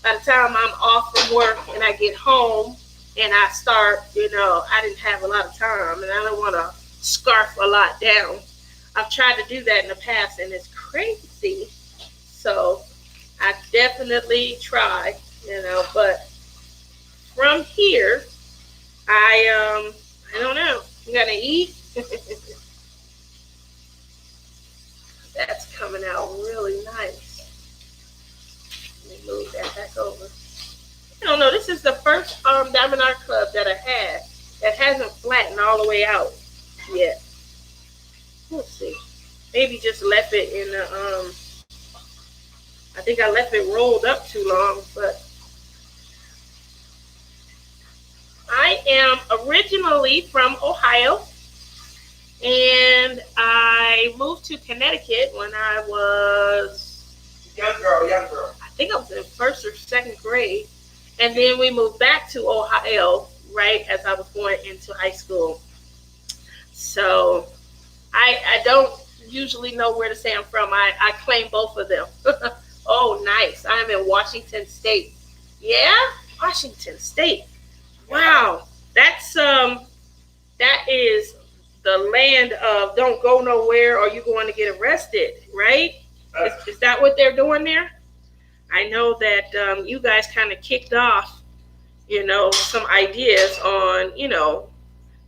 by the time I'm off from work and I get home and I start, I didn't have a lot of time, and I don't want to scarf a lot down. I've tried to do that in the past, and it's crazy. So I definitely try, but from here, I don't know. I'm gonna eat. That's coming out really nice. Let me move that back over. I don't know. This is the first Diamond Art Club that I had that hasn't flattened all the way out yet. Let's see. Maybe just left it in the I think I left it rolled up too long, but I am originally from Ohio, and I moved to Connecticut when I was Young girl. I think I was in first or second grade, and then we moved back to Ohio right as I was going into high school. So I don't usually know where to say I'm from. I claim both of them. Oh, nice. I'm in Washington State. Yeah, Washington State. Wow, that is the land of don't go nowhere or you're going to get arrested, right? Is that what they're doing there? I know that you guys kind of kicked off, some ideas on,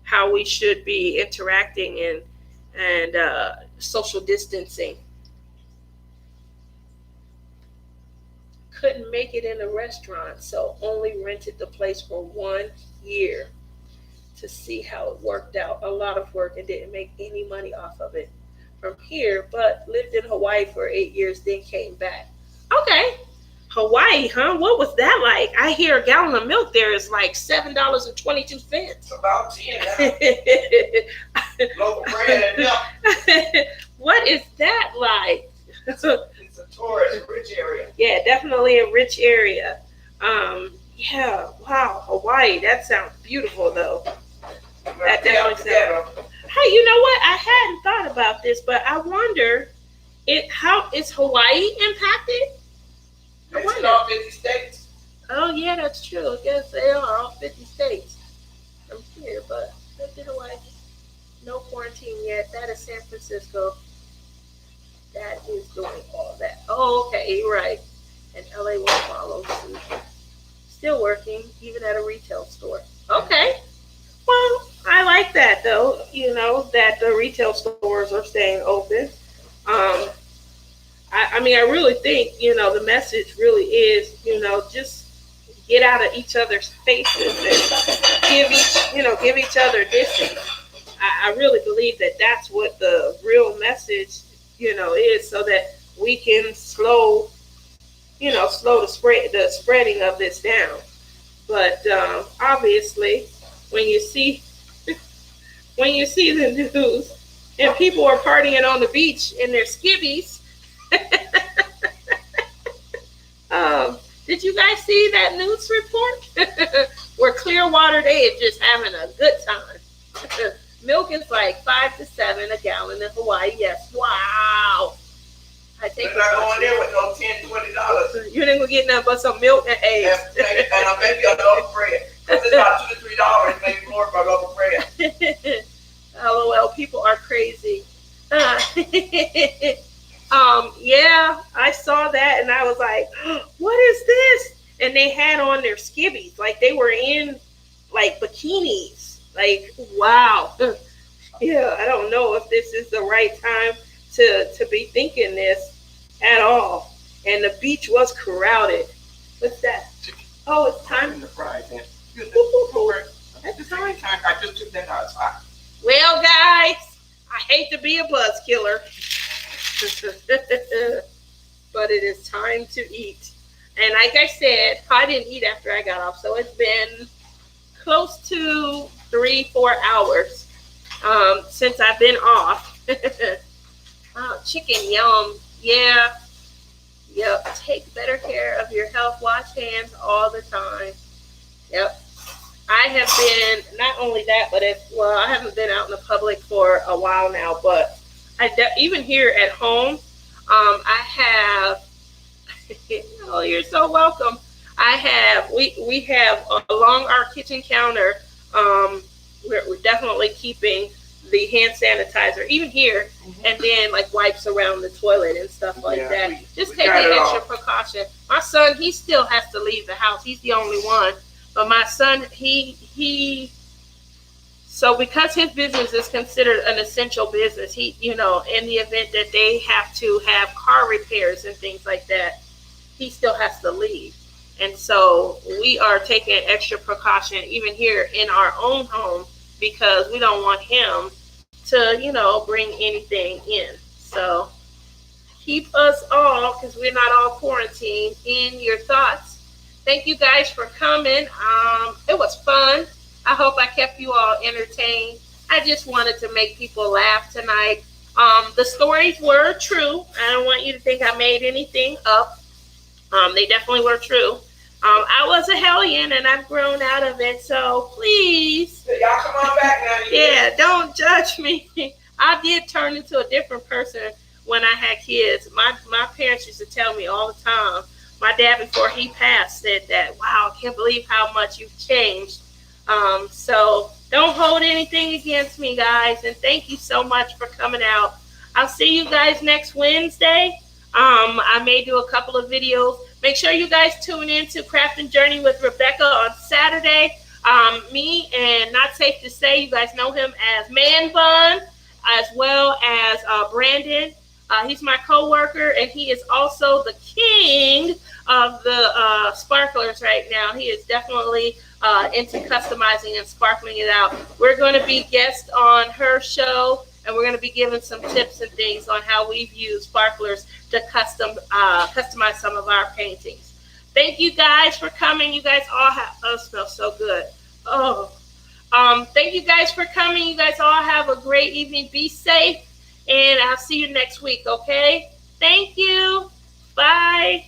how we should be interacting and social distancing. Couldn't make it in the restaurant, so only rented the place for 1 year to see how it worked out. A lot of work and didn't make any money off of it from here, but lived in Hawaii for 8 years, then came back. Okay, Hawaii, huh? What was that like? I hear a gallon of milk there is like $7.22. It's about 10 now. Local brand and milk. What is that like? It's a tourist rich area. Yeah, definitely a rich area. Yeah, wow, Hawaii. That sounds beautiful, though. That definitely sounds. Hey, you know what? I hadn't thought about this, but I wonder, how is Hawaii impacted? It's in all 50 states. Oh, yeah, that's true. I guess they are all 50 states from here, but look at Hawaii. No quarantine yet. That is San Francisco. That is doing all that. Oh, okay, you're right. And LA will follow suit. Still working, even at a retail store. Okay. Well, I like that though, that the retail stores are staying open. I really think, the message really is, just get out of each other's faces and give each other distance. I really believe that that's what the real message is, so that we can slow the spreading of this down. But obviously, when you see the news and people are partying on the beach in their skivvies, did you guys see that news report? Where Clearwater, they are just having a good time. Milk is like $5 to $7 a gallon in Hawaii. Yes, wow. I take. They're not going there with no $10, $20. You ain't gonna get nothing but some milk and eggs. And maybe a loaf of bread. Because it's about $2 to $3, maybe more for a loaf of bread. LOL, people are crazy. Yeah, I saw that and I was like, what is this? And they had on their skivvies, like they were in like bikinis. Like, wow. Yeah, I don't know if this is the right time to be thinking this at all. And the beach was crowded. What's that? Oh, it's time. The fries. That's time. I just took that outside. Well, guys, I hate to be a buzz killer, but it is time to eat. And like I said, I didn't eat after I got off, so it's been close to 3-4 hours since I've been off. Oh, chicken, yum. Yeah. Yep. Take better care of your health. Wash hands all the time. Yep. I have been, not only that, but I haven't been out in the public for a while now, but even here at home, I have, oh, you're so welcome. We have along our kitchen counter, we're definitely keeping the hand sanitizer, even here, and then like wipes around the toilet and stuff like that. Just take the extra precaution. My son, he still has to leave the house. He's the only one. But my son, so because his business is considered an essential business, he, in the event that they have to have car repairs and things like that, he still has to leave. And so we are taking extra precaution even here in our own home because we don't want him to, bring anything in. So keep us all, because we're not all quarantined, in your thoughts. Thank you guys for coming. It was fun. I hope I kept you all entertained. I just wanted to make people laugh tonight. The stories were true. I don't want you to think I made anything up. They definitely were true. I was a hellion and I've grown out of it. So please. Y'all come on back now. Yeah, don't judge me. I did turn into a different person when I had kids. My parents used to tell me all the time. My dad, before he passed, said that, wow, I can't believe how much you've changed. So don't hold anything against me, guys. And thank you so much for coming out. I'll see you guys next Wednesday. I may do a couple of videos. Make sure you guys tune in to Craft and Journey with Rebecca on Saturday. Me and Not Safe to Say, you guys know him as Man Bun, as well as Brandon. He's my co-worker, and he is also the king of the sparklers right now. He is definitely into customizing and sparkling it out. We're going to be guests on her show, and we're going to be giving some tips and things on how we've used sparklers to customize some of our paintings. Thank you guys for coming. You guys all smell so good. Thank you guys for coming. You guys all have a great evening. Be safe, and I'll see you next week, okay? Thank you. Bye.